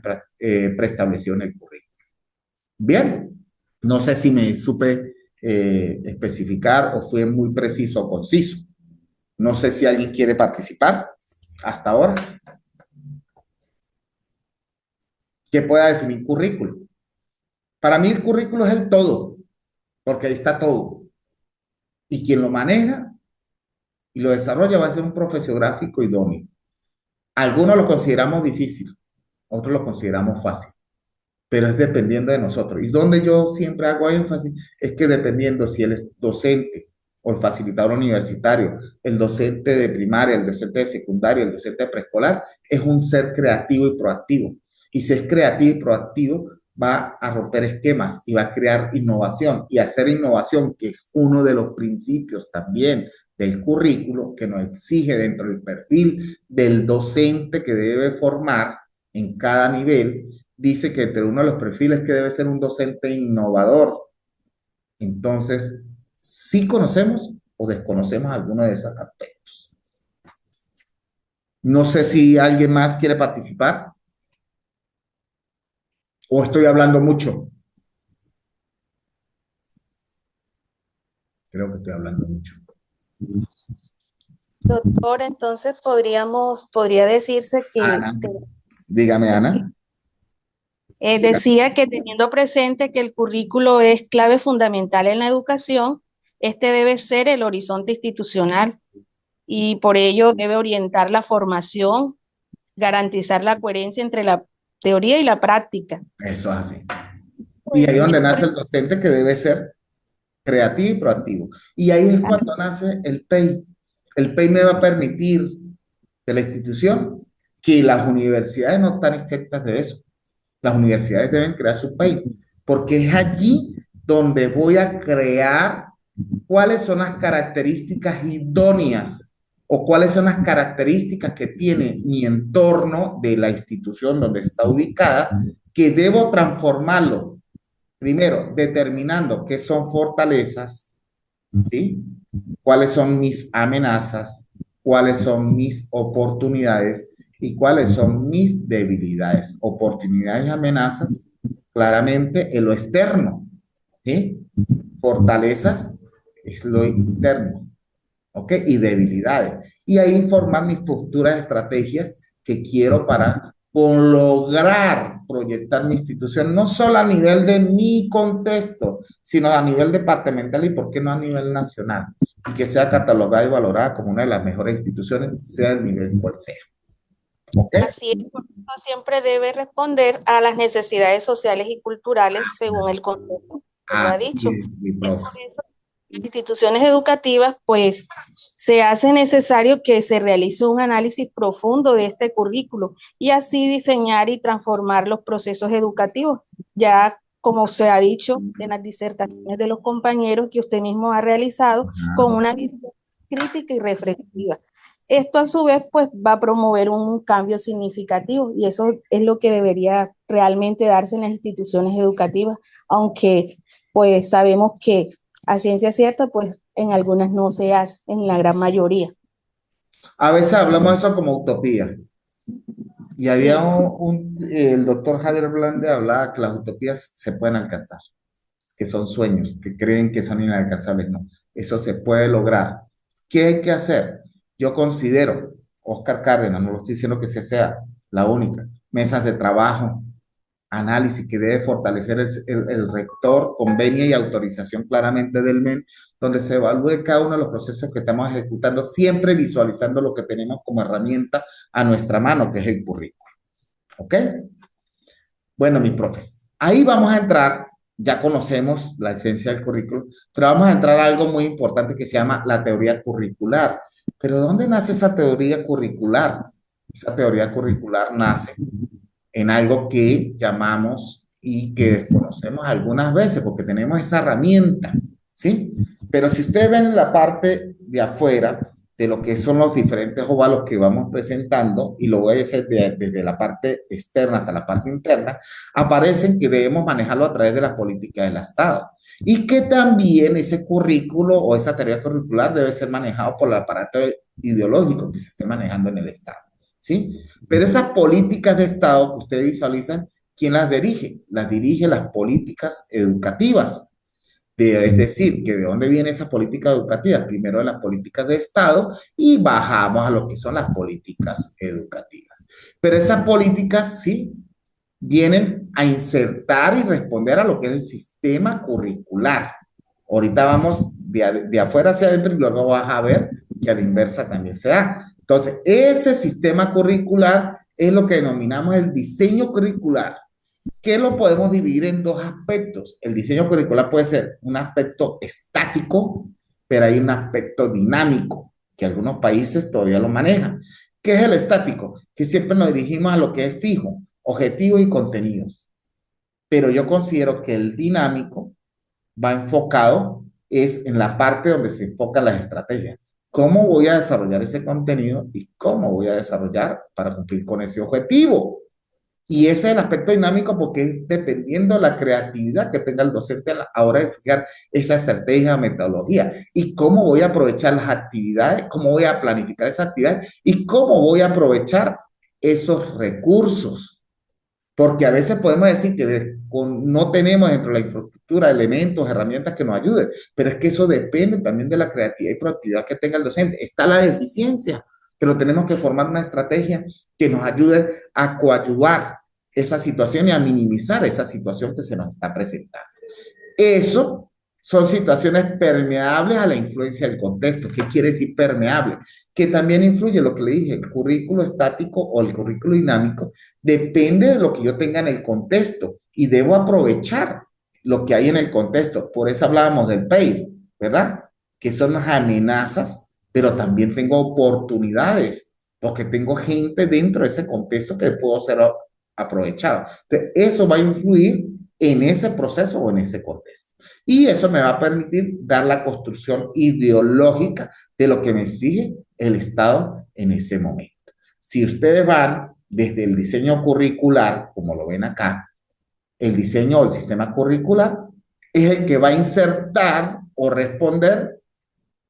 preestablecidos en el currículo. Bien, no sé si me supe especificar o fue muy preciso o conciso. No sé si alguien quiere participar hasta ahora. ¿Qué pueda definir currículo? Para mí el currículo es el todo, porque ahí está todo. Y quien lo maneja y lo desarrolla va a ser un profesor gráfico idóneo. Algunos lo consideramos difícil, otros lo consideramos fácil, pero es dependiendo de nosotros. Y donde yo siempre hago énfasis es que dependiendo si él es docente o el facilitador universitario, el docente de primaria, el docente de secundaria, el docente de preescolar, es un ser creativo y proactivo. Y si es creativo y proactivo, va a romper esquemas y va a crear innovación. Y hacer innovación, que es uno de los principios también del currículo, que nos exige dentro del perfil del docente que debe formar en cada nivel, dice que entre uno de los perfiles que debe ser un docente innovador. Entonces, ¿sí conocemos o desconocemos alguno de esos aspectos? No sé si alguien más quiere participar. ¿O estoy hablando mucho? Creo que estoy hablando mucho. Doctor, entonces podría decirse que Ana, dígame, Ana. decía que teniendo presente que el currículo es clave fundamental en la educación, este debe ser el horizonte institucional y por ello debe orientar la formación, garantizar la coherencia entre la teoría y la práctica. Eso es así. Y Pues, ahí es donde nace el docente, que debe ser creativo y proactivo. Y ahí es cuando nace el PEI. El PEI me va a permitir de la institución que las universidades no están exentas de eso. Las universidades deben crear su PEI, porque es allí donde voy a crear cuáles son las características idóneas o cuáles son las características que tiene mi entorno de la institución donde está ubicada, que debo transformarlo. Primero, determinando qué son fortalezas, ¿sí? ¿Cuáles son mis amenazas? ¿Cuáles son mis oportunidades? ¿Y cuáles son mis debilidades? Oportunidades y amenazas, claramente en lo externo, ¿sí? Fortalezas es lo interno, ¿ok? Y debilidades. Y ahí formar mis posturas, estrategias que quiero para con lograr proyectar mi institución, no solo a nivel de mi contexto, sino a nivel departamental y, ¿por qué no, a nivel nacional? Y que sea catalogada y valorada como una de las mejores instituciones, sea el nivel cual sea. ¿Ok? Así es, por eso siempre debe responder a las necesidades sociales y culturales según el contexto, como ha dicho. Es, mi profe. Por eso, instituciones educativas, pues se hace necesario que se realice un análisis profundo de este currículo y así diseñar y transformar los procesos educativos, ya como se ha dicho en las disertaciones de los compañeros que usted mismo ha realizado, con una visión crítica y reflexiva. Esto a su vez pues va a promover un cambio significativo y eso es lo que debería realmente darse en las instituciones educativas, aunque pues sabemos que a ciencia cierta, pues en algunas no se hace, en la gran mayoría. A veces hablamos de eso como utopía. Y había el doctor Javier Blande hablaba que las utopías se pueden alcanzar, que son sueños, que creen que son inalcanzables. No, eso se puede lograr. ¿Qué hay que hacer? Yo considero, Oscar Cárdenas, no lo estoy diciendo que sea la única, mesas de trabajo, análisis que debe fortalecer el rector, convenio y autorización claramente del MEN, donde se evalúe cada uno de los procesos que estamos ejecutando, siempre visualizando lo que tenemos como herramienta a nuestra mano, que es el currículo. ¿Ok? Bueno, mis profes, ahí vamos a entrar, ya conocemos la esencia del currículo, pero vamos a entrar a algo muy importante que se llama la teoría curricular. ¿Pero dónde nace esa teoría curricular? Esa teoría curricular nace en algo que llamamos y que desconocemos algunas veces porque tenemos esa herramienta, ¿sí? Pero si ustedes ven la parte de afuera de lo que son los diferentes óvalos que vamos presentando, y lo voy a hacer desde la parte externa hasta la parte interna, aparecen que debemos manejarlo a través de las políticas del Estado. Y que también ese currículo o esa teoría curricular debe ser manejado por el aparato ideológico que se esté manejando en el Estado. ¿Sí? Pero esas políticas de Estado que ustedes visualizan, ¿quién las dirige? Las dirige las políticas educativas. Es decir, que de dónde vienen esas políticas educativas, primero de las políticas de Estado y bajamos a lo que son las políticas educativas. Pero esas políticas sí vienen a insertar y responder a lo que es el sistema curricular. Ahorita vamos de afuera hacia adentro y luego vas a ver que a la inversa también se da. Entonces, ese sistema curricular es lo que denominamos el diseño curricular, que lo podemos dividir en dos aspectos. El diseño curricular puede ser un aspecto estático, pero hay un aspecto dinámico, que algunos países todavía lo manejan. ¿Qué es el estático? Que siempre nos dirigimos a lo que es fijo, objetivos y contenidos. Pero yo considero que el dinámico va enfocado es en la parte donde se enfocan las estrategias. ¿Cómo voy a desarrollar ese contenido y cómo voy a desarrollar para cumplir con ese objetivo? Y ese es el aspecto dinámico porque es dependiendo de la creatividad que tenga el docente a la hora de fijar esa estrategia o metodología y cómo voy a aprovechar las actividades, cómo voy a planificar esas actividades y cómo voy a aprovechar esos recursos. Porque a veces podemos decir que no tenemos dentro de la infraestructura elementos, herramientas que nos ayuden, pero es que eso depende también de la creatividad y proactividad que tenga el docente. Está la deficiencia, pero tenemos que formar una estrategia que nos ayude a coadyuvar esa situación y a minimizar esa situación que se nos está presentando. Eso son situaciones permeables a la influencia del contexto. ¿Qué quiere decir permeable? Que también influye lo que le dije, el currículo estático o el currículo dinámico depende de lo que yo tenga en el contexto y debo aprovechar lo que hay en el contexto. Por eso hablábamos del PEI, ¿verdad? Que son las amenazas, pero también tengo oportunidades, porque tengo gente dentro de ese contexto que puedo ser aprovechado. Entonces, eso va a influir en ese proceso o en ese contexto. Y eso me va a permitir dar la construcción ideológica de lo que me exige el Estado en ese momento. Si ustedes van desde el diseño curricular, como lo ven acá, el diseño del sistema curricular es el que va a insertar o responder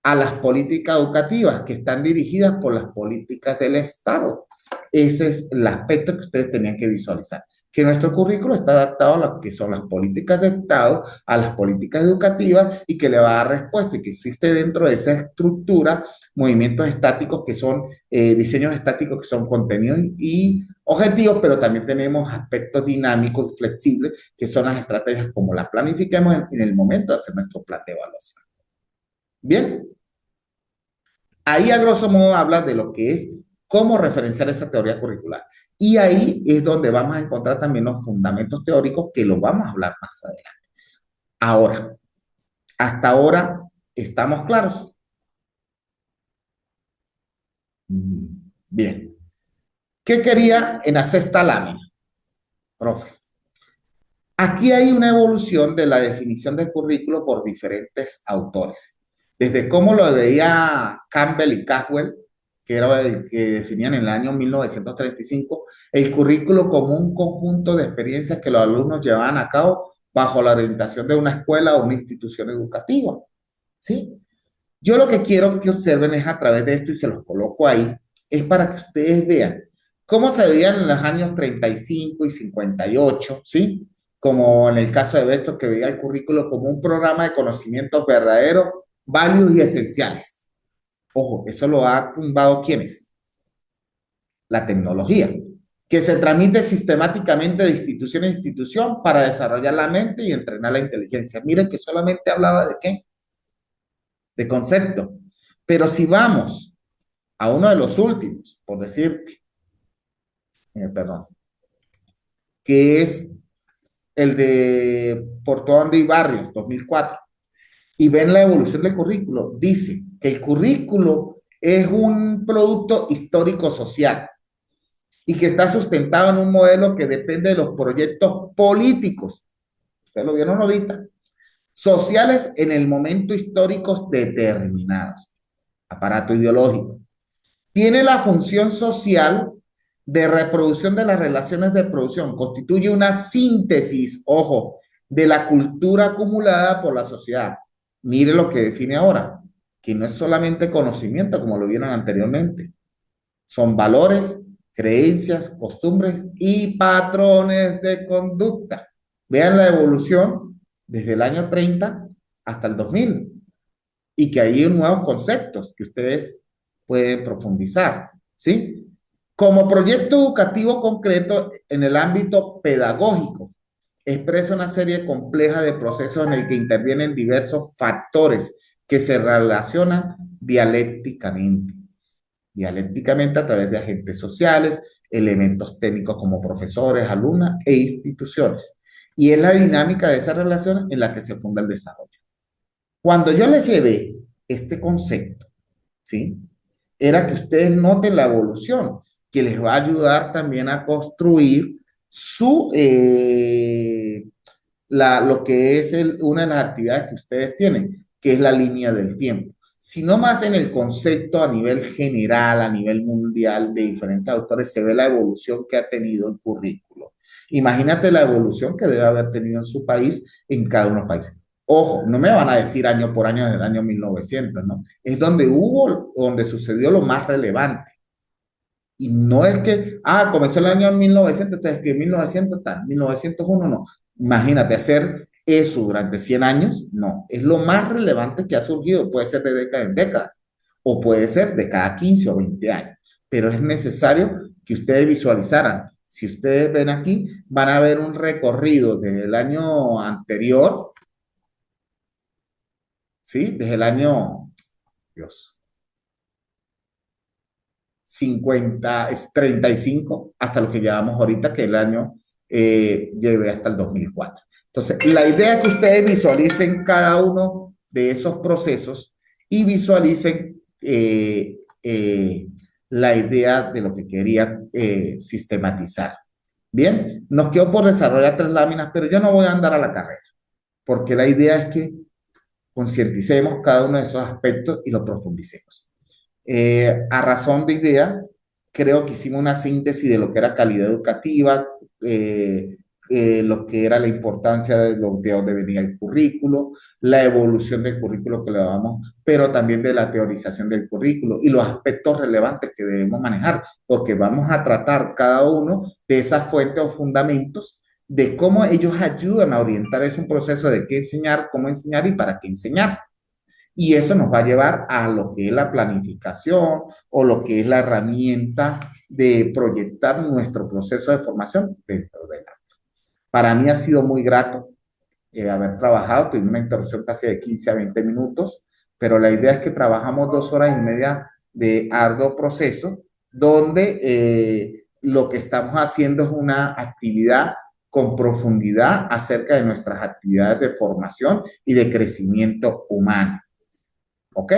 a las políticas educativas que están dirigidas por las políticas del Estado. Ese es el aspecto que ustedes tenían que visualizar, que nuestro currículo está adaptado a lo que son las políticas de Estado, a las políticas educativas y que le va a dar respuesta y que existe dentro de esa estructura movimientos estáticos que son diseños estáticos que son contenidos y objetivos, pero también tenemos aspectos dinámicos y flexibles que son las estrategias como las planificamos en el momento de hacer nuestro plan de evaluación. Bien, ahí a grosso modo habla de lo que es cómo referenciar esa teoría curricular. Y ahí es donde vamos a encontrar también los fundamentos teóricos que los vamos a hablar más adelante. Ahora, hasta ahora, ¿estamos claros? Bien. ¿Qué quería en hacer esta lámina, profes? Aquí hay una evolución de la definición del currículo por diferentes autores. Desde cómo lo veía Campbell y Caswell, que era el que definían en el año 1935, el currículo como un conjunto de experiencias que los alumnos llevaban a cabo bajo la orientación de una escuela o una institución educativa. ¿Sí? Yo lo que quiero que observen es a través de esto, y se los coloco ahí, es para que ustedes vean cómo se veían en los años 35 y 58, ¿sí? Como en el caso de Besto, que veía el currículo como un programa de conocimientos verdaderos, válidos y esenciales. Ojo, eso lo ha tumbado ¿quiénes? La tecnología, que se transmite sistemáticamente de institución en institución para desarrollar la mente y entrenar la inteligencia. Miren que solamente hablaba de ¿qué? De concepto. Pero si vamos a uno de los últimos, por decirte, perdón, que es el de Portuondo y Barrios, 2004, y ven la evolución del currículo, dice que el currículo es un producto histórico-social y que está sustentado en un modelo que depende de los proyectos políticos, ustedes lo vieron ahorita, sociales en el momento históricos determinados, aparato ideológico. Tiene la función social de reproducción de las relaciones de producción, constituye una síntesis, ojo, de la cultura acumulada por la sociedad. Mire lo que define ahora, que no es solamente conocimiento, como lo vieron anteriormente, son valores, creencias, costumbres y patrones de conducta. Vean la evolución desde el año 30 hasta el 2000 y que hay nuevos conceptos que ustedes pueden profundizar, ¿sí? Como proyecto educativo concreto en el ámbito pedagógico, expresa una serie compleja de procesos en el que intervienen diversos factores que se relacionan dialécticamente a través de agentes sociales, elementos técnicos como profesores, alumnas e instituciones. Y es la dinámica de esa relación en la que se funda el desarrollo. Cuando yo les llevé este concepto, ¿sí? Era que ustedes noten la evolución, que les va a ayudar también a construir su, lo que es una de las actividades que ustedes tienen, que es la línea del tiempo, sino más en el concepto a nivel general, a nivel mundial de diferentes autores, se ve la evolución que ha tenido el currículo. Imagínate la evolución que debe haber tenido en su país, en cada uno de los países. Ojo, no me van a decir año por año desde el año 1900, ¿no? Es donde sucedió lo más relevante. Y no es que, comenzó el año 1900, entonces que 1900 tal, 1901 no. Imagínate, hacer eso durante 100 años, no. Es lo más relevante que ha surgido. Puede ser de década en década o puede ser de cada 15 o 20 años. Pero es necesario que ustedes visualizaran. Si ustedes ven aquí, van a ver un recorrido desde el año anterior, ¿sí? Desde el año, Dios, 35 hasta lo que llevamos ahorita, que el año lleve hasta el 2004. Entonces, la idea es que ustedes visualicen cada uno de esos procesos y visualicen la idea de lo que querían sistematizar. Bien, nos quedó por desarrollar 3 láminas, pero yo no voy a andar a la carrera, porque la idea es que concienticemos cada uno de esos aspectos y lo profundicemos. A razón de idea, creo que hicimos una síntesis de lo que era calidad educativa, lo que era la importancia de dónde venía el currículo, la evolución del currículo que le damos, pero también de la teorización del currículo y los aspectos relevantes que debemos manejar, porque vamos a tratar cada uno de esas fuentes o fundamentos de cómo ellos ayudan a orientar ese proceso de qué enseñar, cómo enseñar y para qué enseñar. Y eso nos va a llevar a lo que es la planificación o lo que es la herramienta de proyectar nuestro proceso de formación dentro del aula. Para mí ha sido muy grato haber trabajado, tuve una interrupción casi de 15 a 20 minutos, pero la idea es que trabajamos 2 horas y media de arduo proceso, donde lo que estamos haciendo es una actividad con profundidad acerca de nuestras actividades de formación y de crecimiento humano. ¿Ok?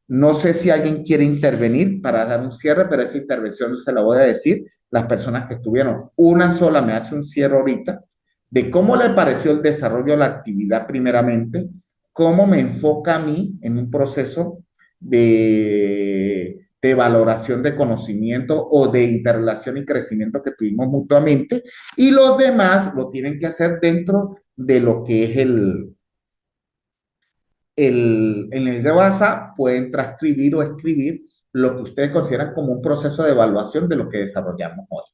No sé si alguien quiere intervenir para dar un cierre, pero esa intervención se la voy a decir las personas que estuvieron. Una sola me hace un cierre ahorita de cómo le pareció el desarrollo de la actividad primeramente, cómo me enfoca a mí en un proceso de valoración de conocimiento o de interrelación y crecimiento que tuvimos mutuamente, y los demás lo tienen que hacer dentro de lo que es en el de WhatsApp pueden transcribir o escribir lo que ustedes consideran como un proceso de evaluación de lo que desarrollamos hoy.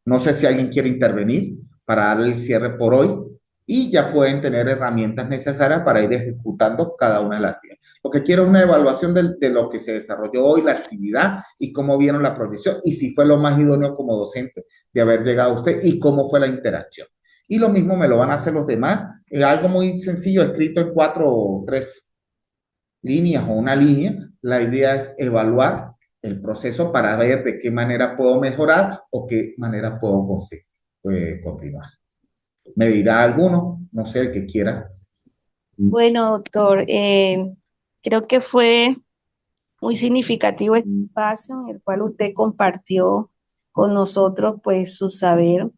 No sé si alguien quiere intervenir para darle el cierre por hoy y ya pueden tener herramientas necesarias para ir ejecutando cada una de las actividades. Lo que quiero es una evaluación de lo que se desarrolló hoy, la actividad y cómo vieron la proyección y si fue lo más idóneo como docente de haber llegado a usted y cómo fue la interacción. Y lo mismo me lo van a hacer los demás. Algo muy sencillo, escrito en 4 o 3 líneas o una línea. La idea es evaluar el proceso para ver de qué manera puedo mejorar o qué manera puedo continuar. ¿Me dirá alguno? No sé, el que quiera. Bueno, doctor, creo que fue muy significativo este espacio en el cual usted compartió con nosotros pues su saber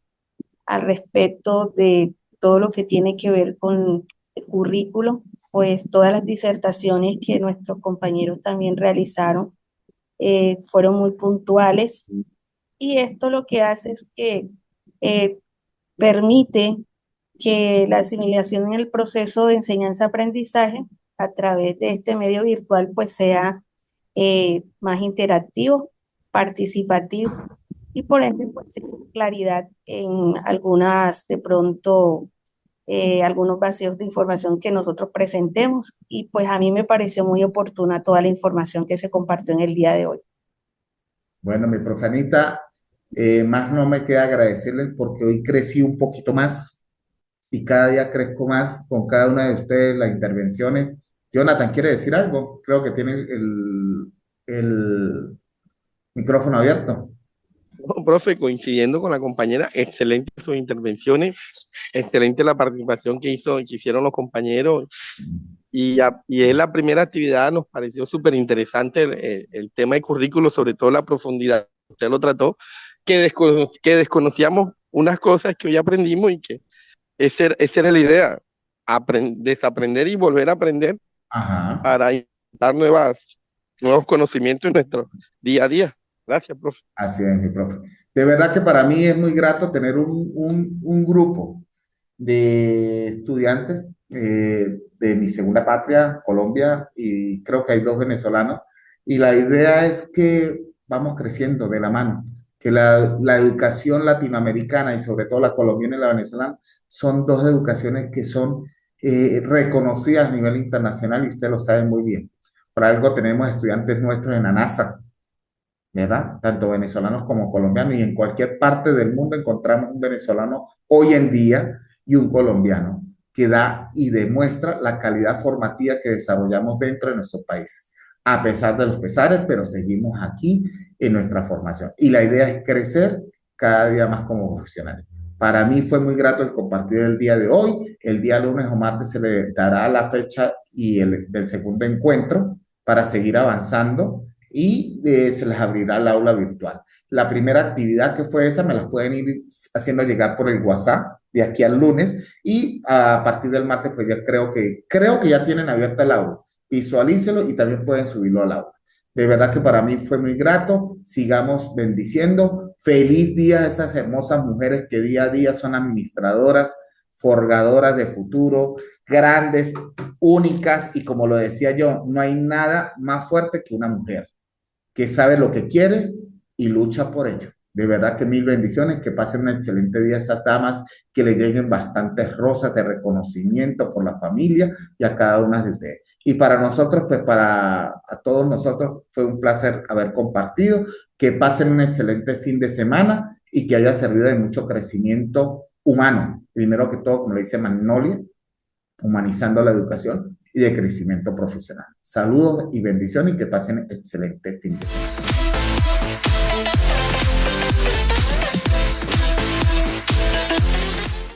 al respecto de todo lo que tiene que ver con el currículo, pues todas las disertaciones que nuestros compañeros también realizaron fueron muy puntuales y esto lo que hace es que permite que la asimilación en el proceso de enseñanza-aprendizaje a través de este medio virtual pues sea más interactivo, participativo y por ende pues claridad en algunas de pronto algunos vacíos de información que nosotros presentemos y pues a mí me pareció muy oportuna toda la información que se compartió en el día de hoy. Bueno, mi profe Anita, más no me queda agradecerles porque hoy crecí un poquito más y cada día crezco más con cada una de ustedes, las intervenciones. Jonathan, ¿quiere decir algo? Creo que tiene el micrófono abierto. No, profe, coincidiendo con la compañera, excelente sus intervenciones, excelente la participación que hicieron los compañeros y es la primera actividad, nos pareció súper interesante el tema de currículo, sobre todo la profundidad, usted lo trató, que desconocíamos unas cosas que hoy aprendimos y que esa era la idea, desaprender y volver a aprender. Ajá. Para dar nuevos conocimientos en nuestro día a día. Gracias, profe. Así es, mi profe. De verdad que para mí es muy grato tener un grupo de estudiantes de mi segunda patria, Colombia, y creo que hay 2 venezolanos. Y la idea es que vamos creciendo de la mano, que la educación latinoamericana y sobre todo la colombiana y la venezolana son dos educaciones que son reconocidas a nivel internacional y usted lo sabe muy bien. Por algo tenemos estudiantes nuestros en la NASA, ¿verdad? Tanto venezolanos como colombianos, y en cualquier parte del mundo encontramos un venezolano hoy en día y un colombiano que da y demuestra la calidad formativa que desarrollamos dentro de nuestro país, a pesar de los pesares, pero seguimos aquí en nuestra formación. Y la idea es crecer cada día más como profesionales. Para mí fue muy grato el compartir el día de hoy. El día lunes o martes se le dará la fecha del segundo encuentro para seguir avanzando y se les abrirá el aula virtual. La primera actividad que fue esa me la pueden ir haciendo llegar por el WhatsApp de aquí al lunes y a partir del martes pues ya creo que ya tienen abierta el aula. Visualícelo y también pueden subirlo al aula. De verdad que para mí fue muy grato. Sigamos bendiciendo. Feliz día a esas hermosas mujeres que día a día son administradoras, forjadoras de futuro, grandes, únicas, y como lo decía yo, no hay nada más fuerte que una mujer que sabe lo que quiere y lucha por ello. De verdad que mil bendiciones, que pasen un excelente día a esas damas, que le lleguen bastantes rosas de reconocimiento por la familia y a cada una de ustedes. Y para nosotros, pues para a todos nosotros fue un placer haber compartido, que pasen un excelente fin de semana y que haya servido de mucho crecimiento humano. Primero que todo, como le dice Magnolia, humanizando la educación y de crecimiento profesional. Saludos y bendiciones y que pasen excelente fin de semana.